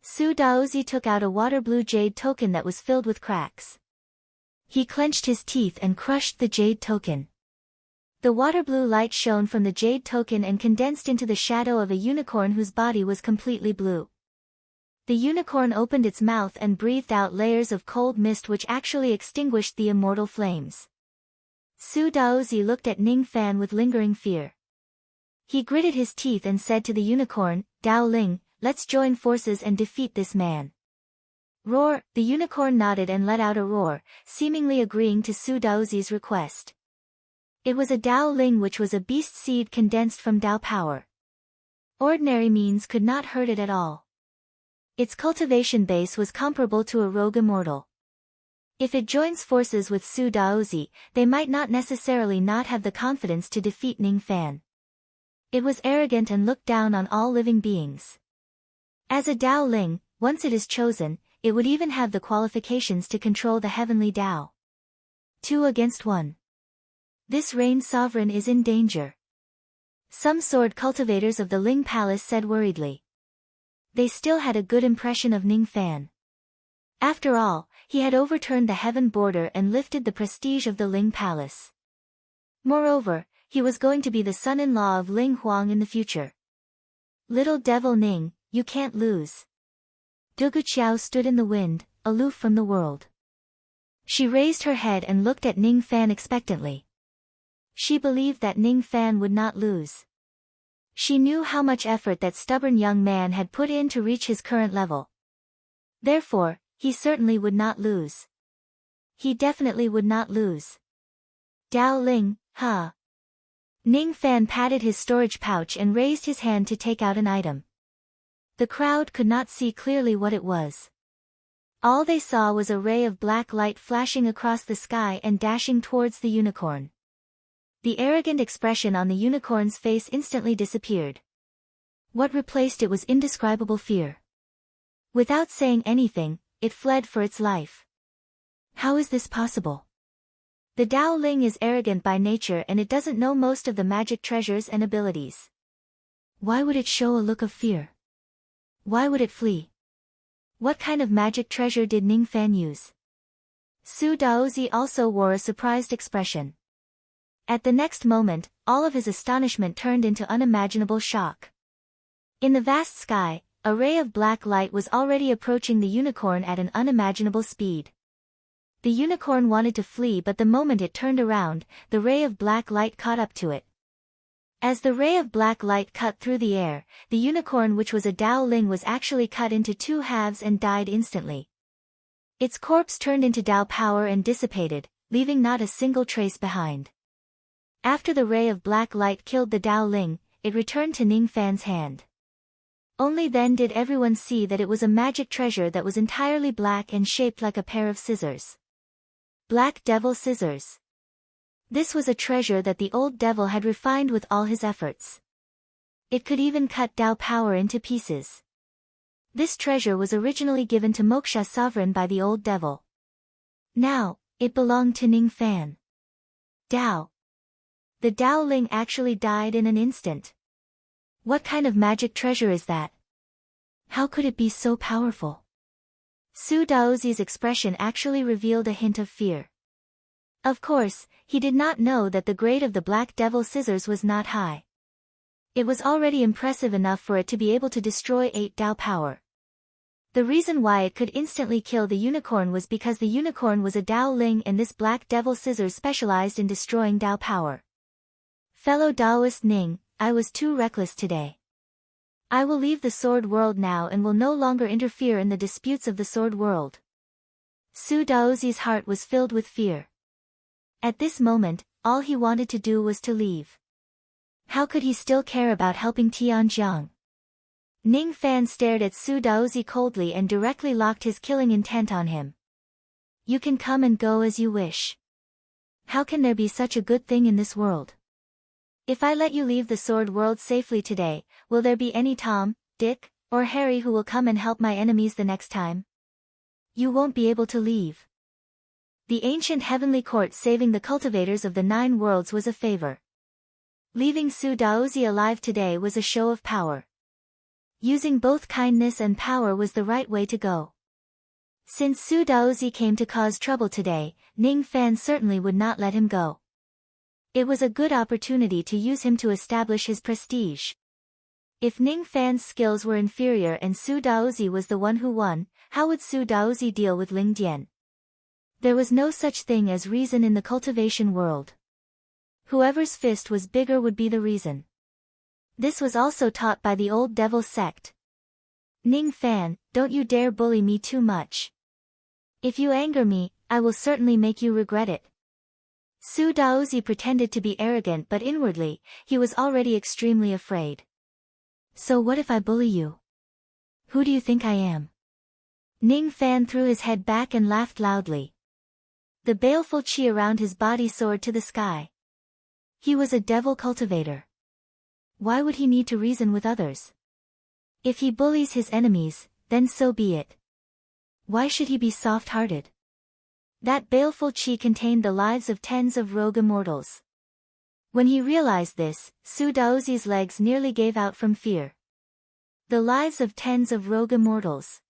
A: Su Daozi took out a water blue jade token that was filled with cracks. He clenched his teeth and crushed the jade token. The water blue light shone from the jade token and condensed into the shadow of a unicorn whose body was completely blue. The unicorn opened its mouth and breathed out layers of cold mist which actually extinguished the immortal flames. Su Daozi looked at Ning Fan with lingering fear. He gritted his teeth and said to the unicorn, Dao Ling, let's join forces and defeat this man. Roar! The unicorn nodded and let out a roar, seemingly agreeing to Su Daozi's request. It was a Dao Ling which was a beast seed condensed from Dao power. Ordinary means could not hurt it at all. Its cultivation base was comparable to a rogue immortal. If it joins forces with Su Daozi, they might not necessarily not have the confidence to defeat Ning Fan. It was arrogant and looked down on all living beings. As a Dao Ling, once it is chosen, it would even have the qualifications to control the heavenly Dao. 2 against 1. This reign sovereign is in danger. Some sword cultivators of the Ling Palace said worriedly. They still had a good impression of Ning Fan. After all, he had overturned the heaven border and lifted the prestige of the Ling Palace. Moreover, he was going to be the son-in-law of Ling Huang in the future. Little devil Ning, you can't lose. Dugu Qiao stood in the wind, aloof from the world. She raised her head and looked at Ning Fan expectantly. She believed that Ning Fan would not lose. She knew how much effort that stubborn young man had put in to reach his current level. Therefore, he certainly would not lose. He definitely would not lose. Dao Ling, huh? Ning Fan patted his storage pouch and raised his hand to take out an item. The crowd could not see clearly what it was. All they saw was a ray of black light flashing across the sky and dashing towards the unicorn. The arrogant expression on the unicorn's face instantly disappeared. What replaced it was indescribable fear. Without saying anything, it fled for its life. How is this possible? The Dao Ling is arrogant by nature and it doesn't know most of the magic treasures and abilities. Why would it show a look of fear? Why would it flee? What kind of magic treasure did Ning Fan use? Su Daozi also wore a surprised expression. At the next moment, all of his astonishment turned into unimaginable shock. In the vast sky, a ray of black light was already approaching the unicorn at an unimaginable speed. The unicorn wanted to flee, but the moment it turned around, the ray of black light caught up to it. As the ray of black light cut through the air, the unicorn, which was a Dao Ling, was actually cut into two halves and died instantly. Its corpse turned into Dao power and dissipated, leaving not a single trace behind. After the ray of black light killed the Dao Ling, it returned to Ning Fan's hand. Only then did everyone see that it was a magic treasure that was entirely black and shaped like a pair of scissors. Black Devil Scissors. This was a treasure that the old devil had refined with all his efforts. It could even cut Dao power into pieces. This treasure was originally given to Moksha sovereign by the old devil. Now, it belonged to Ning Fan. Dao. The Dao Ling actually died in an instant. What kind of magic treasure is that? How could it be so powerful? Su Daozi's expression actually revealed a hint of fear. Of course, he did not know that the grade of the Black Devil Scissors was not high. It was already impressive enough for it to be able to destroy 8 Dao power. The reason why it could instantly kill the unicorn was because the unicorn was a Dao Ling and this Black Devil Scissors specialized in destroying Dao power. Fellow Daoist Ning, I was too reckless today. I will leave the Sword World now and will no longer interfere in the disputes of the Sword World. Su Daozi's heart was filled with fear. At this moment, all he wanted to do was to leave. How could he still care about helping Tianjiang? Ning Fan stared at Su Daozi coldly and directly locked his killing intent on him. You can come and go as you wish. How can there be such a good thing in this world? If I let you leave the Sword World safely today, will there be any Tom, Dick, or Harry who will come and help my enemies the next time? You won't be able to leave. The ancient heavenly court saving the cultivators of the 9 worlds was a favor. Leaving Su Daozi alive today was a show of power. Using both kindness and power was the right way to go. Since Su Daozi came to cause trouble today, Ning Fan certainly would not let him go. It was a good opportunity to use him to establish his prestige. If Ning Fan's skills were inferior and Su Daozi was the one who won, how would Su Daozi deal with Ling Dian? There was no such thing as reason in the cultivation world. Whoever's fist was bigger would be the reason. This was also taught by the old devil sect. Ning Fan, don't you dare bully me too much. If you anger me, I will certainly make you regret it. Su Daozi pretended to be arrogant, but inwardly, he was already extremely afraid. So what if I bully you? Who do you think I am? Ning Fan threw his head back and laughed loudly. The baleful chi around his body soared to the sky. He was a devil cultivator. Why would he need to reason with others? If he bullies his enemies, then so be it. Why should he be soft-hearted? That baleful chi contained the lives of tens of rogue immortals. When he realized this, Su Daozi's legs nearly gave out from fear. The lives of tens of rogue immortals.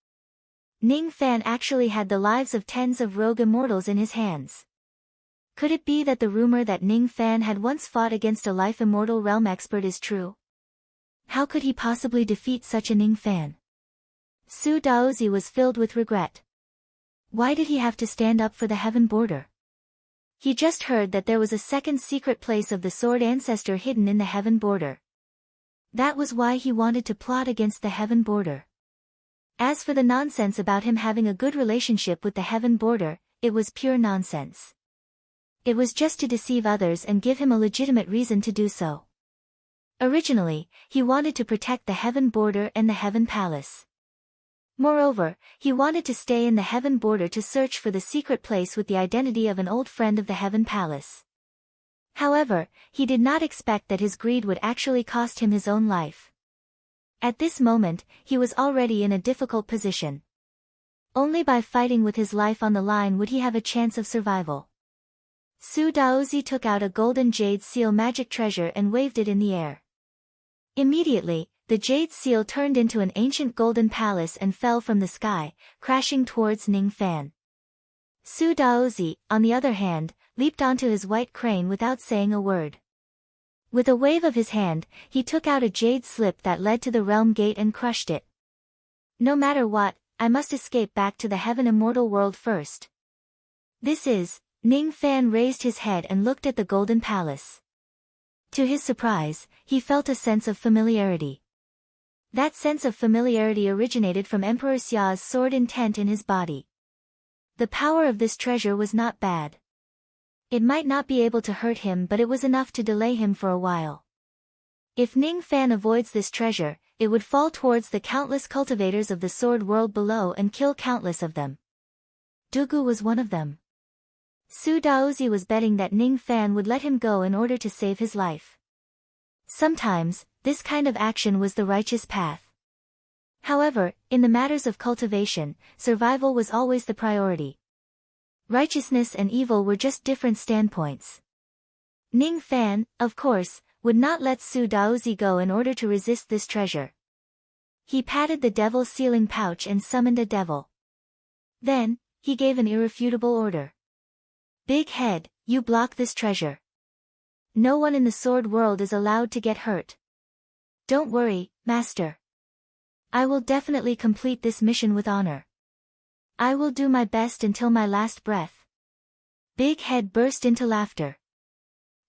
A: Ning Fan actually had the lives of tens of rogue immortals in his hands. Could it be that the rumor that Ning Fan had once fought against a life immortal realm expert is true? How could he possibly defeat such a Ning Fan? Su Daozi was filled with regret. Why did he have to stand up for the heaven border? He just heard that there was a second secret place of the sword ancestor hidden in the heaven border. That was why he wanted to plot against the heaven border. As for the nonsense about him having a good relationship with the heaven border, it was pure nonsense. It was just to deceive others and give him a legitimate reason to do so. Originally, he wanted to protect the heaven border and the heaven palace. Moreover, he wanted to stay in the heaven border to search for the secret place with the identity of an old friend of the heaven palace. However, he did not expect that his greed would actually cost him his own life. At this moment, he was already in a difficult position. Only by fighting with his life on the line would he have a chance of survival. Su Daozi took out a golden jade seal magic treasure and waved it in the air. Immediately, the jade seal turned into an ancient golden palace and fell from the sky, crashing towards Ning Fan. Su Daozi, on the other hand, leaped onto his white crane without saying a word. With a wave of his hand, he took out a jade slip that led to the realm gate and crushed it. No matter what, I must escape back to the heaven immortal world first. This is, Ning Fan raised his head and looked at the golden palace. To his surprise, he felt a sense of familiarity. That sense of familiarity originated from Emperor Xia's sword intent in his body. The power of this treasure was not bad. It might not be able to hurt him, but it was enough to delay him for a while. If Ning Fan avoids this treasure, it would fall towards the countless cultivators of the sword world below and kill countless of them. Dugu was one of them. Su Daozi was betting that Ning Fan would let him go in order to save his life. Sometimes, this kind of action was the righteous path. However, in the matters of cultivation, survival was always the priority. Righteousness and evil were just different standpoints. Ning Fan, of course, would not let Su Daozi go in order to resist this treasure. He patted the devil's sealing pouch and summoned a devil. Then, he gave an irrefutable order. Big Head, you block this treasure. No one in the sword world is allowed to get hurt. Don't worry, Master. I will definitely complete this mission with honor. I will do my best until my last breath. Big Head burst into laughter.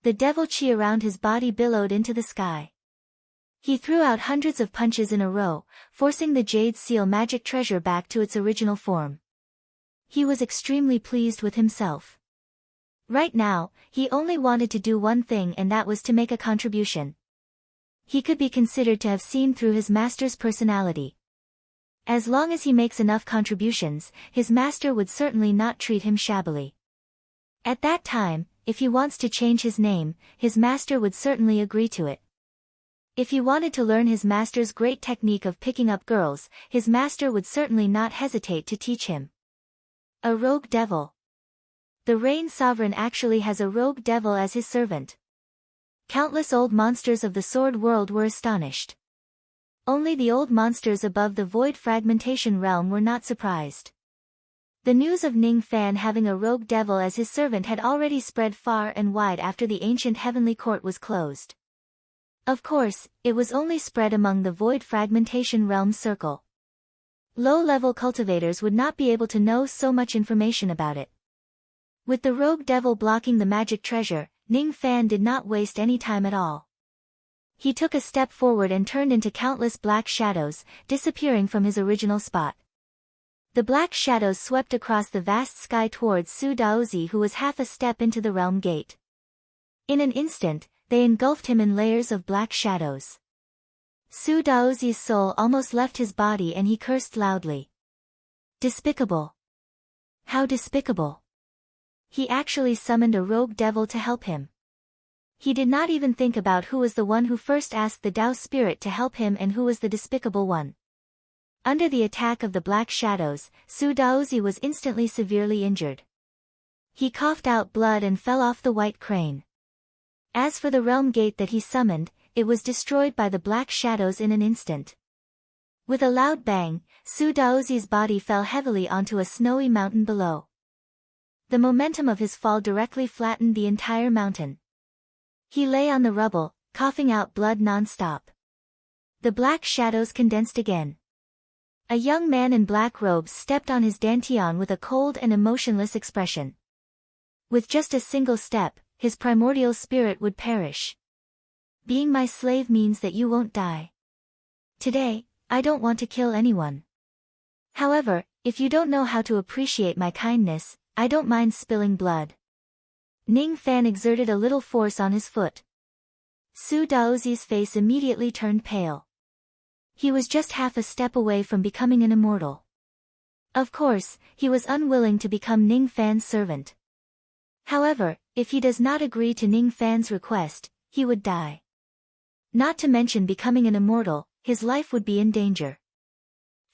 A: The devil chi around his body billowed into the sky. He threw out hundreds of punches in a row, forcing the jade seal magic treasure back to its original form. He was extremely pleased with himself. Right now, he only wanted to do one thing, and that was to make a contribution. He could be considered to have seen through his master's personality. As long as he makes enough contributions, his master would certainly not treat him shabbily. At that time, if he wants to change his name, his master would certainly agree to it. If he wanted to learn his master's great technique of picking up girls, his master would certainly not hesitate to teach him. A rogue devil. The Rain Sovereign actually has a rogue devil as his servant. Countless old monsters of the sword world were astonished. Only the old monsters above the void fragmentation realm were not surprised. The news of Ning Fan having a rogue devil as his servant had already spread far and wide after the ancient heavenly court was closed. Of course, it was only spread among the void fragmentation realm circle. Low-level cultivators would not be able to know so much information about it. With the rogue devil blocking the magic treasure, Ning Fan did not waste any time at all. He took a step forward and turned into countless black shadows, disappearing from his original spot. The black shadows swept across the vast sky towards Su Daozi, who was half a step into the realm gate. In an instant, they engulfed him in layers of black shadows. Su Daozi's soul almost left his body and he cursed loudly. Despicable. How despicable. He actually summoned a rogue devil to help him. He did not even think about who was the one who first asked the Tao spirit to help him and who was the despicable one. Under the attack of the black shadows, Su Daozi was instantly severely injured. He coughed out blood and fell off the white crane. As for the realm gate that he summoned, it was destroyed by the black shadows in an instant. With a loud bang, Su Daozi's body fell heavily onto a snowy mountain below. The momentum of his fall directly flattened the entire mountain. He lay on the rubble, coughing out blood non-stop. The black shadows condensed again. A young man in black robes stepped on his dantian with a cold and emotionless expression. With just a single step, his primordial spirit would perish. Being my slave means that you won't die. Today, I don't want to kill anyone. However, if you don't know how to appreciate my kindness, I don't mind spilling blood. Ning Fan exerted a little force on his foot. Su Daozi's face immediately turned pale. He was just half a step away from becoming an immortal. Of course, he was unwilling to become Ning Fan's servant. However, if he does not agree to Ning Fan's request, he would die. Not to mention becoming an immortal, his life would be in danger.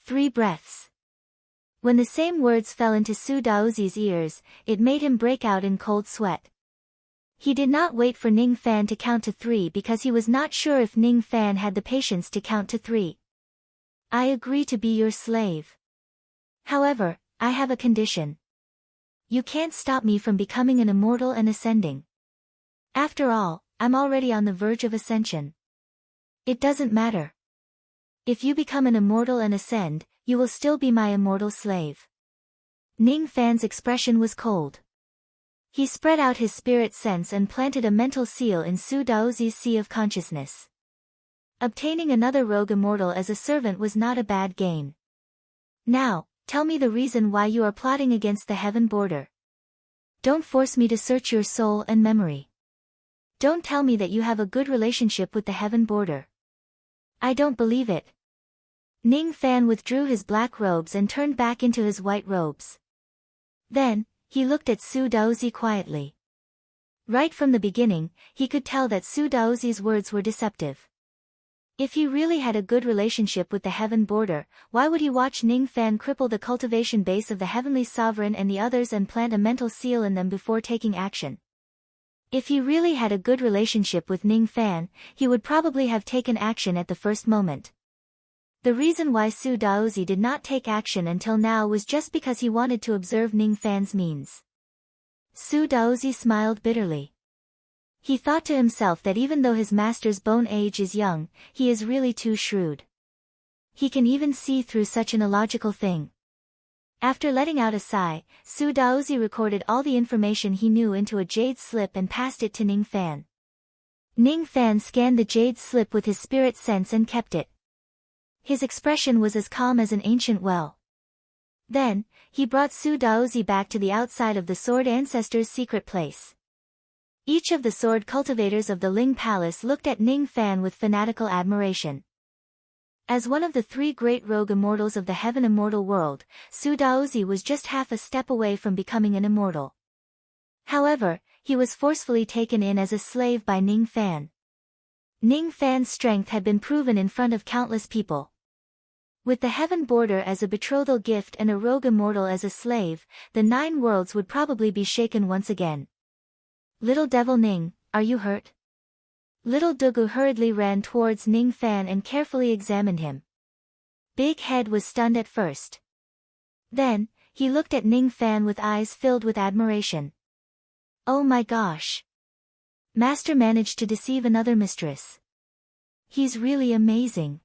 A: 3 breaths. When the same words fell into Su Daozi's ears, it made him break out in cold sweat. He did not wait for Ning Fan to count to 3 because he was not sure if Ning Fan had the patience to count to 3. I agree to be your slave. However, I have a condition. You can't stop me from becoming an immortal and ascending. After all, I'm already on the verge of ascension. It doesn't matter. If you become an immortal and ascend, you will still be my immortal slave. Ning Fan's expression was cold. He spread out his spirit sense and planted a mental seal in Su Daozi's sea of consciousness. Obtaining another rogue immortal as a servant was not a bad gain. Now, tell me the reason why you are plotting against the heaven border. Don't force me to search your soul and memory. Don't tell me that you have a good relationship with the heaven border. I don't believe it. Ning Fan withdrew his black robes and turned back into his white robes. Then, he looked at Su Daozi quietly. Right from the beginning, he could tell that Su Daozi's words were deceptive. If he really had a good relationship with the heaven border, why would he watch Ning Fan cripple the cultivation base of the heavenly sovereign and the others and plant a mental seal in them before taking action? If he really had a good relationship with Ning Fan, he would probably have taken action at the first moment. The reason why Su Daozi did not take action until now was just because he wanted to observe Ning Fan's means. Su Daozi smiled bitterly. He thought to himself that even though his master's bone age is young, he is really too shrewd. He can even see through such an illogical thing. After letting out a sigh, Su Daozi recorded all the information he knew into a jade slip and passed it to Ning Fan. Ning Fan scanned the jade slip with his spirit sense and kept it. His expression was as calm as an ancient well. Then, he brought Su Daozi back to the outside of the Sword Ancestor's secret place. Each of the sword cultivators of the Ling Palace looked at Ning Fan with fanatical admiration. As one of the 3 great rogue immortals of the heaven immortal world, Su Daozi was just half a step away from becoming an immortal. However, he was forcefully taken in as a slave by Ning Fan. Ning Fan's strength had been proven in front of countless people. With the heaven border as a betrothal gift and a rogue immortal as a slave, the 9 worlds would probably be shaken once again. Little devil Ning, are you hurt? Little Dugu hurriedly ran towards Ning Fan and carefully examined him. Big Head was stunned at first. Then, he looked at Ning Fan with eyes filled with admiration. Oh my gosh! Master managed to deceive another mistress. He's really amazing.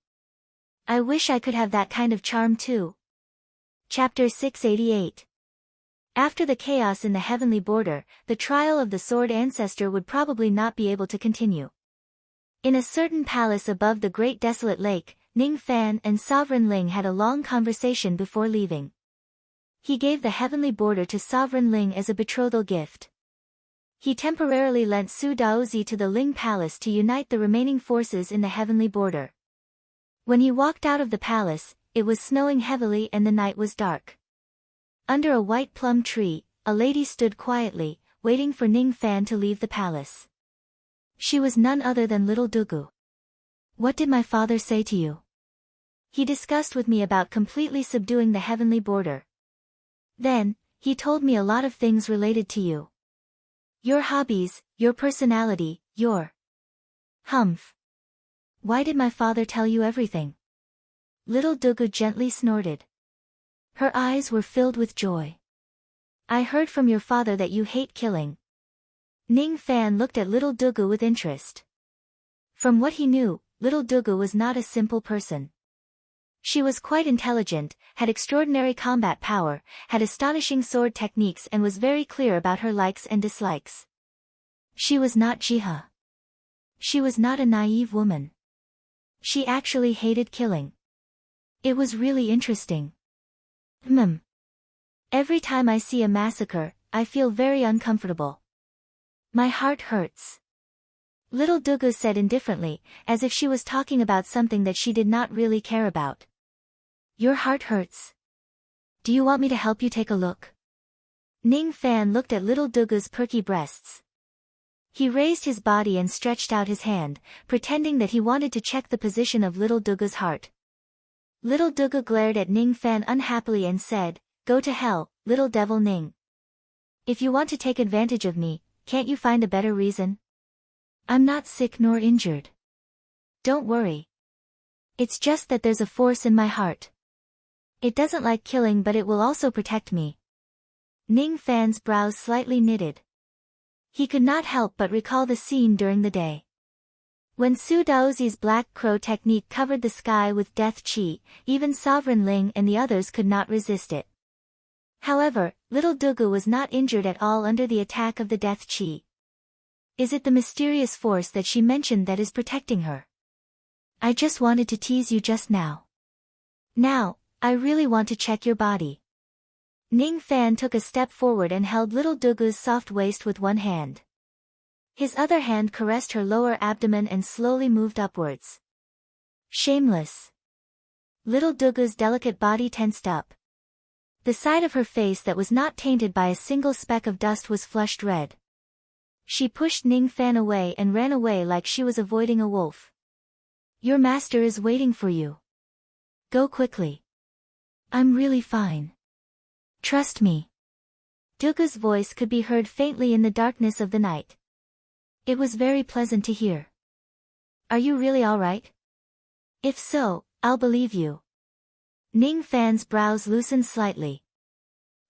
A: I wish I could have that kind of charm too. Chapter 688. After the chaos in the heavenly border, the trial of the Sword Ancestor would probably not be able to continue. In a certain palace above the great desolate lake, Ning Fan and Sovereign Ling had a long conversation before leaving. He gave the heavenly border to Sovereign Ling as a betrothal gift. He temporarily lent Su Daozi to the Ling Palace to unite the remaining forces in the heavenly border. When he walked out of the palace, it was snowing heavily and the night was dark. Under a white plum tree, a lady stood quietly, waiting for Ning Fan to leave the palace. She was none other than little Dugu. What did my father say to you? He discussed with me about completely subduing the heavenly border. Then, he told me a lot of things related to you. Your hobbies, your personality, your... Humph. Why did my father tell you everything? Little Dugu gently snorted. Her eyes were filled with joy. I heard from your father that you hate killing. Ning Fan looked at little Dugu with interest. From what he knew, little Dugu was not a simple person. She was quite intelligent, had extraordinary combat power, had astonishing sword techniques and was very clear about her likes and dislikes. She was not Jiha. She was not a naive woman. She actually hated killing. It was really interesting. Every time I see a massacre, I feel very uncomfortable. My heart hurts. Little Dugu said indifferently, as if she was talking about something that she did not really care about. Your heart hurts. Do you want me to help you take a look? Ning Fan looked at Little Dugu's perky breasts. He raised his body and stretched out his hand, pretending that he wanted to check the position of Little Dugu's heart. Little Dugu glared at Ning Fan unhappily and said, "Go to hell, little devil Ning. If you want to take advantage of me, can't you find a better reason? I'm not sick nor injured. Don't worry. It's just that there's a force in my heart. It doesn't like killing but it will also protect me." Ning Fan's brows slightly knitted. He could not help but recall the scene during the day. When Su Daozi's black crow technique covered the sky with death chi, even Sovereign Ling and the others could not resist it. However, Little Dugu was not injured at all under the attack of the death chi. Is it the mysterious force that she mentioned that is protecting her? I just wanted to tease you just now. Now, I really want to check your body. Ning Fan took a step forward and held Little Dugu's soft waist with one hand. His other hand caressed her lower abdomen and slowly moved upwards. Shameless. Little Dugu's delicate body tensed up. The side of her face that was not tainted by a single speck of dust was flushed red. She pushed Ning Fan away and ran away like she was avoiding a wolf. Your master is waiting for you. Go quickly. I'm really fine. Trust me. Dugu's voice could be heard faintly in the darkness of the night. It was very pleasant to hear. Are you really all right? If so, I'll believe you. Ning Fan's brows loosened slightly.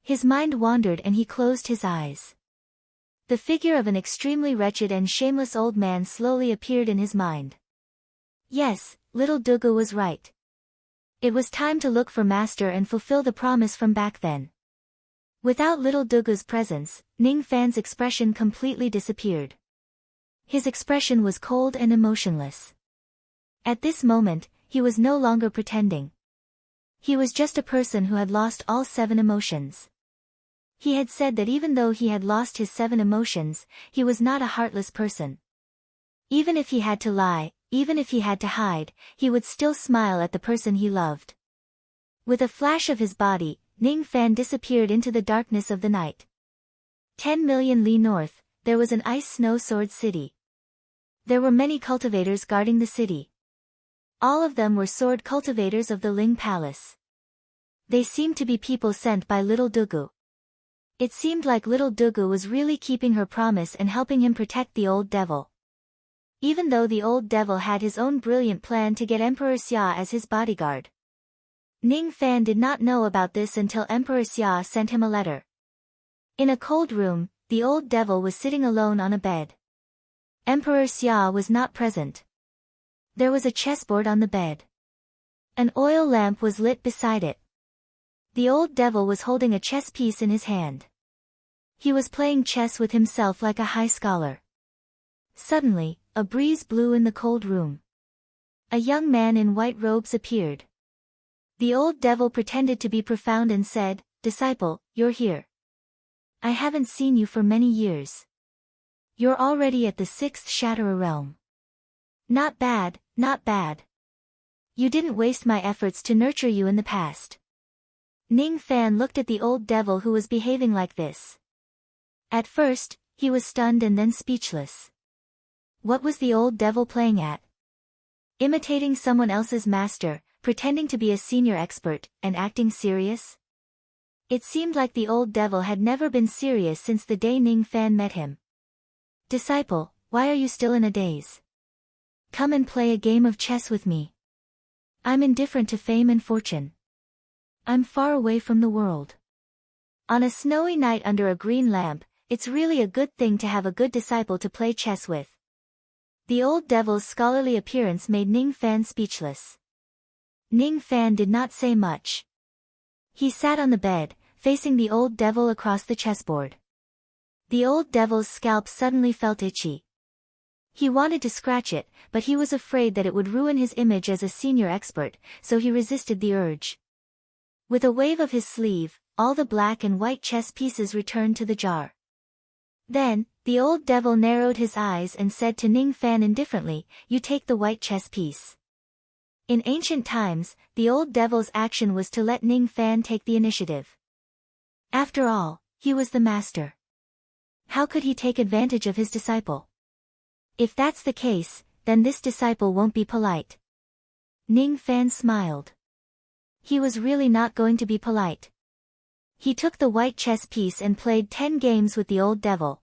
A: His mind wandered and he closed his eyes. The figure of an extremely wretched and shameless old man slowly appeared in his mind. Yes, Little Dugu was right. It was time to look for Master and fulfill the promise from back then. Without Little Dugu's presence, Ning Fan's expression completely disappeared. His expression was cold and emotionless. At this moment, he was no longer pretending. He was just a person who had lost all 7 emotions. He had said that even though he had lost his 7 emotions, he was not a heartless person. Even if he had to lie, even if he had to hide, he would still smile at the person he loved. With a flash of his body, Ning Fan disappeared into the darkness of the night. 10 million li north, there was an ice-snow sword city. There were many cultivators guarding the city. All of them were sword cultivators of the Ling Palace. They seemed to be people sent by Little Dugu. It seemed like Little Dugu was really keeping her promise and helping him protect the old devil. Even though the old devil had his own brilliant plan to get Emperor Xia as his bodyguard. Ning Fan did not know about this until Emperor Xia sent him a letter. In a cold room, the old devil was sitting alone on a bed. Emperor Xia was not present. There was a chessboard on the bed. An oil lamp was lit beside it. The old devil was holding a chess piece in his hand. He was playing chess with himself like a high scholar. Suddenly, a breeze blew in the cold room. A young man in white robes appeared. The old devil pretended to be profound and said, "Disciple, you're here. I haven't seen you for many years. You're already at the 6th Shatterer realm. Not bad, not bad. You didn't waste my efforts to nurture you in the past." Ning Fan looked at the old devil who was behaving like this. At first, he was stunned and then speechless. What was the old devil playing at? Imitating someone else's master, pretending to be a senior expert, and acting serious? It seemed like the old devil had never been serious since the day Ning Fan met him. "Disciple, why are you still in a daze? Come and play a game of chess with me. I'm indifferent to fame and fortune. I'm far away from the world." On a snowy night under a green lamp, it's really a good thing to have a good disciple to play chess with. The old devil's scholarly appearance made Ning Fan speechless. Ning Fan did not say much. He sat on the bed, facing the old devil across the chessboard. The old devil's scalp suddenly felt itchy. He wanted to scratch it, but he was afraid that it would ruin his image as a senior expert, so he resisted the urge. With a wave of his sleeve, all the black and white chess pieces returned to the jar. Then, the old devil narrowed his eyes and said to Ning Fan indifferently, "You take the white chess piece." In ancient times, the old devil's action was to let Ning Fan take the initiative. After all, he was the master. How could he take advantage of his disciple? If that's the case, then this disciple won't be polite. Ning Fan smiled. He was really not going to be polite. He took the white chess piece and played 10 games with the old devil.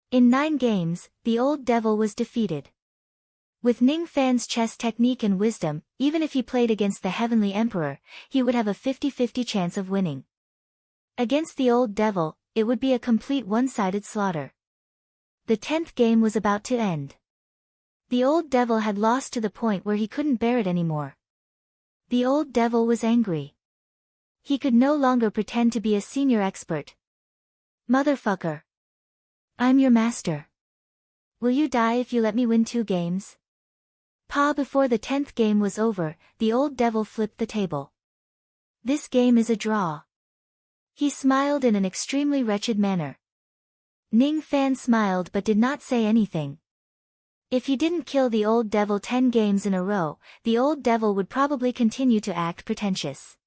A: In 9 games, the old devil was defeated. With Ning Fan's chess technique and wisdom, even if he played against the Heavenly Emperor, he would have a 50-50 chance of winning. Against the old devil, it would be a complete one-sided slaughter. The 10th game was about to end. The old devil had lost to the point where he couldn't bear it anymore. The old devil was angry. He could no longer pretend to be a senior expert. "Motherfucker. I'm your master. Will you die if you let me win 2 games? Before the 10th game was over, the old devil flipped the table. "This game is a draw." He smiled in an extremely wretched manner. Ning Fan smiled but did not say anything. If he didn't kill the old devil 10 games in a row, the old devil would probably continue to act pretentious.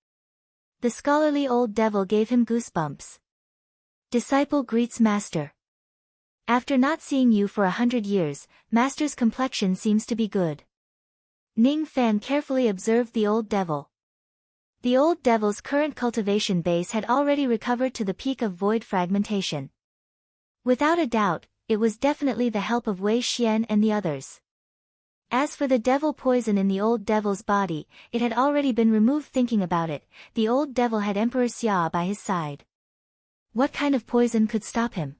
A: The scholarly old devil gave him goosebumps. Disciple greets master. After not seeing you for 100 years, master's complexion seems to be good. Ning Fan carefully observed the old devil. The old devil's current cultivation base had already recovered to the peak of void fragmentation. Without a doubt, it was definitely the help of Wei Xian and the others. As for the devil poison in the old devil's body, it had already been removed. Thinking about it, the old devil had Emperor Xia by his side. What kind of poison could stop him?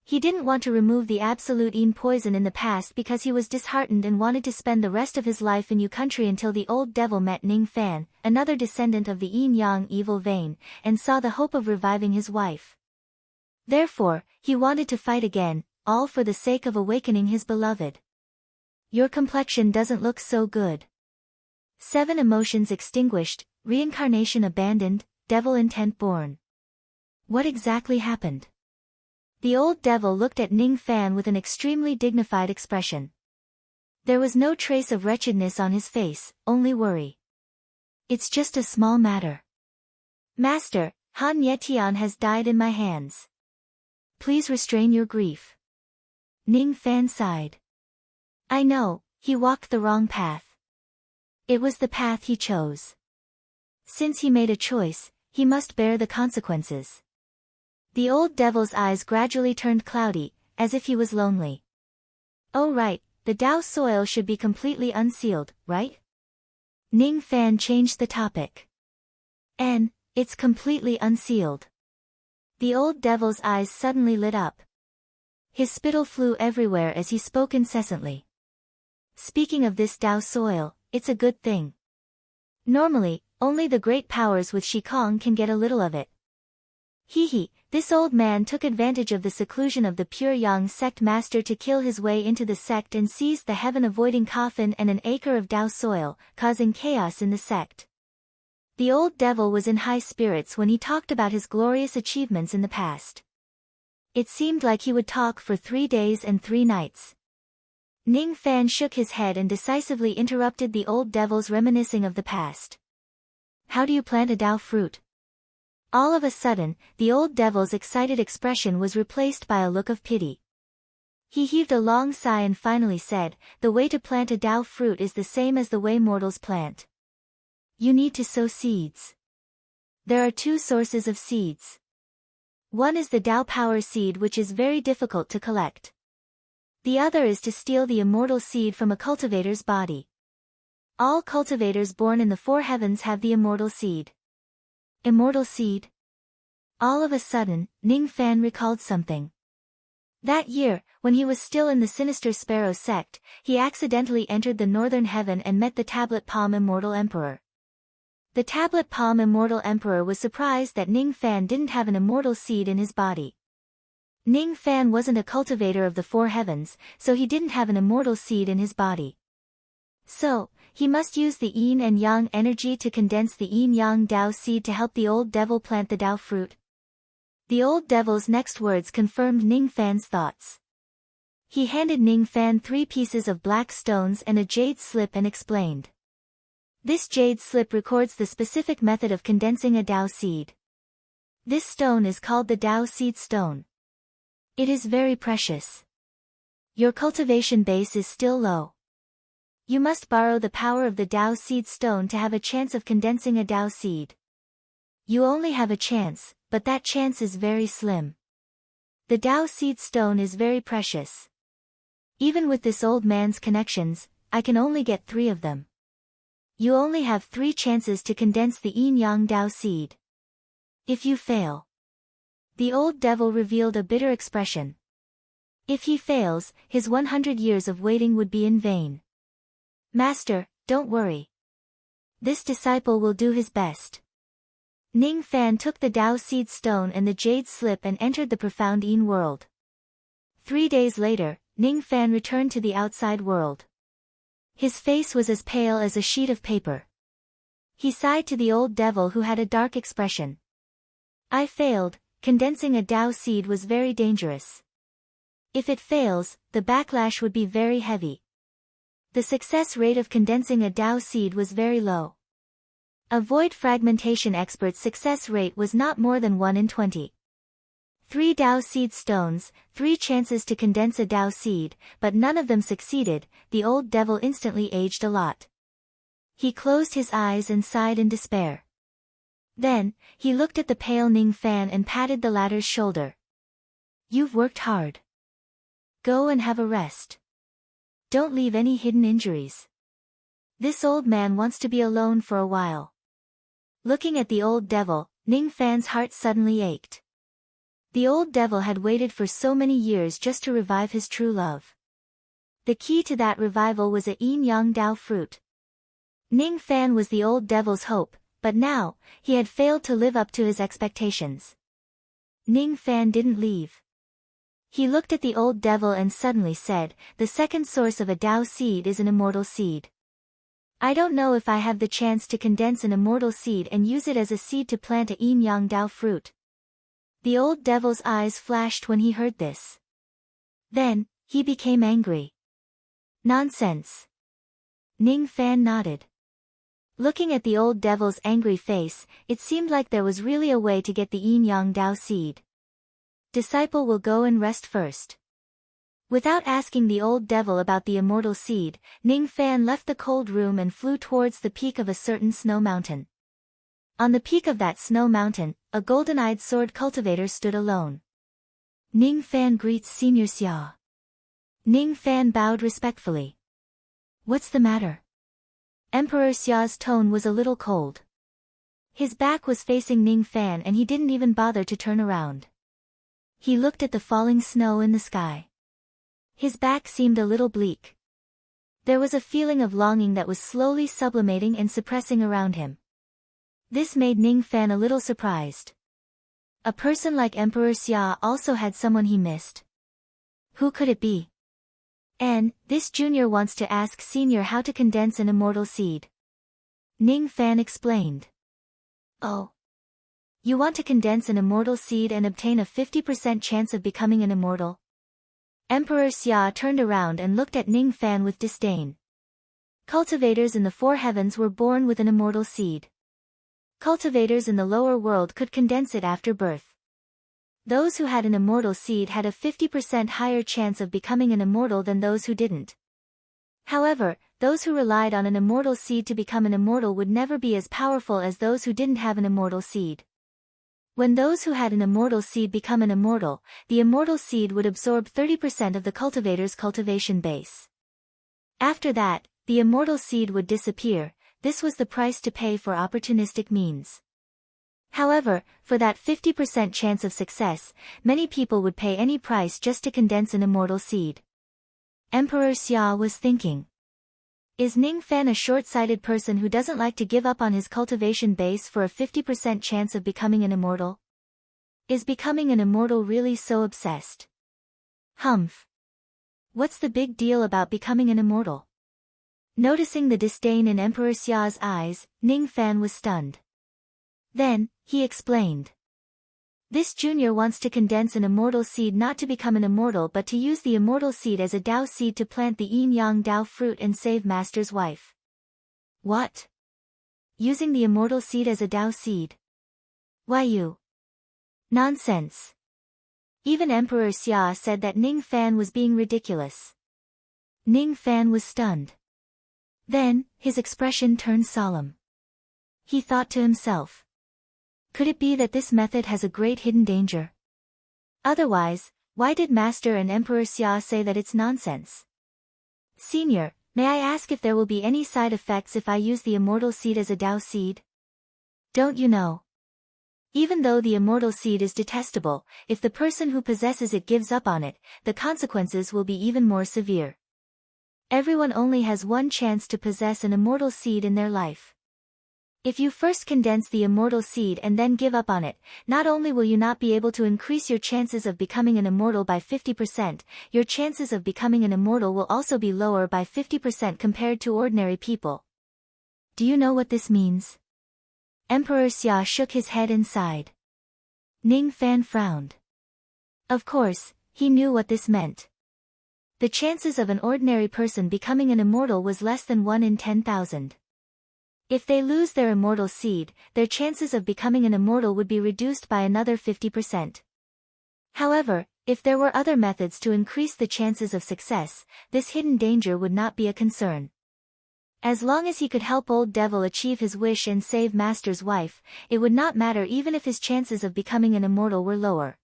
A: He didn't want to remove the absolute Yin poison in the past because he was disheartened and wanted to spend the rest of his life in Yu country until the old devil met Ning Fan, another descendant of the Yin-Yang evil vein, and saw the hope of reviving his wife. Therefore, he wanted to fight again, all for the sake of awakening his beloved. Your complexion doesn't look so good. 7 emotions extinguished, reincarnation abandoned, devil intent born. What exactly happened? The old devil looked at Ning Fan with an extremely dignified expression. There was no trace of wretchedness on his face, only worry. It's just a small matter. Master, Han Yetian has died in my hands. Please restrain your grief. Ning Fan sighed. I know, he walked the wrong path. It was the path he chose. Since he made a choice, he must bear the consequences. The old devil's eyes gradually turned cloudy, as if he was lonely. Oh right, the Dao soil should be completely unsealed, right? Ning Fan changed the topic. It's completely unsealed. The old devil's eyes suddenly lit up. His spittle flew everywhere as he spoke incessantly. Speaking of this Dao soil, it's a good thing. Normally, only the great powers with Shikong can get a little of it. This old man took advantage of the seclusion of the Pure Yang sect master to kill his way into the sect and seized the heaven-avoiding coffin and an acre of Dao soil, causing chaos in the sect. The old devil was in high spirits when he talked about his glorious achievements in the past. It seemed like he would talk for 3 days and 3 nights. Ning Fan shook his head and decisively interrupted the old devil's reminiscing of the past. How do you plant a Dao fruit? All of a sudden, the old devil's excited expression was replaced by a look of pity. He heaved a long sigh and finally said, the way to plant a Dao fruit is the same as the way mortals plant. You need to sow seeds. There are 2 sources of seeds. One is the Dao power seed, which is very difficult to collect. The other is to steal the immortal seed from a cultivator's body. All cultivators born in the 4 heavens have the immortal seed. Immortal seed? All of a sudden, Ning Fan recalled something. That year, when he was still in the sinister Sparrow sect, he accidentally entered the northern heaven and met the Tablet Palm Immortal Emperor. The Tablet Palm Immortal Emperor was surprised that Ning Fan didn't have an immortal seed in his body. Ning Fan wasn't a cultivator of the four heavens, so he didn't have an immortal seed in his body. So, he must use the yin and yang energy to condense the yin-yang Dao seed to help the old devil plant the Dao fruit. The old devil's next words confirmed Ning Fan's thoughts. He handed Ning Fan 3 pieces of black stones and a jade slip and explained. This jade slip records the specific method of condensing a Dao seed. This stone is called the Dao seed stone. It is very precious. Your cultivation base is still low. You must borrow the power of the Dao seed stone to have a chance of condensing a Dao seed. You only have a chance, but that chance is very slim. The Dao seed stone is very precious. Even with this old man's connections, I can only get 3 of them. You only have 3 chances to condense the yin-yang Dao seed. If you fail. The old devil revealed a bitter expression. If he fails, his 100 years of waiting would be in vain. Master, don't worry. This disciple will do his best. Ning Fan took the Dao seed stone and the jade slip and entered the profound Yin world. 3 days later, Ning Fan returned to the outside world. His face was as pale as a sheet of paper. He sighed to the old devil who had a dark expression. I failed. Condensing a Dao seed was very dangerous. If it fails, the backlash would be very heavy. The success rate of condensing a Dao seed was very low. A void fragmentation expert's success rate was not more than 1 in 20. 3 Dao seed stones, 3 chances to condense a Dao seed, but none of them succeeded. The old devil instantly aged a lot. He closed his eyes and sighed in despair. Then, he looked at the pale Ning Fan and patted the latter's shoulder. You've worked hard. Go and have a rest. Don't leave any hidden injuries. This old man wants to be alone for a while. Looking at the old devil, Ning Fan's heart suddenly ached. The old devil had waited for so many years just to revive his true love. The key to that revival was a yin-yang Dao fruit. Ning Fan was the old devil's hope, but now, he had failed to live up to his expectations. Ning Fan didn't leave. He looked at the old devil and suddenly said, the second source of a Dao seed is an immortal seed. I don't know if I have the chance to condense an immortal seed and use it as a seed to plant a yin-yang Dao fruit. The old devil's eyes flashed when he heard this. Then, he became angry. Nonsense. Ning Fan nodded. Looking at the old devil's angry face, it seemed like there was really a way to get the yin-yang Dao seed. Disciple will go and rest first. Without asking the old devil about the immortal seed, Ning Fan left the cold room and flew towards the peak of a certain snow mountain. On the peak of that snow mountain, a golden-eyed sword cultivator stood alone. Ning Fan greets Senior Xia. Ning Fan bowed respectfully. What's the matter? Emperor Xia's tone was a little cold. His back was facing Ning Fan and he didn't even bother to turn around. He looked at the falling snow in the sky. His back seemed a little bleak. There was a feeling of longing that was slowly sublimating and suppressing around him. This made Ning Fan a little surprised. A person like Emperor Xia also had someone he missed. Who could it be? And, this junior wants to ask senior how to condense an immortal seed. Ning Fan explained. Oh. You want to condense an immortal seed and obtain a 50% chance of becoming an immortal? Emperor Xia turned around and looked at Ning Fan with disdain. Cultivators in the four heavens were born with an immortal seed. Cultivators in the lower world could condense it after birth. Those who had an immortal seed had a 50% higher chance of becoming an immortal than those who didn't. However, those who relied on an immortal seed to become an immortal would never be as powerful as those who didn't have an immortal seed. When those who had an immortal seed become an immortal, the immortal seed would absorb 30% of the cultivator's cultivation base. After that, the immortal seed would disappear. This was the price to pay for opportunistic means. However, for that 50% chance of success, many people would pay any price just to condense an immortal seed. Emperor Xia was thinking. Is Ning Fan a short-sighted person who doesn't like to give up on his cultivation base for a 50% chance of becoming an immortal? Is becoming an immortal really so obsessed? Humph. What's the big deal about becoming an immortal? Noticing the disdain in Emperor Xia's eyes, Ning Fan was stunned. Then, he explained. This junior wants to condense an immortal seed not to become an immortal but to use the immortal seed as a Dao seed to plant the yin-yang Dao fruit and save Master's wife. What? Using the immortal seed as a Dao seed? Why you? Nonsense. Even Emperor Xia said that Ning Fan was being ridiculous. Ning Fan was stunned. Then, his expression turned solemn. He thought to himself. Could it be that this method has a great hidden danger? Otherwise, why did Master and Emperor Xia say that it's nonsense? Senior, may I ask if there will be any side effects if I use the immortal seed as a Dao seed? Don't you know? Even though the immortal seed is detestable, if the person who possesses it gives up on it, the consequences will be even more severe. Everyone only has one chance to possess an immortal seed in their life. If you first condense the immortal seed and then give up on it, not only will you not be able to increase your chances of becoming an immortal by 50%, your chances of becoming an immortal will also be lower by 50% compared to ordinary people. Do you know what this means? Emperor Xia shook his head and sighed. Ning Fan frowned. Of course, he knew what this meant. The chances of an ordinary person becoming an immortal was less than 1 in 10,000. If they lose their immortal seed, their chances of becoming an immortal would be reduced by another 50%. However, if there were other methods to increase the chances of success, this hidden danger would not be a concern. As long as he could help Old Devil achieve his wish and save Master's wife, it would not matter even if his chances of becoming an immortal were lower.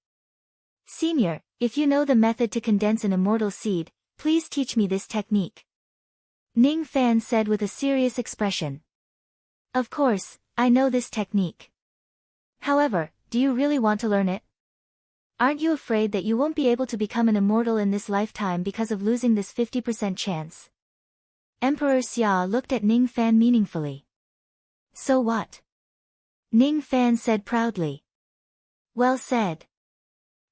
A: Senior, if you know the method to condense an immortal seed, please teach me this technique. Ning Fan said with a serious expression. Of course, I know this technique. However, do you really want to learn it? Aren't you afraid that you won't be able to become an immortal in this lifetime because of losing this 50% chance? Emperor Xia looked at Ning Fan meaningfully. So what? Ning Fan said proudly. Well said.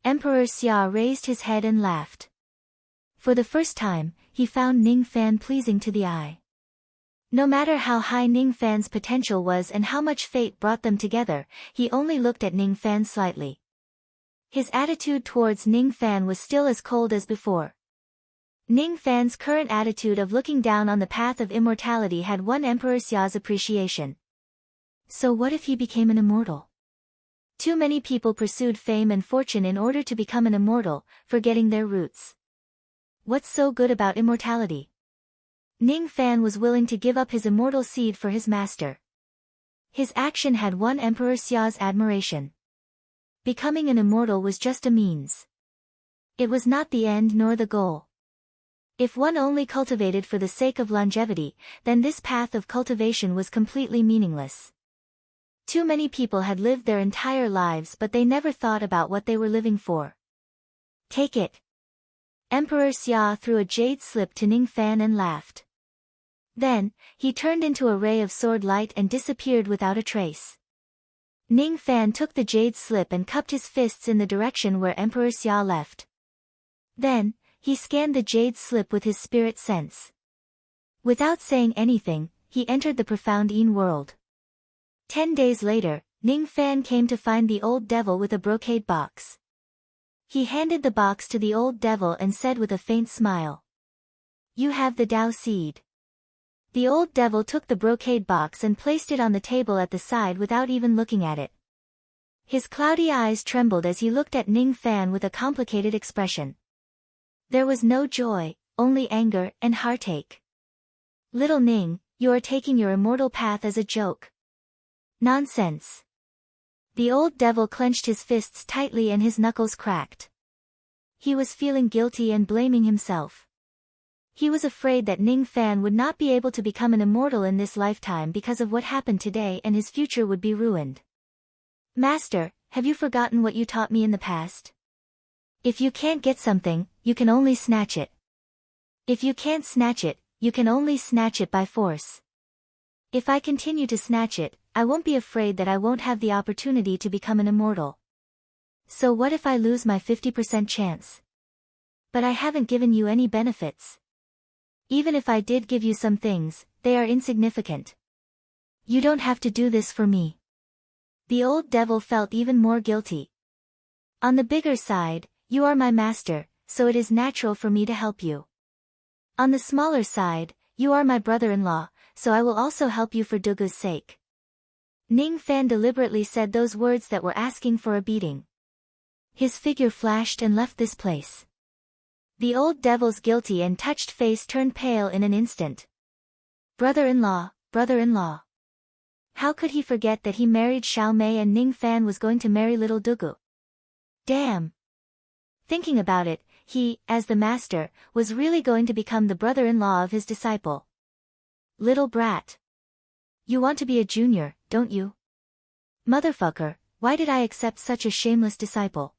A: Emperor Xia raised his head and laughed. For the first time, he found Ning Fan pleasing to the eye. No matter how high Ning Fan's potential was and how much fate brought them together, he only looked at Ning Fan slightly. His attitude towards Ning Fan was still as cold as before. Ning Fan's current attitude of looking down on the path of immortality had won Emperor Xia's appreciation. So what if he became an immortal? Too many people pursued fame and fortune in order to become an immortal, forgetting their roots. What's so good about immortality? Ning Fan was willing to give up his immortal seed for his master. His action had won Emperor Xia's admiration. Becoming an immortal was just a means. It was not the end nor the goal. If one only cultivated for the sake of longevity, then this path of cultivation was completely meaningless. Too many people had lived their entire lives but they never thought about what they were living for. Take it. Emperor Xia threw a jade slip to Ning Fan and laughed. Then, he turned into a ray of sword light and disappeared without a trace. Ning Fan took the jade slip and cupped his fists in the direction where Emperor Xia left. Then, he scanned the jade slip with his spirit sense. Without saying anything, he entered the profound Yin world. 10 days later, Ning Fan came to find the old devil with a brocade box. He handed the box to the old devil and said with a faint smile. You have the Dao seed. The old devil took the brocade box and placed it on the table at the side without even looking at it. His cloudy eyes trembled as he looked at Ning Fan with a complicated expression. There was no joy, only anger and heartache. Little Ning, you are taking your immortal path as a joke. Nonsense. The old devil clenched his fists tightly and his knuckles cracked. He was feeling guilty and blaming himself. He was afraid that Ning Fan would not be able to become an immortal in this lifetime because of what happened today and his future would be ruined. Master, have you forgotten what you taught me in the past? If you can't get something, you can only snatch it. If you can't snatch it, you can only snatch it by force. If I continue to snatch it, I won't be afraid that I won't have the opportunity to become an immortal. So what if I lose my 50% chance? But I haven't given you any benefits. Even if I did give you some things, they are insignificant. You don't have to do this for me. The old devil felt even more guilty. On the bigger side, you are my master, so it is natural for me to help you. On the smaller side, you are my brother-in-law, so I will also help you for Dugu's sake. Ning Fan deliberately said those words that were asking for a beating. His figure flashed and left this place. The old devil's guilty and touched face turned pale in an instant. Brother-in-law, brother-in-law. How could he forget that he married Xiao Mei and Ning Fan was going to marry little Dugu? Damn. Thinking about it, he, as the master, was really going to become the brother-in-law of his disciple. Little brat. You want to be a junior, don't you? Motherfucker, why did I accept such a shameless disciple?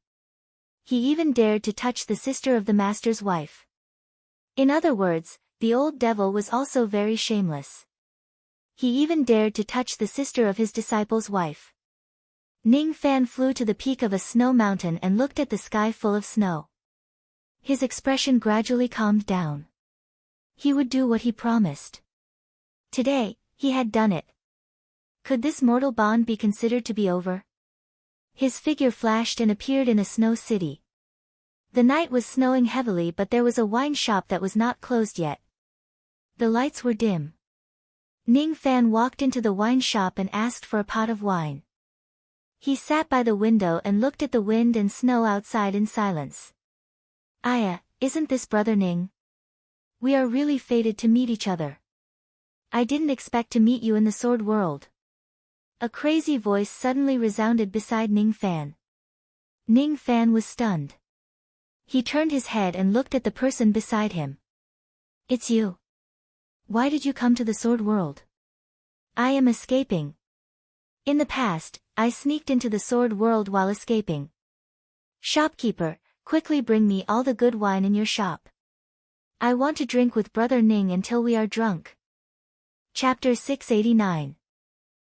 A: He even dared to touch the sister of the master's wife. In other words, the old devil was also very shameless. He even dared to touch the sister of his disciple's wife. Ning Fan flew to the peak of a snow mountain and looked at the sky full of snow. His expression gradually calmed down. He would do what he promised. Today, he had done it. Could this mortal bond be considered to be over? His figure flashed and appeared in a snow city. The night was snowing heavily, but there was a wine shop that was not closed yet. The lights were dim. Ning Fan walked into the wine shop and asked for a pot of wine. He sat by the window and looked at the wind and snow outside in silence. Aya, isn't this brother Ning? We are really fated to meet each other. I didn't expect to meet you in the sword world. A crazy voice suddenly resounded beside Ning Fan. Ning Fan was stunned. He turned his head and looked at the person beside him. It's you. Why did you come to the sword world? I am escaping. In the past, I sneaked into the sword world while escaping. Shopkeeper, quickly bring me all the good wine in your shop. I want to drink with brother Ning until we are drunk. Chapter 689.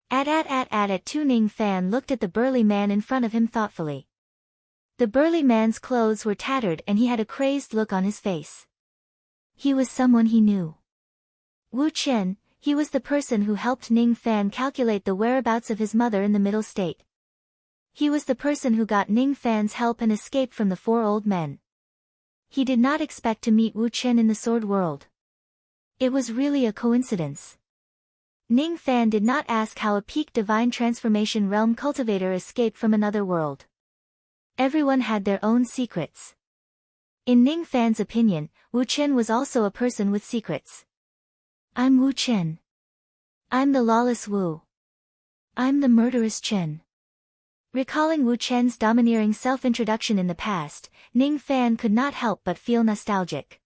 A: At 2 Ning Fan looked at the burly man in front of him thoughtfully. The burly man's clothes were tattered and he had a crazed look on his face. He was someone he knew. Wu Chen, he was the person who helped Ning Fan calculate the whereabouts of his mother in the middle state. He was the person who got Ning Fan's help and escaped from the 4 old men. He did not expect to meet Wu Chen in the sword world. It was really a coincidence. Ning Fan did not ask how a peak divine transformation realm cultivator escaped from another world. Everyone had their own secrets. In Ning Fan's opinion, Wu Chen was also a person with secrets. I'm Wu Chen. I'm the lawless Wu. I'm the murderous Chen. Recalling Wu Chen's domineering self-introduction in the past, Ning Fan could not help but feel nostalgic.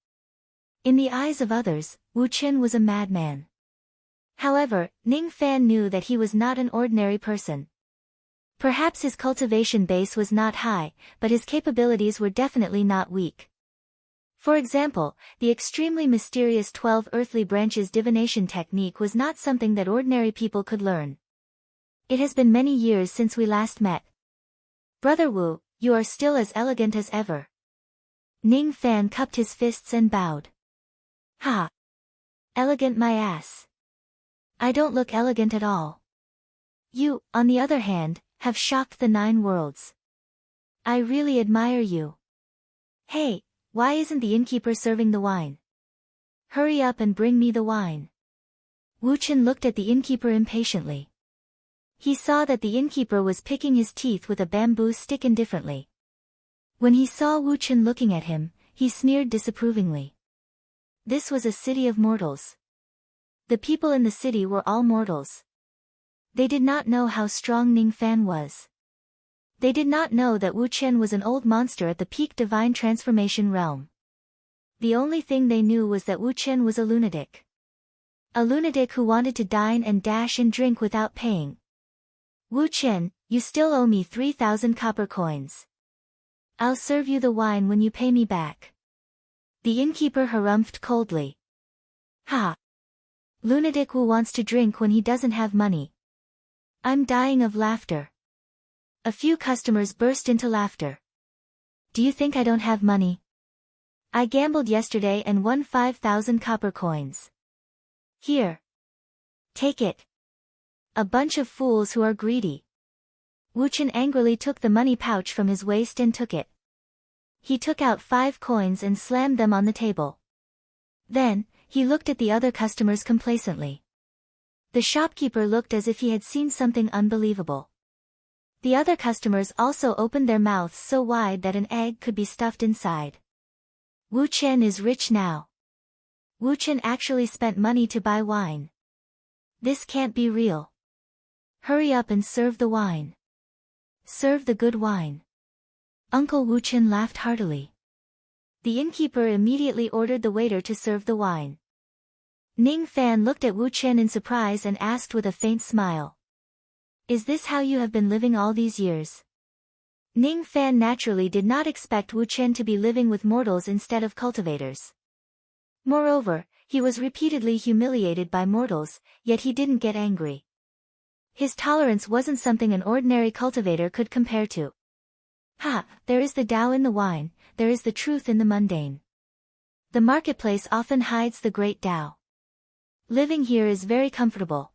A: In the eyes of others, Wu Chen was a madman. However, Ning Fan knew that he was not an ordinary person. Perhaps his cultivation base was not high, but his capabilities were definitely not weak. For example, the extremely mysterious 12 earthly branches divination technique was not something that ordinary people could learn. It has been many years since we last met. Brother Wu, you are still as elegant as ever. Ning Fan cupped his fists and bowed. Ha! Elegant my ass. I don't look elegant at all. You, on the other hand, have shocked the 9 worlds. I really admire you. Hey, why isn't the innkeeper serving the wine? Hurry up and bring me the wine. Wu Chen looked at the innkeeper impatiently. He saw that the innkeeper was picking his teeth with a bamboo stick indifferently. When he saw Wu Chen looking at him, he sneered disapprovingly. This was a city of mortals. The people in the city were all mortals. They did not know how strong Ning Fan was. They did not know that Wu Chen was an old monster at the peak divine transformation realm. The only thing they knew was that Wu Chen was a lunatic. A lunatic who wanted to dine and dash and drink without paying. Wu Chen, You still owe me 3,000 copper coins. I'll serve you the wine when you pay me back. The innkeeper harumphed coldly. Ha! Lunatic who wants to drink when he doesn't have money. I'm dying of laughter. A few customers burst into laughter. Do you think I don't have money? I gambled yesterday and won 5,000 copper coins. Here. Take it. A bunch of fools who are greedy. Wu Chen angrily took the money pouch from his waist and took it. He took out 5 coins and slammed them on the table. Then, he looked at the other customers complacently. The shopkeeper looked as if he had seen something unbelievable. The other customers also opened their mouths so wide that an egg could be stuffed inside. Wu Chen is rich now. Wu Chen actually spent money to buy wine. This can't be real. Hurry up and serve the wine. Serve the good wine. Uncle Wu Chen laughed heartily. The innkeeper immediately ordered the waiter to serve the wine. Ning Fan looked at Wu Chen in surprise and asked with a faint smile. Is this how you have been living all these years? Ning Fan naturally did not expect Wu Chen to be living with mortals instead of cultivators. Moreover, he was repeatedly humiliated by mortals, yet he didn't get angry. His tolerance wasn't something an ordinary cultivator could compare to. Ha, there is the Tao in the wine, there is the truth in the mundane. The marketplace often hides the great Tao. Living here is very comfortable.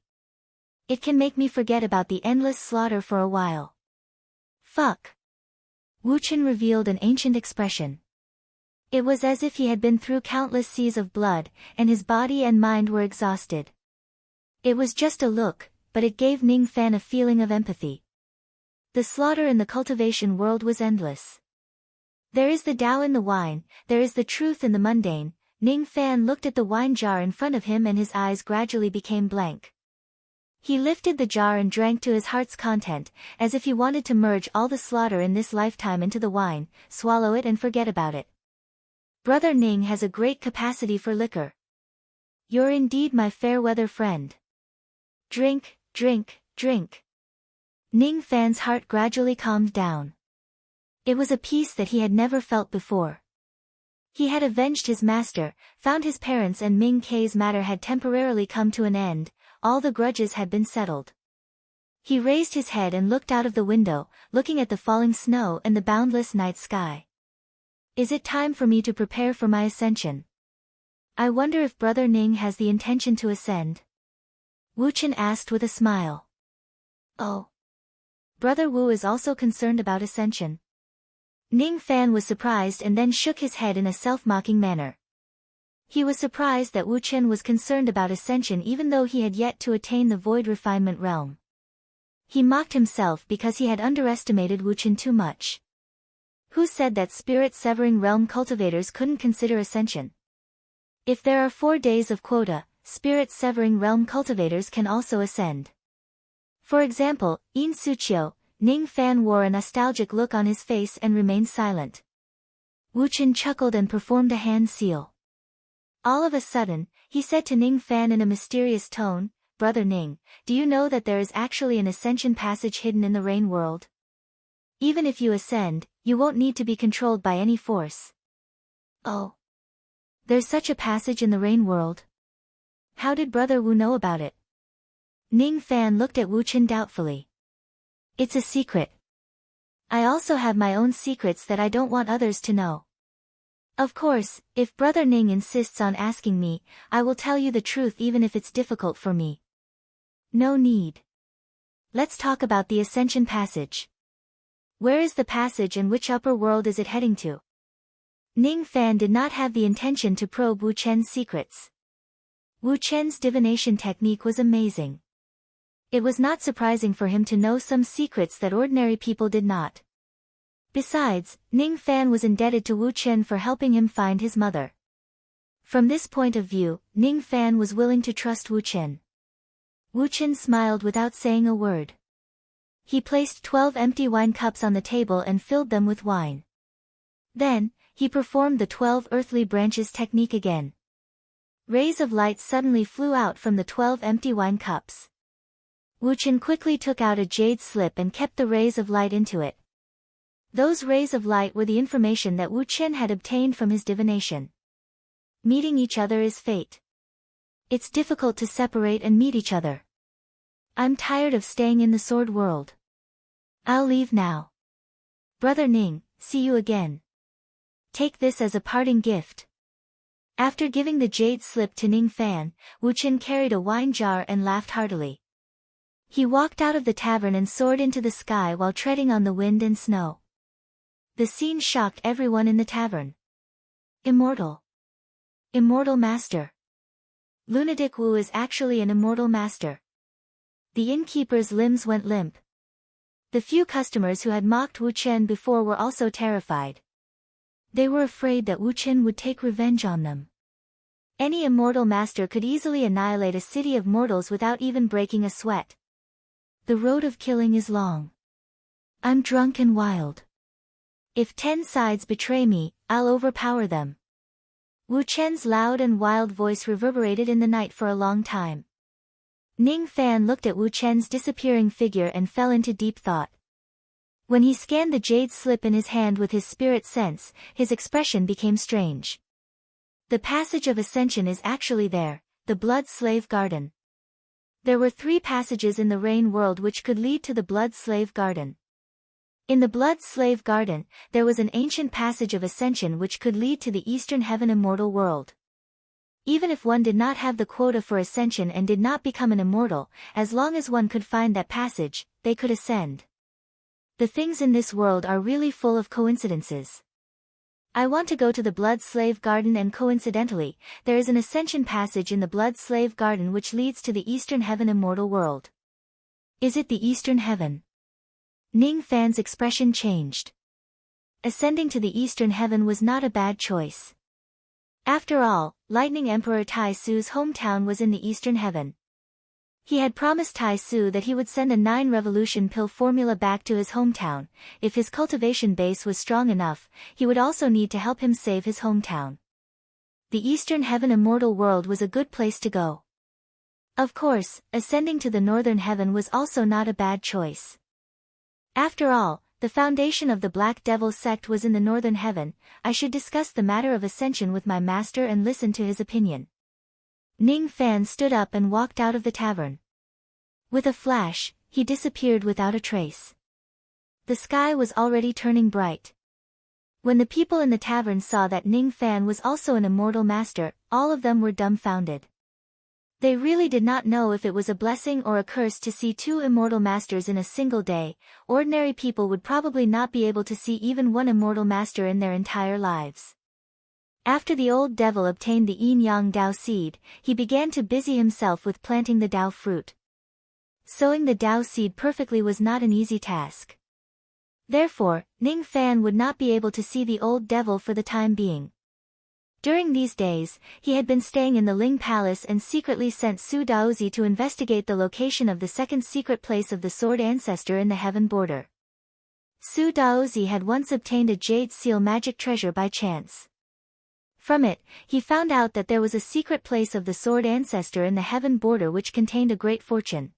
A: It can make me forget about the endless slaughter for a while. Fuck. Wu Chen revealed an ancient expression. It was as if he had been through countless seas of blood, and his body and mind were exhausted. It was just a look, but it gave Ning Fan a feeling of empathy. The slaughter in the cultivation world was endless. There is the Tao in the wine, there is the truth in the mundane. Ning Fan looked at the wine jar in front of him and his eyes gradually became blank. He lifted the jar and drank to his heart's content, as if he wanted to merge all the slaughter in this lifetime into the wine, swallow it and forget about it. Brother Ning has a great capacity for liquor. You're indeed my fair-weather friend. Drink, drink, drink. Ning Fan's heart gradually calmed down. It was a peace that he had never felt before. He had avenged his master, found his parents and Ming Kei's matter had temporarily come to an end, all the grudges had been settled. He raised his head and looked out of the window, looking at the falling snow and the boundless night sky. Is it time for me to prepare for my ascension? I wonder if Brother Ning has the intention to ascend? Wu Chen asked with a smile. Oh. Brother Wu is also concerned about ascension. Ning Fan was surprised and then shook his head in a self-mocking manner. He was surprised that Wu Chen was concerned about ascension even though he had yet to attain the void refinement realm. He mocked himself because he had underestimated Wu Chen too much. Who said that spirit-severing realm cultivators couldn't consider ascension? If there are 4 days of quota, spirit-severing realm cultivators can also ascend. For example, In Suqiu, Ning Fan wore a nostalgic look on his face and remained silent. Wu Chen chuckled and performed a hand seal. All of a sudden, he said to Ning Fan in a mysterious tone, Brother Ning, do you know that there is actually an ascension passage hidden in the rain world? Even if you ascend, you won't need to be controlled by any force. Oh. There's such a passage in the rain world. How did Brother Wu know about it? Ning Fan looked at Wu Chen doubtfully. It's a secret. I also have my own secrets that I don't want others to know. Of course, if Brother Ning insists on asking me, I will tell you the truth even if it's difficult for me. No need. Let's talk about the Ascension Passage. Where is the passage and which upper world is it heading to? Ning Fan did not have the intention to probe Wu Chen's secrets. Wu Chen's divination technique was amazing. It was not surprising for him to know some secrets that ordinary people did not. Besides, Ning Fan was indebted to Wu Chen for helping him find his mother. From this point of view, Ning Fan was willing to trust Wu Chen. Wu Chen smiled without saying a word. He placed 12 empty wine cups on the table and filled them with wine. Then, he performed the 12 earthly branches technique again. Rays of light suddenly flew out from the 12 empty wine cups. Wu Chen quickly took out a jade slip and kept the rays of light into it. Those rays of light were the information that Wu Chen had obtained from his divination. Meeting each other is fate. It's difficult to separate and meet each other. I'm tired of staying in the sword world. I'll leave now. Brother Ning, see you again. Take this as a parting gift. After giving the jade slip to Ning Fan, Wu Chen carried a wine jar and laughed heartily. He walked out of the tavern and soared into the sky while treading on the wind and snow. The scene shocked everyone in the tavern. Immortal. Immortal master. Lunatic Wu is actually an immortal master. The innkeeper's limbs went limp. The few customers who had mocked Wu Chen before were also terrified. They were afraid that Wu Chen would take revenge on them. Any immortal master could easily annihilate a city of mortals without even breaking a sweat. The road of killing is long. I'm drunk and wild. If 10 sides betray me, I'll overpower them. Wu Chen's loud and wild voice reverberated in the night for a long time. Ning Fan looked at Wu Chen's disappearing figure and fell into deep thought. When he scanned the jade slip in his hand with his spirit sense, his expression became strange. The passage of ascension is actually there, the Blood Slave Garden. There were 3 passages in the Rain World which could lead to the Blood Slave Garden. In the Blood Slave Garden, there was an ancient passage of ascension which could lead to the Eastern Heaven Immortal World. Even if one did not have the quota for ascension and did not become an immortal, as long as one could find that passage, they could ascend. The things in this world are really full of coincidences. I want to go to the Blood Slave Garden and coincidentally, there is an ascension passage in the Blood Slave Garden which leads to the Eastern Heaven Immortal World. Is it the Eastern Heaven? Ning Fan's expression changed. Ascending to the Eastern Heaven was not a bad choice. After all, Lightning Emperor Tai Su's hometown was in the Eastern Heaven. He had promised Tai Su that he would send a 9-revolution pill formula back to his hometown. If his cultivation base was strong enough, he would also need to help him save his hometown. The Eastern Heaven Immortal World was a good place to go. Of course, ascending to the Northern Heaven was also not a bad choice. After all, the foundation of the Black Devil sect was in the Northern Heaven. I should discuss the matter of ascension with my master and listen to his opinion. Ning Fan stood up and walked out of the tavern. With a flash, he disappeared without a trace. The sky was already turning bright. When the people in the tavern saw that Ning Fan was also an immortal master, all of them were dumbfounded. They really did not know if it was a blessing or a curse to see 2 immortal masters in a single day. Ordinary people would probably not be able to see even one immortal master in their entire lives. After the old devil obtained the yin-yang Dao seed, he began to busy himself with planting the Dao fruit. Sowing the Dao seed perfectly was not an easy task. Therefore, Ning Fan would not be able to see the old devil for the time being. During these days, he had been staying in the Ling Palace and secretly sent Su Daozi to investigate the location of the second secret place of the Sword Ancestor in the Heaven Border. Su Daozi had once obtained a jade seal magic treasure by chance. From it, he found out that there was a secret place of the Sword Ancestor in the Heaven Border which contained a great fortune.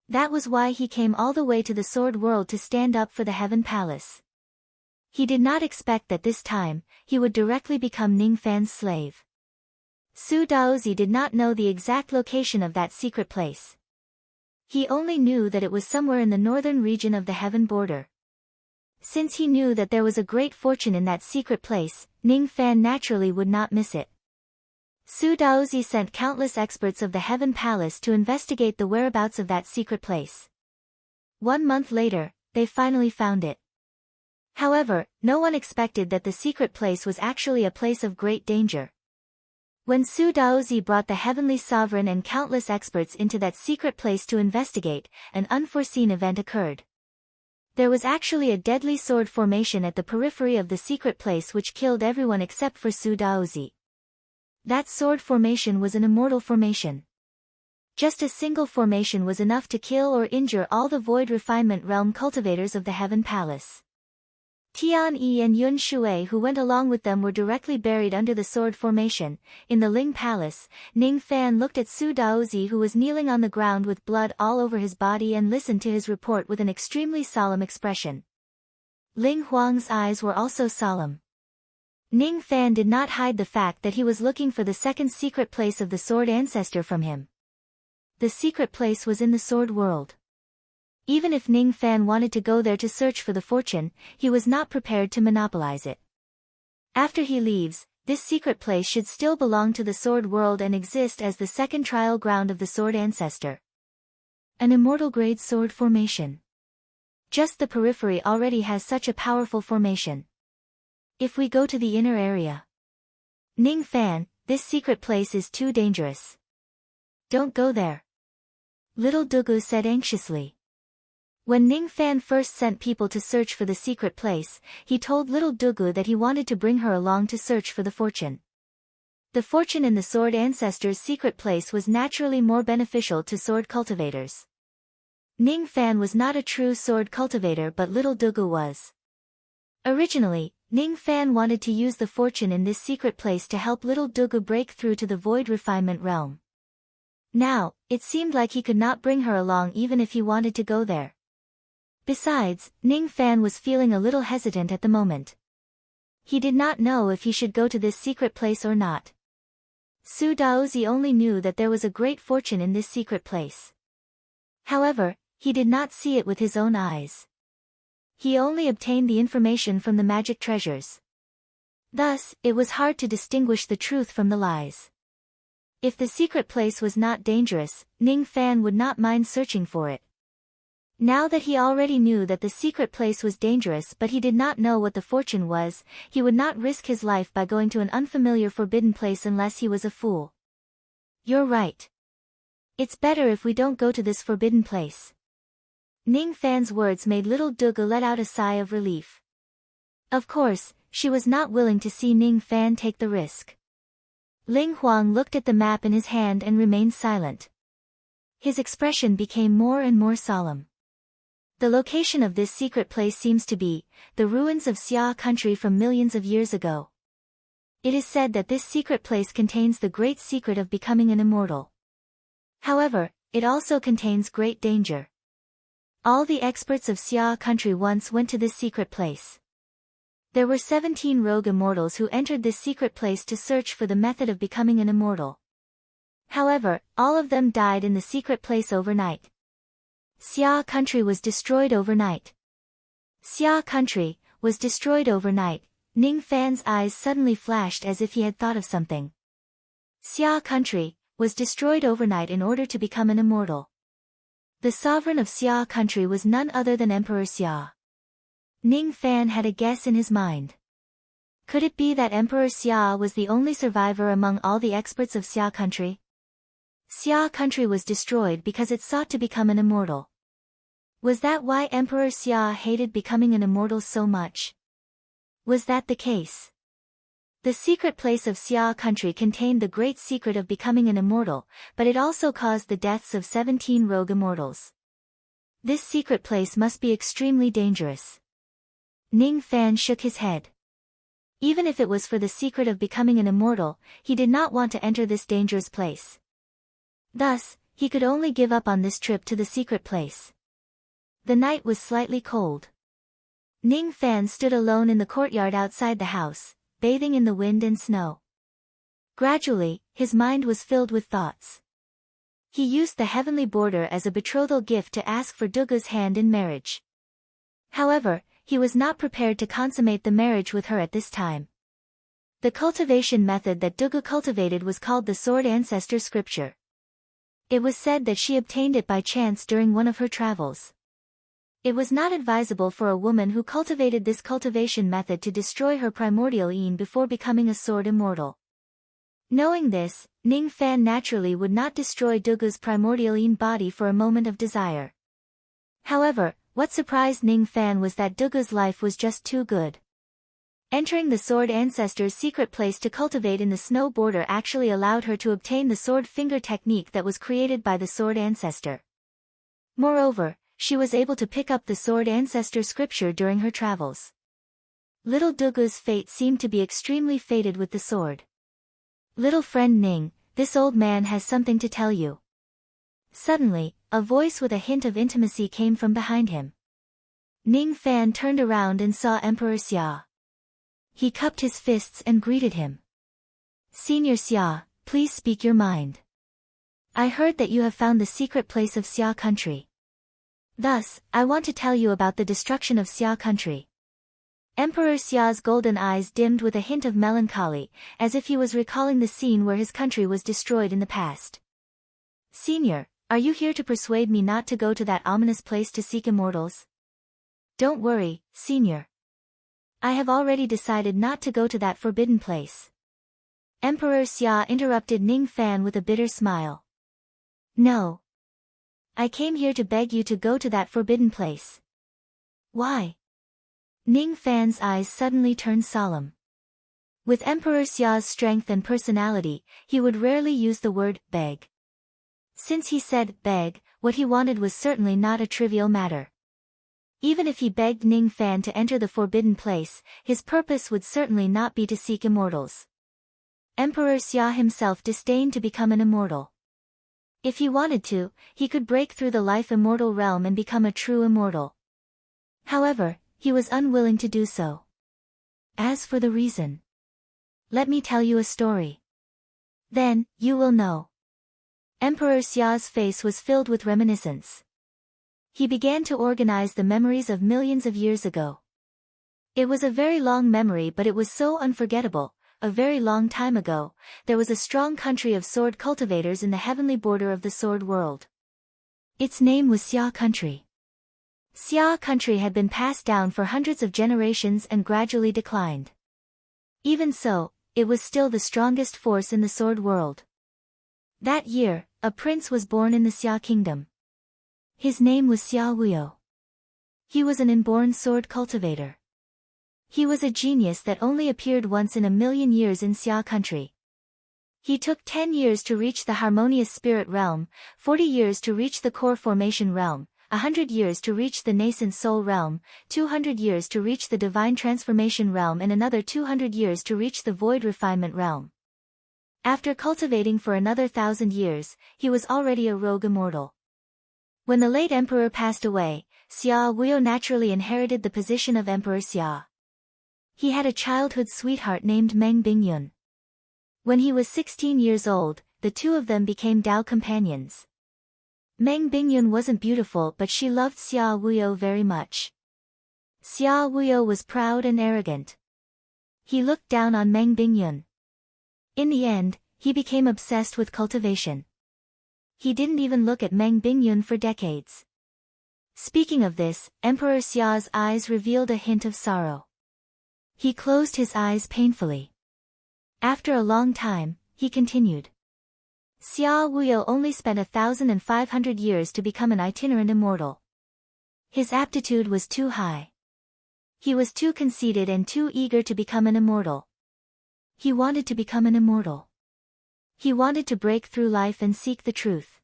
A: That was why he came all the way to the Sword World to stand up for the Heaven Palace. He did not expect that this time, he would directly become Ning Fan's slave. Su Daozi did not know the exact location of that secret place. He only knew that it was somewhere in the northern region of the Heaven Border. Since he knew that there was a great fortune in that secret place, Ning Fan naturally would not miss it. Su Daozi sent countless experts of the Heaven Palace to investigate the whereabouts of that secret place. 1 month later, they finally found it. However, no one expected that the secret place was actually a place of great danger. When Su Daozi brought the Heavenly Sovereign and countless experts into that secret place to investigate, an unforeseen event occurred. There was actually a deadly sword formation at the periphery of the secret place which killed everyone except for Su Daozi. That sword formation was an immortal formation. Just a single formation was enough to kill or injure all the Void Refinement Realm cultivators of the Heaven Palace. Tian Yi and Yun Shui who went along with them were directly buried under the sword formation. In the Ling Palace, Ning Fan looked at Su Daozi who was kneeling on the ground with blood all over his body and listened to his report with an extremely solemn expression. Ling Huang's eyes were also solemn. Ning Fan did not hide the fact that he was looking for the second secret place of the sword ancestor from him. The secret place was in the sword world. Even if Ning Fan wanted to go there to search for the fortune, he was not prepared to monopolize it. After he leaves, this secret place should still belong to the sword world and exist as the second trial ground of the sword ancestor. An immortal grade sword formation. Just the periphery already has such a powerful formation. If we go to the inner area. Ning Fan, this secret place is too dangerous. Don't go there. Little Dugu said anxiously. When Ning Fan first sent people to search for the secret place, he told little Dugu that he wanted to bring her along to search for the fortune. The fortune in the sword ancestor's secret place was naturally more beneficial to sword cultivators. Ning Fan was not a true sword cultivator but little Dugu was. Originally, Ning Fan wanted to use the fortune in this secret place to help little Dugu break through to the void refinement realm. Now, it seemed like he could not bring her along even if he wanted to go there. Besides, Ning Fan was feeling a little hesitant at the moment. He did not know if he should go to this secret place or not. Su Daozi only knew that there was a great fortune in this secret place. However, he did not see it with his own eyes. He only obtained the information from the magic treasures. Thus, it was hard to distinguish the truth from the lies. If the secret place was not dangerous, Ning Fan would not mind searching for it. Now that he already knew that the secret place was dangerous but he did not know what the fortune was, he would not risk his life by going to an unfamiliar forbidden place unless he was a fool. You're right. It's better if we don't go to this forbidden place. Ning Fan's words made little Dugu let out a sigh of relief. Of course, she was not willing to see Ning Fan take the risk. Ling Huang looked at the map in his hand and remained silent. His expression became more and more solemn. The location of this secret place seems to be the ruins of Xia country from millions of years ago. It is said that this secret place contains the great secret of becoming an immortal. However, it also contains great danger. All the experts of Xia country once went to this secret place. There were 17 rogue immortals who entered this secret place to search for the method of becoming an immortal. However, all of them died in the secret place overnight. Xia country was destroyed overnight. Xia country was destroyed overnight. Ning Fan's eyes suddenly flashed as if he had thought of something. Xia country was destroyed overnight in order to become an immortal. The sovereign of Xia country was none other than Emperor Xia. Ning Fan had a guess in his mind. Could it be that Emperor Xia was the only survivor among all the experts of Xia country? Xia country was destroyed because it sought to become an immortal. Was that why Emperor Xia hated becoming an immortal so much? Was that the case? The secret place of Xia country contained the great secret of becoming an immortal, but it also caused the deaths of 17 rogue immortals. This secret place must be extremely dangerous. Ning Fan shook his head. Even if it was for the secret of becoming an immortal, he did not want to enter this dangerous place. Thus, he could only give up on this trip to the secret place. The night was slightly cold. Ning Fan stood alone in the courtyard outside the house, bathing in the wind and snow. Gradually, his mind was filled with thoughts. He used the heavenly border as a betrothal gift to ask for Dugu's hand in marriage. However, he was not prepared to consummate the marriage with her at this time. The cultivation method that Dugu cultivated was called the Sword Ancestor Scripture. It was said that she obtained it by chance during one of her travels. It was not advisable for a woman who cultivated this cultivation method to destroy her primordial yin before becoming a sword immortal. Knowing this, Ning Fan naturally would not destroy Dugu's primordial yin body for a moment of desire. However, what surprised Ning Fan was that Dugu's life was just too good. Entering the Sword Ancestor's secret place to cultivate in the snow border actually allowed her to obtain the sword finger technique that was created by the Sword Ancestor. Moreover, she was able to pick up the Sword Ancestor scripture during her travels. Little Dugu's fate seemed to be extremely fated with the sword. Little friend Ning, this old man has something to tell you. Suddenly, a voice with a hint of intimacy came from behind him. Ning Fan turned around and saw Emperor Xia. He cupped his fists and greeted him. Senior Xia, please speak your mind. I heard that you have found the secret place of Xia country. Thus, I want to tell you about the destruction of Xia country. Emperor Xia's golden eyes dimmed with a hint of melancholy, as if he was recalling the scene where his country was destroyed in the past. Senior, are you here to persuade me not to go to that ominous place to seek immortals? Don't worry, Senior. I have already decided not to go to that forbidden place. Emperor Xia interrupted Ning Fan with a bitter smile. No. I came here to beg you to go to that forbidden place. Why? Ning Fan's eyes suddenly turned solemn. With Emperor Xia's strength and personality, he would rarely use the word beg. Since he said beg, what he wanted was certainly not a trivial matter. Even if he begged Ning Fan to enter the forbidden place, his purpose would certainly not be to seek immortals. Emperor Xia himself disdained to become an immortal. If he wanted to, he could break through the life immortal realm and become a true immortal. However, he was unwilling to do so. As for the reason, let me tell you a story. Then, you will know. Emperor Xia's face was filled with reminiscence. He began to organize the memories of millions of years ago. It was a very long memory, but it was so unforgettable. A very long time ago, there was a strong country of sword cultivators in the heavenly border of the sword world. Its name was Xia country. Xia country had been passed down for hundreds of generations and gradually declined. Even so, it was still the strongest force in the sword world. That year, a prince was born in the Xia kingdom. His name was Xia Wuyo. He was an inborn sword cultivator. He was a genius that only appeared once in a million years in Xia country. He took 10 years to reach the harmonious spirit realm, 40 years to reach the core formation realm, 100 years to reach the nascent soul realm, 200 years to reach the divine transformation realm, and another 200 years to reach the void refinement realm. After cultivating for another 1,000 years, he was already a rogue immortal. When the late emperor passed away, Xia Wuyo naturally inherited the position of Emperor Xia. He had a childhood sweetheart named Meng Bingyun. When he was 16 years old, the two of them became Dao companions. Meng Bingyun wasn't beautiful, but she loved Xia Wuyo very much. Xia Wuyo was proud and arrogant. He looked down on Meng Bingyun. In the end, he became obsessed with cultivation. He didn't even look at Meng Bingyun for decades. Speaking of this, Emperor Xia's eyes revealed a hint of sorrow. He closed his eyes painfully. After a long time, he continued. Xia Wuyo only spent 1,500 years to become an itinerant immortal. His aptitude was too high. He was too conceited and too eager to become an immortal. He wanted to become an immortal. He wanted to break through life and seek the truth.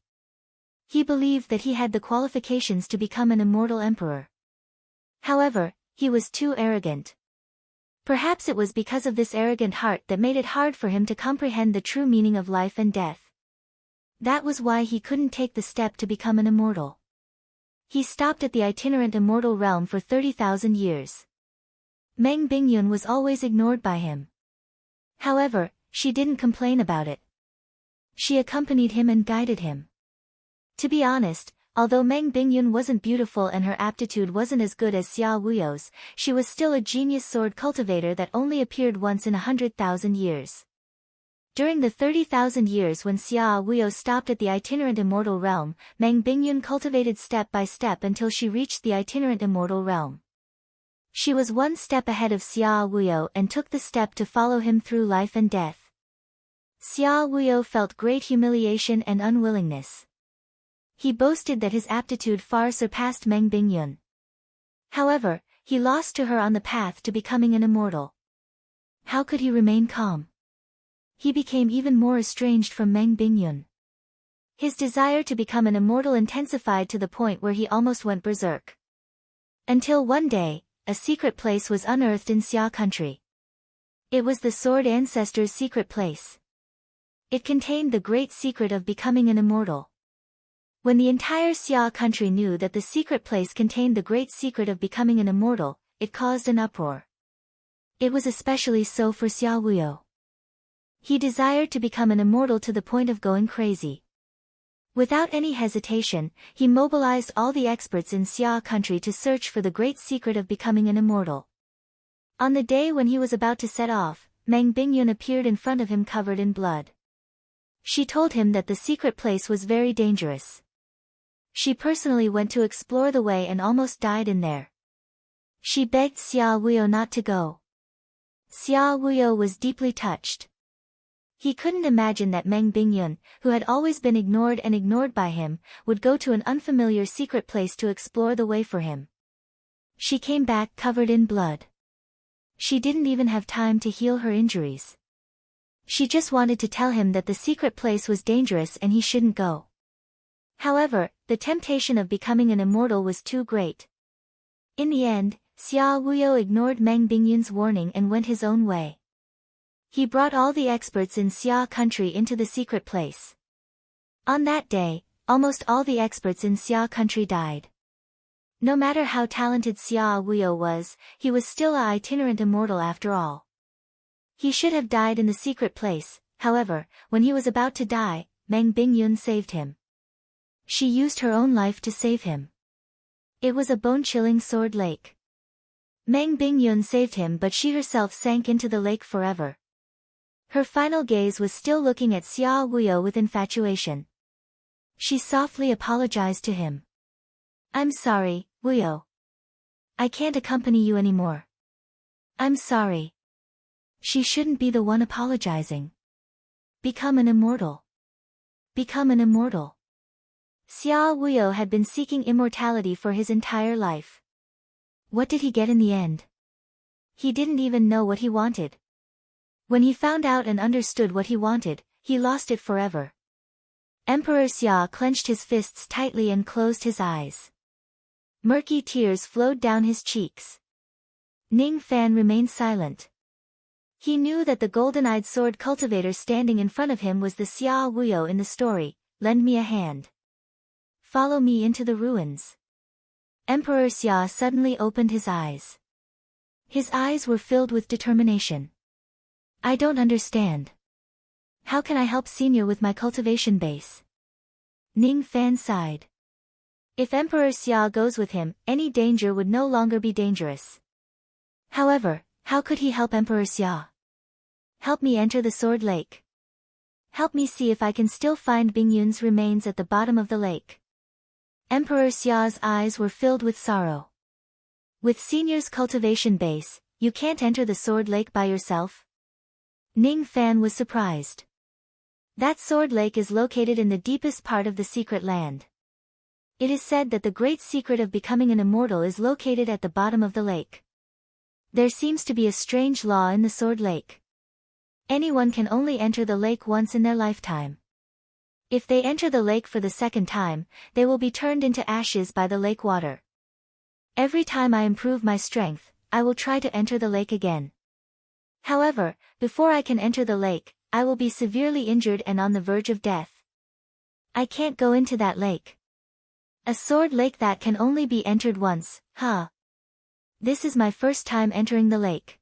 A: He believed that he had the qualifications to become an immortal emperor. However, he was too arrogant. Perhaps it was because of this arrogant heart that made it hard for him to comprehend the true meaning of life and death. That was why he couldn't take the step to become an immortal. He stopped at the itinerant immortal realm for 30,000 years. Meng Bingyun was always ignored by him. However, she didn't complain about it. She accompanied him and guided him. To be honest, although Meng Bingyun wasn't beautiful and her aptitude wasn't as good as Xia Wuyo's, she was still a genius sword cultivator that only appeared once in 100,000 years. During the 30,000 years when Xia Wuyo stopped at the itinerant immortal realm, Meng Bingyun cultivated step by step until she reached the itinerant immortal realm. She was one step ahead of Xia Wuyo and took the step to follow him through life and death. Xia Wuyo felt great humiliation and unwillingness. He boasted that his aptitude far surpassed Meng Bingyun. However, he lost to her on the path to becoming an immortal. How could he remain calm? He became even more estranged from Meng Bingyun. His desire to become an immortal intensified to the point where he almost went berserk. Until one day, a secret place was unearthed in Xia country. It was the Sword Ancestor's secret place. It contained the great secret of becoming an immortal. When the entire Xia country knew that the secret place contained the great secret of becoming an immortal, it caused an uproar. It was especially so for Xia Wuyo. He desired to become an immortal to the point of going crazy. Without any hesitation, he mobilized all the experts in Xia country to search for the great secret of becoming an immortal. On the day when he was about to set off, Meng Bingyun appeared in front of him covered in blood. She told him that the secret place was very dangerous. She personally went to explore the way and almost died in there. She begged Xia Wuyo not to go. Xia Wuyo was deeply touched. He couldn't imagine that Meng Bingyun, who had always been ignored and ignored by him, would go to an unfamiliar secret place to explore the way for him. She came back covered in blood. She didn't even have time to heal her injuries. She just wanted to tell him that the secret place was dangerous and he shouldn't go. However, the temptation of becoming an immortal was too great. In the end, Xia Wuyo ignored Meng Bingyun's warning and went his own way. He brought all the experts in Xia country into the secret place. On that day, almost all the experts in Xia country died. No matter how talented Xia Wuyo was, he was still an itinerant immortal after all. He should have died in the secret place, however, when he was about to die, Meng Bingyun saved him. She used her own life to save him. It was a bone-chilling sword lake. Meng Bingyun saved him, but she herself sank into the lake forever. Her final gaze was still looking at Xia Wuyo with infatuation. She softly apologized to him. "I'm sorry, Wuyo. I can't accompany you anymore. I'm sorry." She shouldn't be the one apologizing. Become an immortal. Become an immortal. Xia Wuyo had been seeking immortality for his entire life. What did he get in the end? He didn't even know what he wanted. When he found out and understood what he wanted, he lost it forever. Emperor Xia clenched his fists tightly and closed his eyes. Murky tears flowed down his cheeks. Ning Fan remained silent. He knew that the golden-eyed sword cultivator standing in front of him was the Xia Wuyo in the story. "Lend me a hand. Follow me into the ruins." Emperor Xia suddenly opened his eyes. His eyes were filled with determination. "I don't understand. How can I help Senior with my cultivation base?" Ning Fan sighed. If Emperor Xia goes with him, any danger would no longer be dangerous. However, how could he help Emperor Xia? "Help me enter the Sword Lake. Help me see if I can still find Bingyun's remains at the bottom of the lake." Emperor Xia's eyes were filled with sorrow. "With Senior's cultivation base, you can't enter the Sword Lake by yourself?" Ning Fan was surprised. That Sword Lake is located in the deepest part of the secret land. It is said that the great secret of becoming an immortal is located at the bottom of the lake. There seems to be a strange law in the Sword Lake. Anyone can only enter the lake once in their lifetime. If they enter the lake for the second time, they will be turned into ashes by the lake water. Every time I improve my strength, I will try to enter the lake again. However, before I can enter the lake, I will be severely injured and on the verge of death. I can't go into that lake. A sword lake that can only be entered once, huh? This is my first time entering the lake.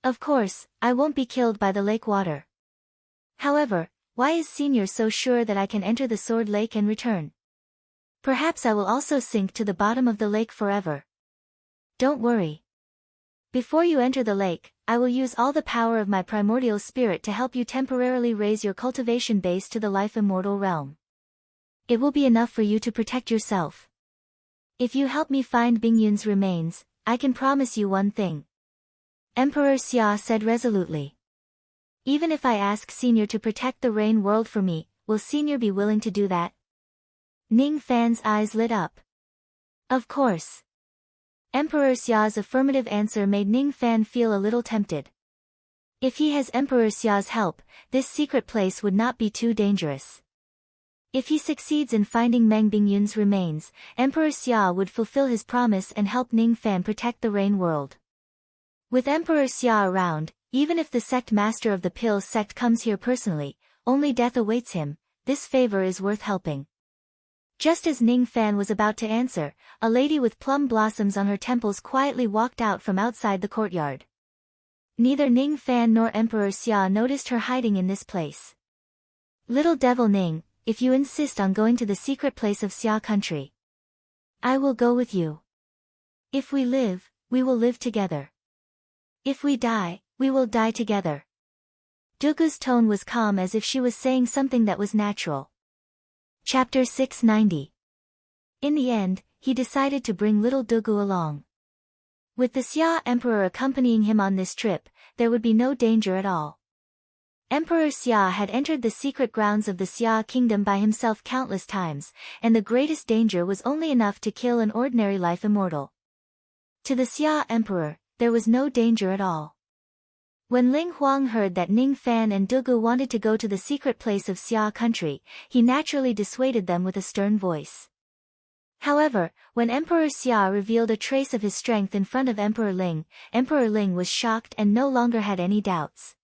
A: Of course, I won't be killed by the lake water. However, why is Senior so sure that I can enter the sword lake and return? Perhaps I will also sink to the bottom of the lake forever. Don't worry. Before you enter the lake, I will use all the power of my primordial spirit to help you temporarily raise your cultivation base to the life immortal realm. It will be enough for you to protect yourself. If you help me find Bingyun's remains, I can promise you one thing. Emperor Xia said resolutely. Even if I ask Senior to protect the Rain World for me, will Senior be willing to do that? Ning Fan's eyes lit up. Of course. Emperor Xia's affirmative answer made Ning Fan feel a little tempted. If he has Emperor Xia's help, this secret place would not be too dangerous. If he succeeds in finding Meng Bingyun's remains, Emperor Xia would fulfill his promise and help Ning Fan protect the Rain World. With Emperor Xia around, even if the sect master of the Pill sect comes here personally, only death awaits him. This favor is worth helping. Just as Ning Fan was about to answer, a lady with plum blossoms on her temples quietly walked out from outside the courtyard. Neither Ning Fan nor Emperor Xia noticed her hiding in this place. Little devil Ning, if you insist on going to the secret place of Xia country, I will go with you. If we live, we will live together. If we die, we will die together. Dugu's tone was calm as if she was saying something that was natural. Chapter 690. In the end, he decided to bring little Dugu along. With the Xia Emperor accompanying him on this trip, there would be no danger at all. Emperor Xia had entered the secret grounds of the Xia kingdom by himself countless times, and the greatest danger was only enough to kill an ordinary life immortal. To the Xia Emperor, there was no danger at all. When Ling Huang heard that Ning Fan and Dugu wanted to go to the secret place of Xia country, he naturally dissuaded them with a stern voice. However, when Emperor Xia revealed a trace of his strength in front of Emperor Ling was shocked and no longer had any doubts.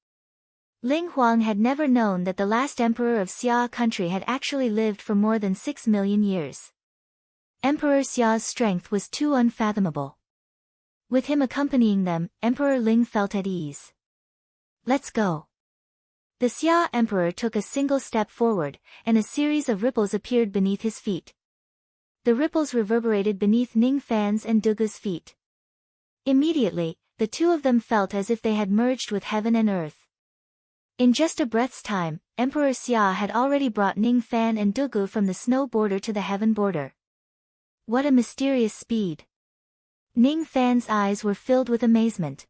A: Ling Huang had never known that the last emperor of Xia country had actually lived for more than 6 million years. Emperor Xia's strength was too unfathomable. With him accompanying them, Emperor Ling felt at ease. Let's go. The Xia Emperor took a single step forward, and a series of ripples appeared beneath his feet. The ripples reverberated beneath Ning Fan's and Dugu's feet. Immediately, the two of them felt as if they had merged with heaven and earth. In just a breath's time, Emperor Xia had already brought Ning Fan and Dugu from the snow border to the heaven border. What a mysterious speed! Ning Fan's eyes were filled with amazement.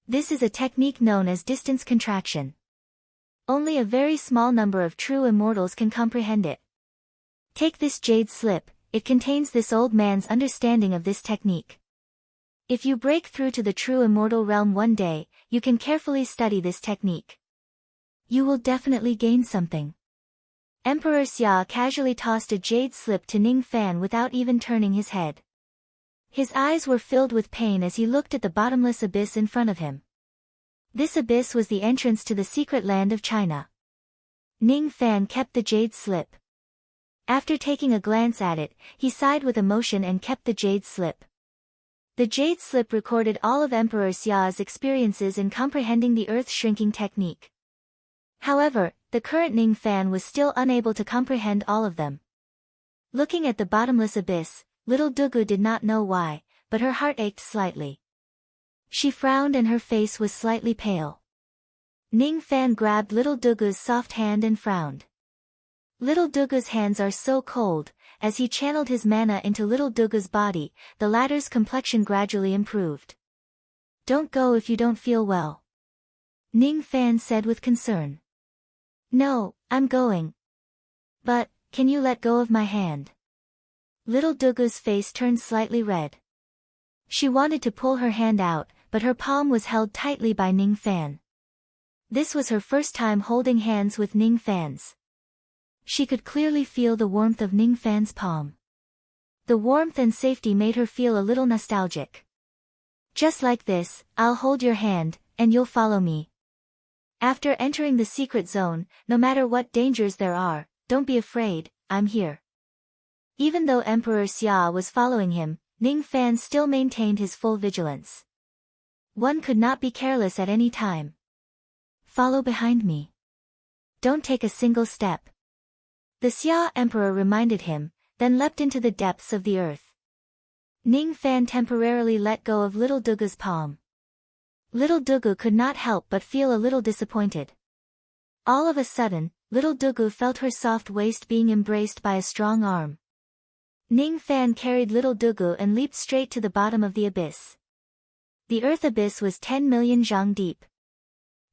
A: This is a technique known as distance contraction. Only a very small number of true immortals can comprehend it. Take this jade slip, it contains this old man's understanding of this technique. If you break through to the true immortal realm one day, you can carefully study this technique. You will definitely gain something. Emperor Xia casually tossed a jade slip to Ning Fan without even turning his head. His eyes were filled with pain as he looked at the bottomless abyss in front of him. This abyss was the entrance to the secret land of China. Ning Fan kept the jade slip. After taking a glance at it, he sighed with emotion and kept the jade slip. The jade slip recorded all of Emperor Xia's experiences in comprehending the earth-shrinking technique. However, the current Ning Fan was still unable to comprehend all of them. Looking at the bottomless abyss, little Dugu did not know why, but her heart ached slightly. She frowned and her face was slightly pale. Ning Fan grabbed little Dugu's soft hand and frowned. Little Dugu's hands are so cold. As he channeled his mana into little Dugu's body, the latter's complexion gradually improved. Don't go if you don't feel well, Ning Fan said with concern. No, I'm going. But, can you let go of my hand? Little Dugu's face turned slightly red. She wanted to pull her hand out, but her palm was held tightly by Ning Fan. This was her first time holding hands with Ning Fan's. She could clearly feel the warmth of Ning Fan's palm. The warmth and safety made her feel a little nostalgic. Just like this, I'll hold your hand, and you'll follow me. After entering the secret zone, no matter what dangers there are, don't be afraid, I'm here. Even though Emperor Xia was following him, Ning Fan still maintained his full vigilance. One could not be careless at any time. Follow behind me. Don't take a single step. The Xia Emperor reminded him, then leapt into the depths of the earth. Ning Fan temporarily let go of little Dugu's palm. Little Dugu could not help but feel a little disappointed. All of a sudden, little Dugu felt her soft waist being embraced by a strong arm. Ning Fan carried little Dugu and leaped straight to the bottom of the abyss. The earth abyss was 10 million zhang deep.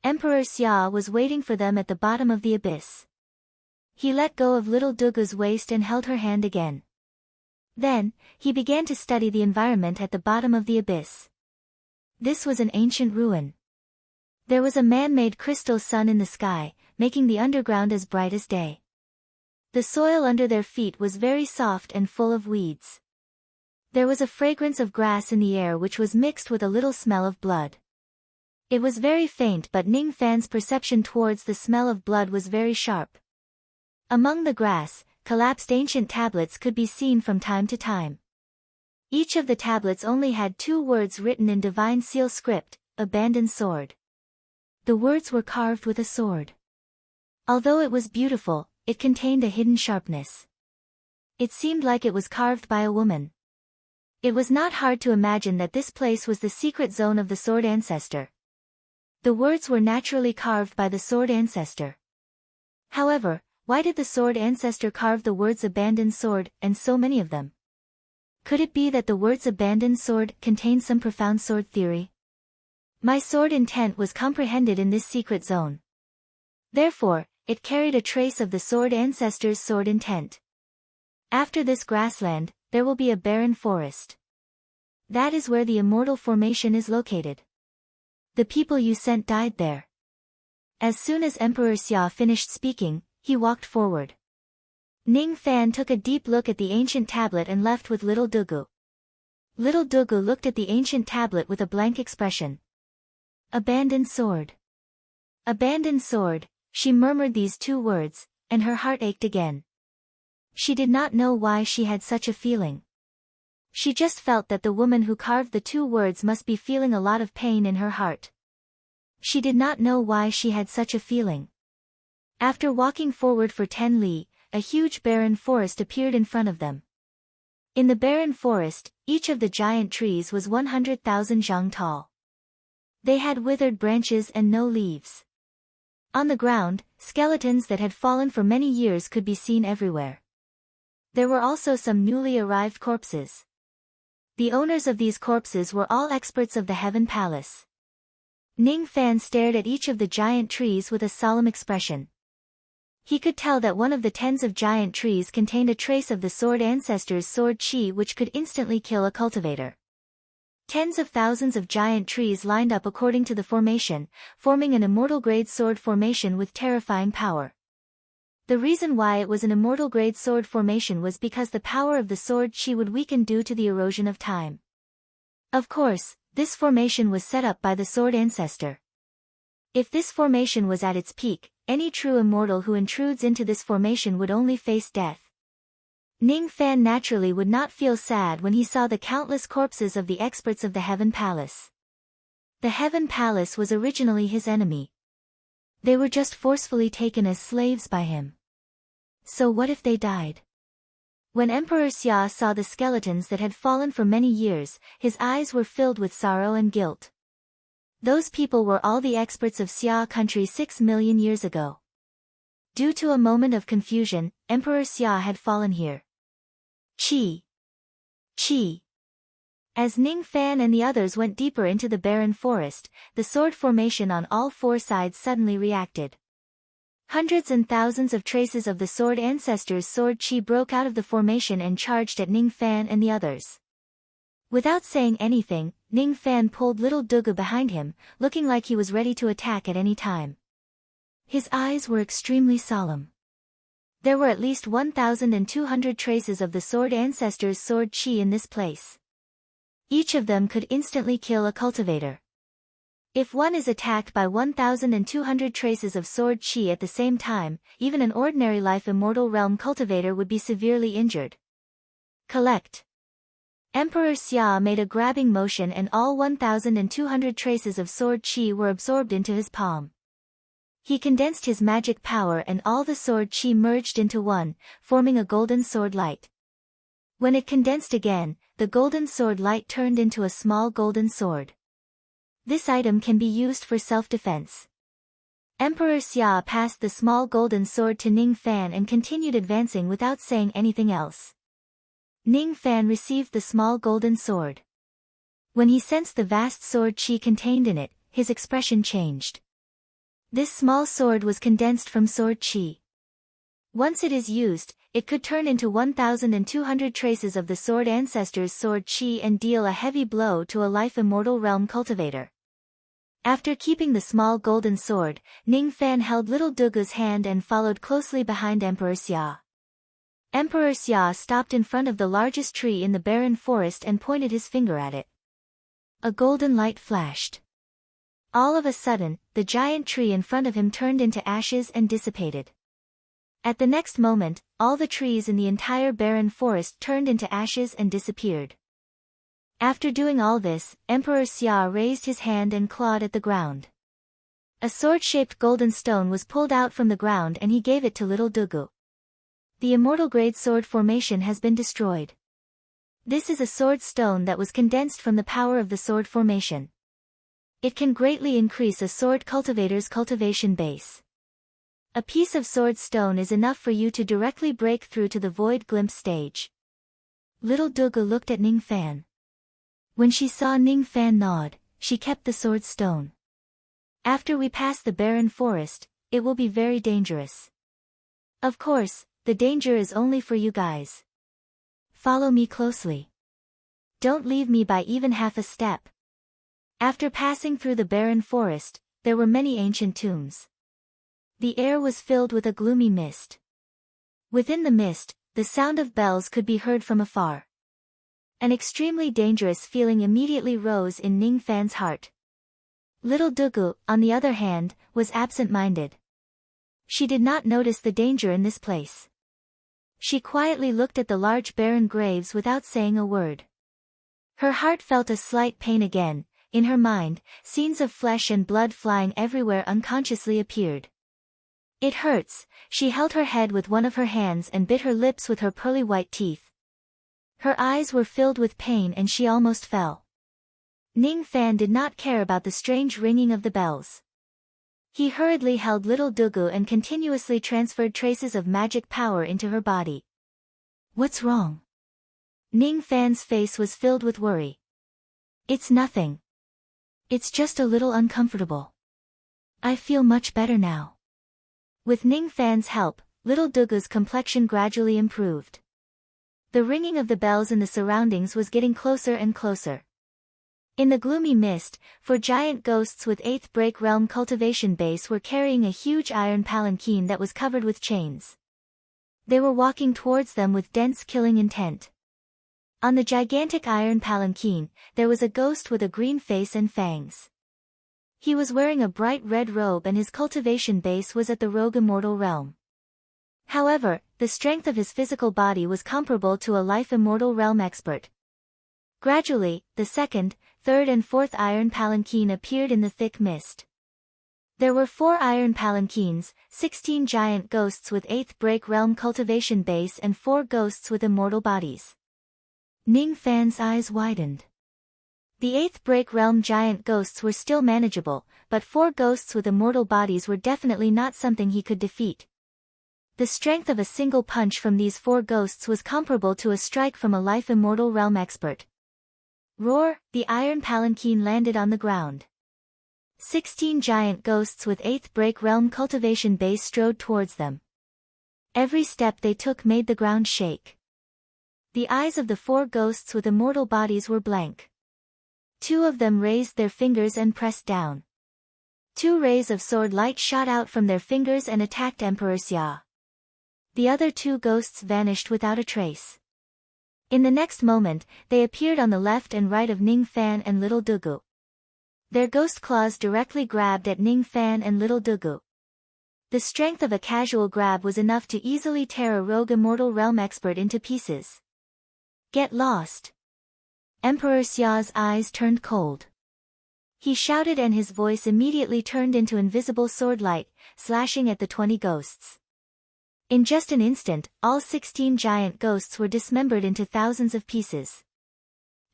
A: Emperor Xia was waiting for them at the bottom of the abyss. He let go of little Dugu's waist and held her hand again. Then, he began to study the environment at the bottom of the abyss. This was an ancient ruin. There was a man-made crystal sun in the sky, making the underground as bright as day. The soil under their feet was very soft and full of weeds. There was a fragrance of grass in the air which was mixed with a little smell of blood. It was very faint, but Ning Fan's perception towards the smell of blood was very sharp. Among the grass, collapsed ancient tablets could be seen from time to time. Each of the tablets only had 2 words written in divine seal script, abandoned sword. The words were carved with a sword. Although it was beautiful, it contained a hidden sharpness. It seemed like it was carved by a woman. It was not hard to imagine that this place was the secret zone of the sword ancestor. The words were naturally carved by the sword ancestor. However, why did the sword ancestor carve the words abandoned sword, and so many of them? Could it be that the words abandoned sword contained some profound sword theory? My sword intent was comprehended in this secret zone. Therefore, it carried a trace of the sword ancestor's sword intent. After this grassland, there will be a barren forest. That is where the immortal formation is located. The people you sent died there. As soon as Emperor Xia finished speaking, he walked forward. Ning Fan took a deep look at the ancient tablet and left with little Dugu. Little Dugu looked at the ancient tablet with a blank expression. Abandoned sword. Abandoned sword, she murmured these 2 words, and her heart ached again. She did not know why she had such a feeling. She just felt that the woman who carved the 2 words must be feeling a lot of pain in her heart. She did not know why she had such a feeling. After walking forward for 10 li, a huge barren forest appeared in front of them. In the barren forest, each of the giant trees was 100,000 zhang tall. They had withered branches and no leaves. On the ground, skeletons that had fallen for many years could be seen everywhere. There were also some newly arrived corpses. The owners of these corpses were all experts of the Heaven Palace. Ning Fan stared at each of the giant trees with a solemn expression. He could tell that one of the tens of giant trees contained a trace of the sword ancestor's sword chi which could instantly kill a cultivator. Tens of thousands of giant trees lined up according to the formation, forming an immortal grade sword formation with terrifying power. The reason why it was an immortal grade sword formation was because the power of the sword chi would weaken due to the erosion of time. Of course, this formation was set up by the sword ancestor. If this formation was at its peak, any true immortal who intrudes into this formation would only face death. Ning Fan naturally would not feel sad when he saw the countless corpses of the experts of the Heaven Palace. The Heaven Palace was originally his enemy. They were just forcefully taken as slaves by him. So what if they died? When Emperor Xia saw the skeletons that had fallen for many years, his eyes were filled with sorrow and guilt. Those people were all the experts of Xia country 6 million years ago. Due to a moment of confusion, Emperor Xia had fallen here. Qi. Qi. As Ning Fan and the others went deeper into the barren forest, the sword formation on all 4 sides suddenly reacted. Hundreds and thousands of traces of the sword ancestor's sword chi broke out of the formation and charged at Ning Fan and the others. Without saying anything, Ning Fan pulled little Dugu behind him, looking like he was ready to attack at any time. His eyes were extremely solemn. There were at least 1,200 traces of the sword ancestor's sword chi in this place. Each of them could instantly kill a cultivator. If one is attacked by 1,200 traces of sword chi at the same time, even an ordinary life immortal realm cultivator would be severely injured. Collect. Emperor Xia made a grabbing motion and all 1,200 traces of sword chi were absorbed into his palm. He condensed his magic power and all the sword chi merged into one, forming a golden sword light. When it condensed again, the golden sword light turned into a small golden sword. This item can be used for self-defense. Emperor Xia passed the small golden sword to Ning Fan and continued advancing without saying anything else. Ning Fan received the small golden sword. When he sensed the vast sword chi contained in it, his expression changed. This small sword was condensed from sword chi. Once it is used, it could turn into 1,200 traces of the sword ancestor's sword chi and deal a heavy blow to a life immortal realm cultivator. After keeping the small golden sword, Ning Fan held little Dugu's hand and followed closely behind Emperor Xia. Emperor Xia stopped in front of the largest tree in the barren forest and pointed his finger at it. A golden light flashed. All of a sudden, the giant tree in front of him turned into ashes and dissipated. At the next moment, all the trees in the entire barren forest turned into ashes and disappeared. After doing all this, Emperor Xia raised his hand and clawed at the ground. A sword-shaped golden stone was pulled out from the ground and he gave it to little Dugu. The immortal grade sword formation has been destroyed. This is a sword stone that was condensed from the power of the sword formation. It can greatly increase a sword cultivator's cultivation base. A piece of sword stone is enough for you to directly break through to the void glimpse stage. Little Dugu looked at Ning Fan. When she saw Ning Fan nod, she kept the sword stone. After we pass the barren forest, it will be very dangerous. Of course, the danger is only for you guys. Follow me closely. Don't leave me by even half a step. After passing through the barren forest, there were many ancient tombs. The air was filled with a gloomy mist. Within the mist, the sound of bells could be heard from afar. An extremely dangerous feeling immediately rose in Ning Fan's heart. Little Dugu, on the other hand, was absent-minded. She did not notice the danger in this place. She quietly looked at the large barren graves without saying a word. Her heart felt a slight pain again. In her mind, scenes of flesh and blood flying everywhere unconsciously appeared. It hurts. She held her head with one of her hands and bit her lips with her pearly white teeth. Her eyes were filled with pain and she almost fell. Ning Fan did not care about the strange ringing of the bells. He hurriedly held little Dugu and continuously transferred traces of magic power into her body. What's wrong? Ning Fan's face was filled with worry. It's nothing. It's just a little uncomfortable. I feel much better now. With Ning Fan's help, little Dugu's complexion gradually improved. The ringing of the bells in the surroundings was getting closer and closer. In the gloomy mist, 4 giant ghosts with 8th break realm cultivation base were carrying a huge iron palanquin that was covered with chains. They were walking towards them with dense killing intent. On the gigantic iron palanquin, there was a ghost with a green face and fangs. He was wearing a bright red robe and his cultivation base was at the rogue immortal realm. However, the strength of his physical body was comparable to a life immortal realm expert. Gradually, the 2nd, 3rd and 4th iron palanquin appeared in the thick mist. There were 4 iron palanquins, 16 giant ghosts with 8th break realm cultivation base and 4 ghosts with immortal bodies. Ning Fan's eyes widened. The 8th break realm giant ghosts were still manageable, but 4 ghosts with immortal bodies were definitely not something he could defeat. The strength of a single punch from these 4 ghosts was comparable to a strike from a life immortal realm expert. Roar! The iron palanquin landed on the ground. 16 giant ghosts with 8th break realm cultivation base strode towards them. Every step they took made the ground shake. The eyes of the 4 ghosts with immortal bodies were blank. 2 of them raised their fingers and pressed down. 2 rays of sword light shot out from their fingers and attacked Emperor Xia. The other 2 ghosts vanished without a trace. In the next moment, they appeared on the left and right of Ning Fan and little Dugu. Their ghost claws directly grabbed at Ning Fan and little Dugu. The strength of a casual grab was enough to easily tear a rogue immortal realm expert into pieces. Get lost! Emperor Xia's eyes turned cold. He shouted and his voice immediately turned into invisible sword light, slashing at the 20 ghosts. In just an instant, all 16 giant ghosts were dismembered into thousands of pieces.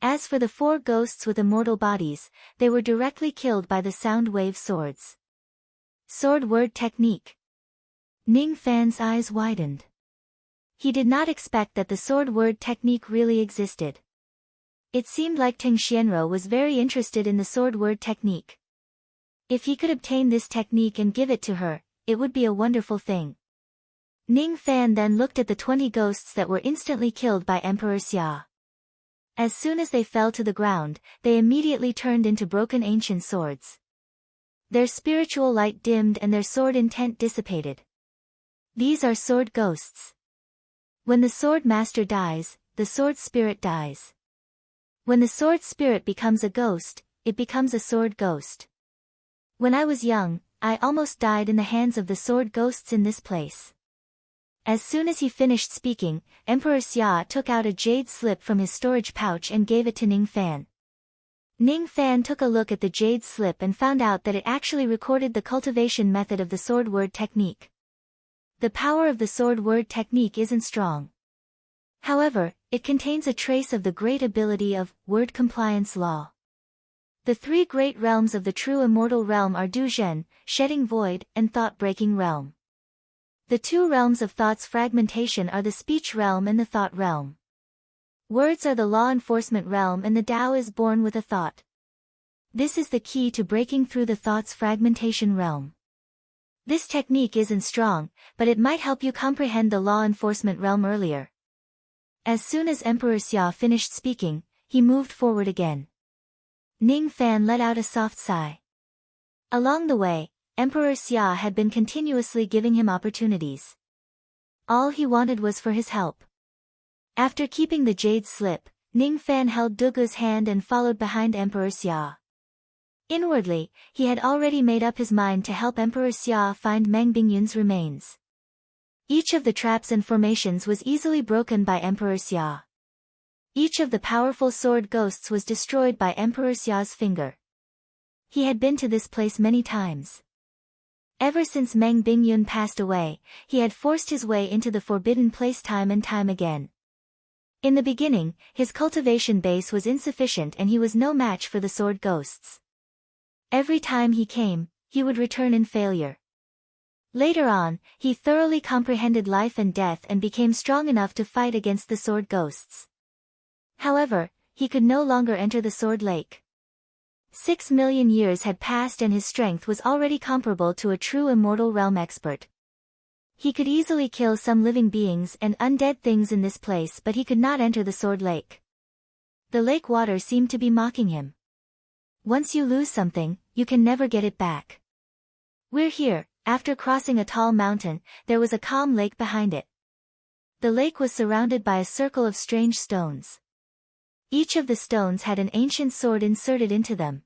A: As for the 4 ghosts with immortal bodies, they were directly killed by the sound wave swords. Sword word technique. Ning Fan's eyes widened. He did not expect that the sword word technique really existed. It seemed like Teng Xianro was very interested in the sword word technique. If he could obtain this technique and give it to her, it would be a wonderful thing. Ning Fan then looked at the 20 ghosts that were instantly killed by Emperor Xia. As soon as they fell to the ground, they immediately turned into broken ancient swords. Their spiritual light dimmed and their sword intent dissipated. These are sword ghosts. When the sword master dies, the sword spirit dies. When the sword spirit becomes a ghost, it becomes a sword ghost. When I was young, I almost died in the hands of the sword ghosts in this place. As soon as he finished speaking, Emperor Xia took out a jade slip from his storage pouch and gave it to Ning Fan. Ning Fan took a look at the jade slip and found out that it actually recorded the cultivation method of the sword word technique. The power of the sword word technique isn't strong. However, it contains a trace of the great ability of word compliance law. The three great realms of the true immortal realm are Du Zhen, shedding void, and thought-breaking realm. The two realms of thought's fragmentation are the speech realm and the thought realm. Words are the law enforcement realm and the Tao is born with a thought. This is the key to breaking through the thought's fragmentation realm. This technique isn't strong, but it might help you comprehend the law enforcement realm earlier. As soon as Emperor Xia finished speaking, he moved forward again. Ning Fan let out a soft sigh. Along the way, Emperor Xia had been continuously giving him opportunities. All he wanted was for his help. After keeping the jade slip, Ning Fan held Dugu's hand and followed behind Emperor Xia. Inwardly, he had already made up his mind to help Emperor Xia find Meng Bingyun's remains. Each of the traps and formations was easily broken by Emperor Xia. Each of the powerful sword ghosts was destroyed by Emperor Xia's finger. He had been to this place many times. Ever since Meng Bingyun passed away, he had forced his way into the forbidden place time and time again. In the beginning, his cultivation base was insufficient and he was no match for the sword ghosts. Every time he came, he would return in failure. Later on, he thoroughly comprehended life and death and became strong enough to fight against the sword ghosts. However, he could no longer enter the sword lake. 6 million years had passed and his strength was already comparable to a true immortal realm expert. He could easily kill some living beings and undead things in this place, but he could not enter the sword lake. The lake water seemed to be mocking him. Once you lose something, you can never get it back. We're here. After crossing a tall mountain, there was a calm lake behind it. The lake was surrounded by a circle of strange stones. Each of the stones had an ancient sword inserted into them.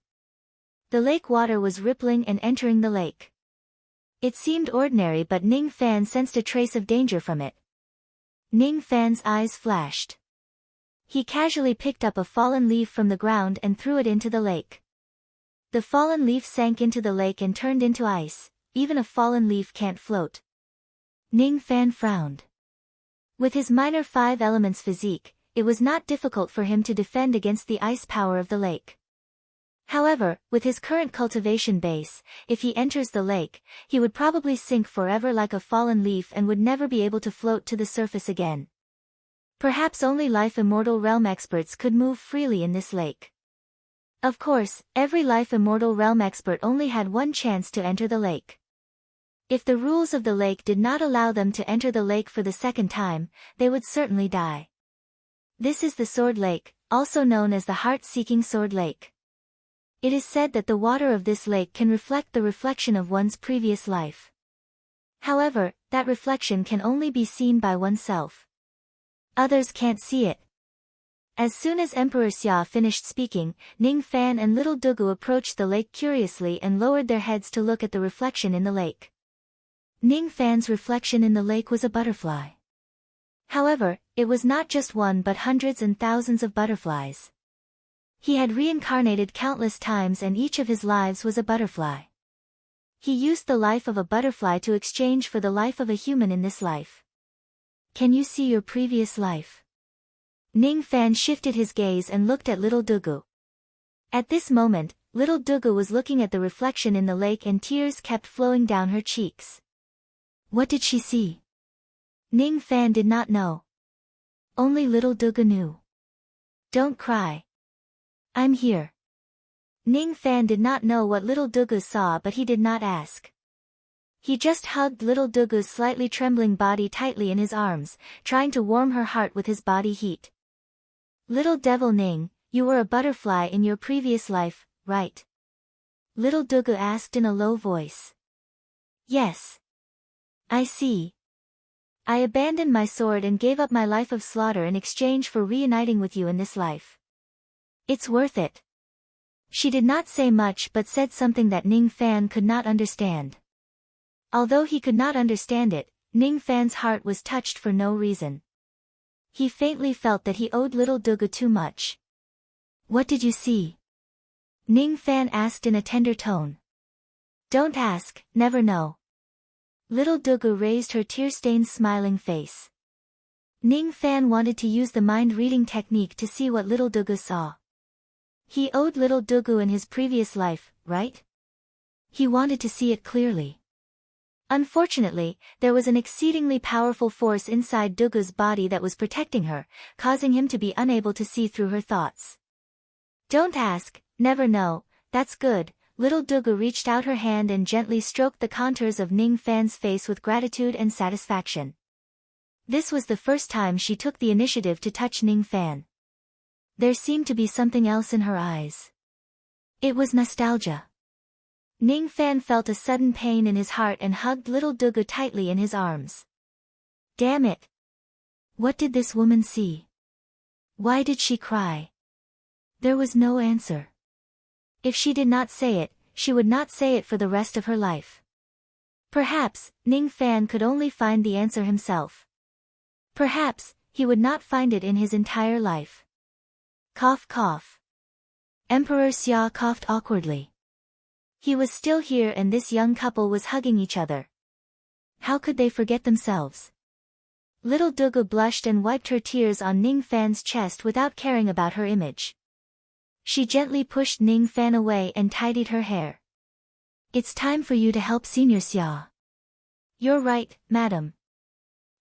A: The lake water was rippling and entering the lake. It seemed ordinary, but Ning Fan sensed a trace of danger from it. Ning Fan's eyes flashed. He casually picked up a fallen leaf from the ground and threw it into the lake. The fallen leaf sank into the lake and turned into ice. Even a fallen leaf can't float. Ning Fan frowned. With his minor 5 elements physique, it was not difficult for him to defend against the ice power of the lake. However, with his current cultivation base, if he enters the lake, he would probably sink forever like a fallen leaf and would never be able to float to the surface again. Perhaps only life immortal realm experts could move freely in this lake. Of course, every life immortal realm expert only had one chance to enter the lake. If the rules of the lake did not allow them to enter the lake for the second time, they would certainly die. This is the Sword Lake, also known as the Heart-Seeking Sword Lake. It is said that the water of this lake can reflect the reflection of one's previous life. However, that reflection can only be seen by oneself. Others can't see it. As soon as Emperor Xia finished speaking, Ning Fan and little Dugu approached the lake curiously and lowered their heads to look at the reflection in the lake. Ning Fan's reflection in the lake was a butterfly. However, it was not just one but hundreds and thousands of butterflies. He had reincarnated countless times and each of his lives was a butterfly. He used the life of a butterfly to exchange for the life of a human in this life. Can you see your previous life? Ning Fan shifted his gaze and looked at little Dugu. At this moment, little Dugu was looking at the reflection in the lake and tears kept flowing down her cheeks. What did she see? Ning Fan did not know. Only little Dugu knew. Don't cry. I'm here. Ning Fan did not know what little Dugu saw, but he did not ask. He just hugged little Dugu's slightly trembling body tightly in his arms, trying to warm her heart with his body heat. Little devil Ning, you were a butterfly in your previous life, right? Little Dugu asked in a low voice. Yes. I see. I abandoned my sword and gave up my life of slaughter in exchange for reuniting with you in this life. It's worth it. She did not say much but said something that Ning Fan could not understand. Although he could not understand it, Ning Fan's heart was touched for no reason. He faintly felt that he owed little Dugu too much. What did you see? Ning Fan asked in a tender tone. Don't ask, never know. Little Dugu raised her tear-stained smiling face. Ning Fan wanted to use the mind-reading technique to see what little Dugu saw. He owed little Dugu in his previous life, right? He wanted to see it clearly. Unfortunately, there was an exceedingly powerful force inside Dugu's body that was protecting her, causing him to be unable to see through her thoughts. Don't ask, never know, that's good. Little Dugu reached out her hand and gently stroked the contours of Ning Fan's face with gratitude and satisfaction. This was the first time she took the initiative to touch Ning Fan. There seemed to be something else in her eyes. It was nostalgia. Ning Fan felt a sudden pain in his heart and hugged little Dugu tightly in his arms. Damn it! What did this woman see? Why did she cry? There was no answer. If she did not say it, she would not say it for the rest of her life. Perhaps, Ning Fan could only find the answer himself. Perhaps, he would not find it in his entire life. Cough cough. Emperor Xia coughed awkwardly. He was still here and this young couple was hugging each other. How could they forget themselves? Little Dugu blushed and wiped her tears on Ning Fan's chest without caring about her image. She gently pushed Ning Fan away and tidied her hair. It's time for you to help Senior Xia. You're right, madam.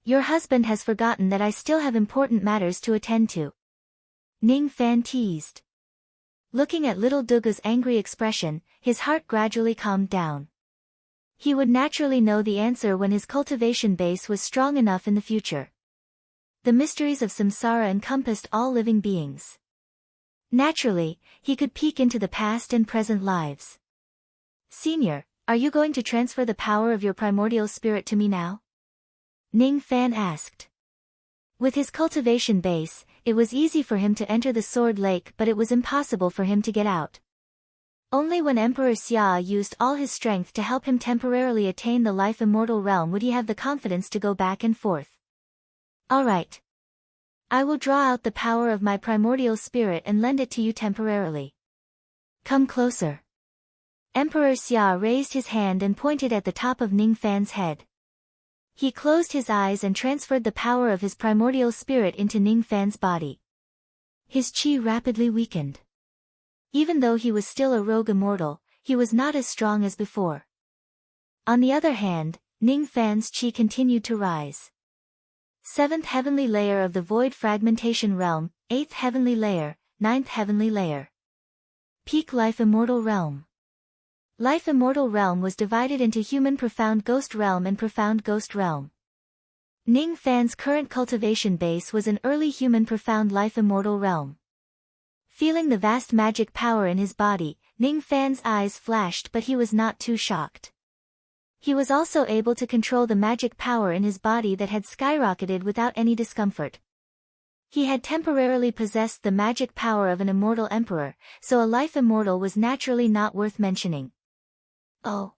A: Your husband has forgotten that I still have important matters to attend to. Ning Fan teased. Looking at little Dugu's angry expression, his heart gradually calmed down. He would naturally know the answer when his cultivation base was strong enough in the future. The mysteries of samsara encompassed all living beings. Naturally, he could peek into the past and present lives. Senior, are you going to transfer the power of your primordial spirit to me now? Ning Fan asked. With his cultivation base, it was easy for him to enter the Sword Lake but it was impossible for him to get out. Only when Emperor Xia used all his strength to help him temporarily attain the life immortal realm would he have the confidence to go back and forth. Alright. I will draw out the power of my primordial spirit and lend it to you temporarily. Come closer. Emperor Xia raised his hand and pointed at the top of Ning Fan's head. He closed his eyes and transferred the power of his primordial spirit into Ning Fan's body. His qi rapidly weakened. Even though he was still a rogue immortal, he was not as strong as before. On the other hand, Ning Fan's qi continued to rise. 7th heavenly layer of the void fragmentation realm, 8th heavenly layer, 9th heavenly layer. Peak life immortal realm. Life immortal realm was divided into human profound ghost realm and profound ghost realm. Ning Fan's current cultivation base was an early human profound life immortal realm. Feeling the vast magic power in his body, Ning Fan's eyes flashed but he was not too shocked. He was also able to control the magic power in his body that had skyrocketed without any discomfort. He had temporarily possessed the magic power of an immortal emperor, so a life immortal was naturally not worth mentioning. Oh.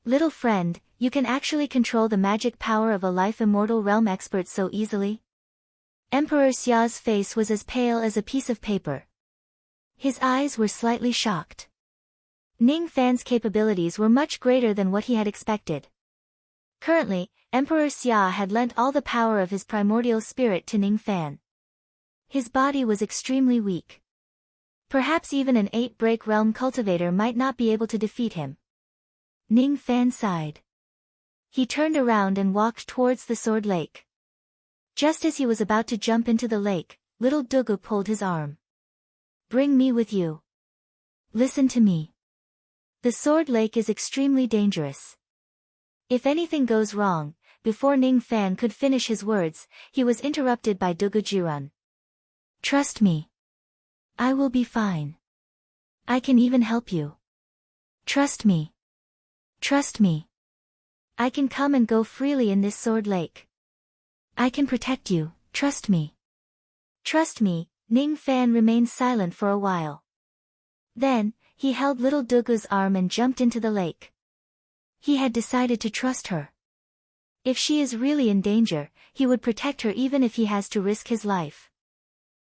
A: Little friend, you can actually control the magic power of a life immortal realm expert so easily? Emperor Xia's face was as pale as a piece of paper. His eyes were slightly shocked. Ning Fan's capabilities were much greater than what he had expected. Currently, Emperor Xia had lent all the power of his primordial spirit to Ning Fan. His body was extremely weak. Perhaps even an 8-break realm cultivator might not be able to defeat him. Ning Fan sighed. He turned around and walked towards the Sword Lake. Just as he was about to jump into the lake, little Dugu pulled his arm. Bring me with you. Listen to me. The Sword Lake is extremely dangerous. If anything goes wrong, before Ning Fan could finish his words, he was interrupted by Dugu Jirun. Trust me. I will be fine. I can even help you. Trust me. Trust me. I can come and go freely in this Sword Lake. I can protect you, trust me. Trust me, Ning Fan remained silent for a while. Then, he held little Dugu's arm and jumped into the lake. He had decided to trust her. If she is really in danger, he would protect her even if he has to risk his life.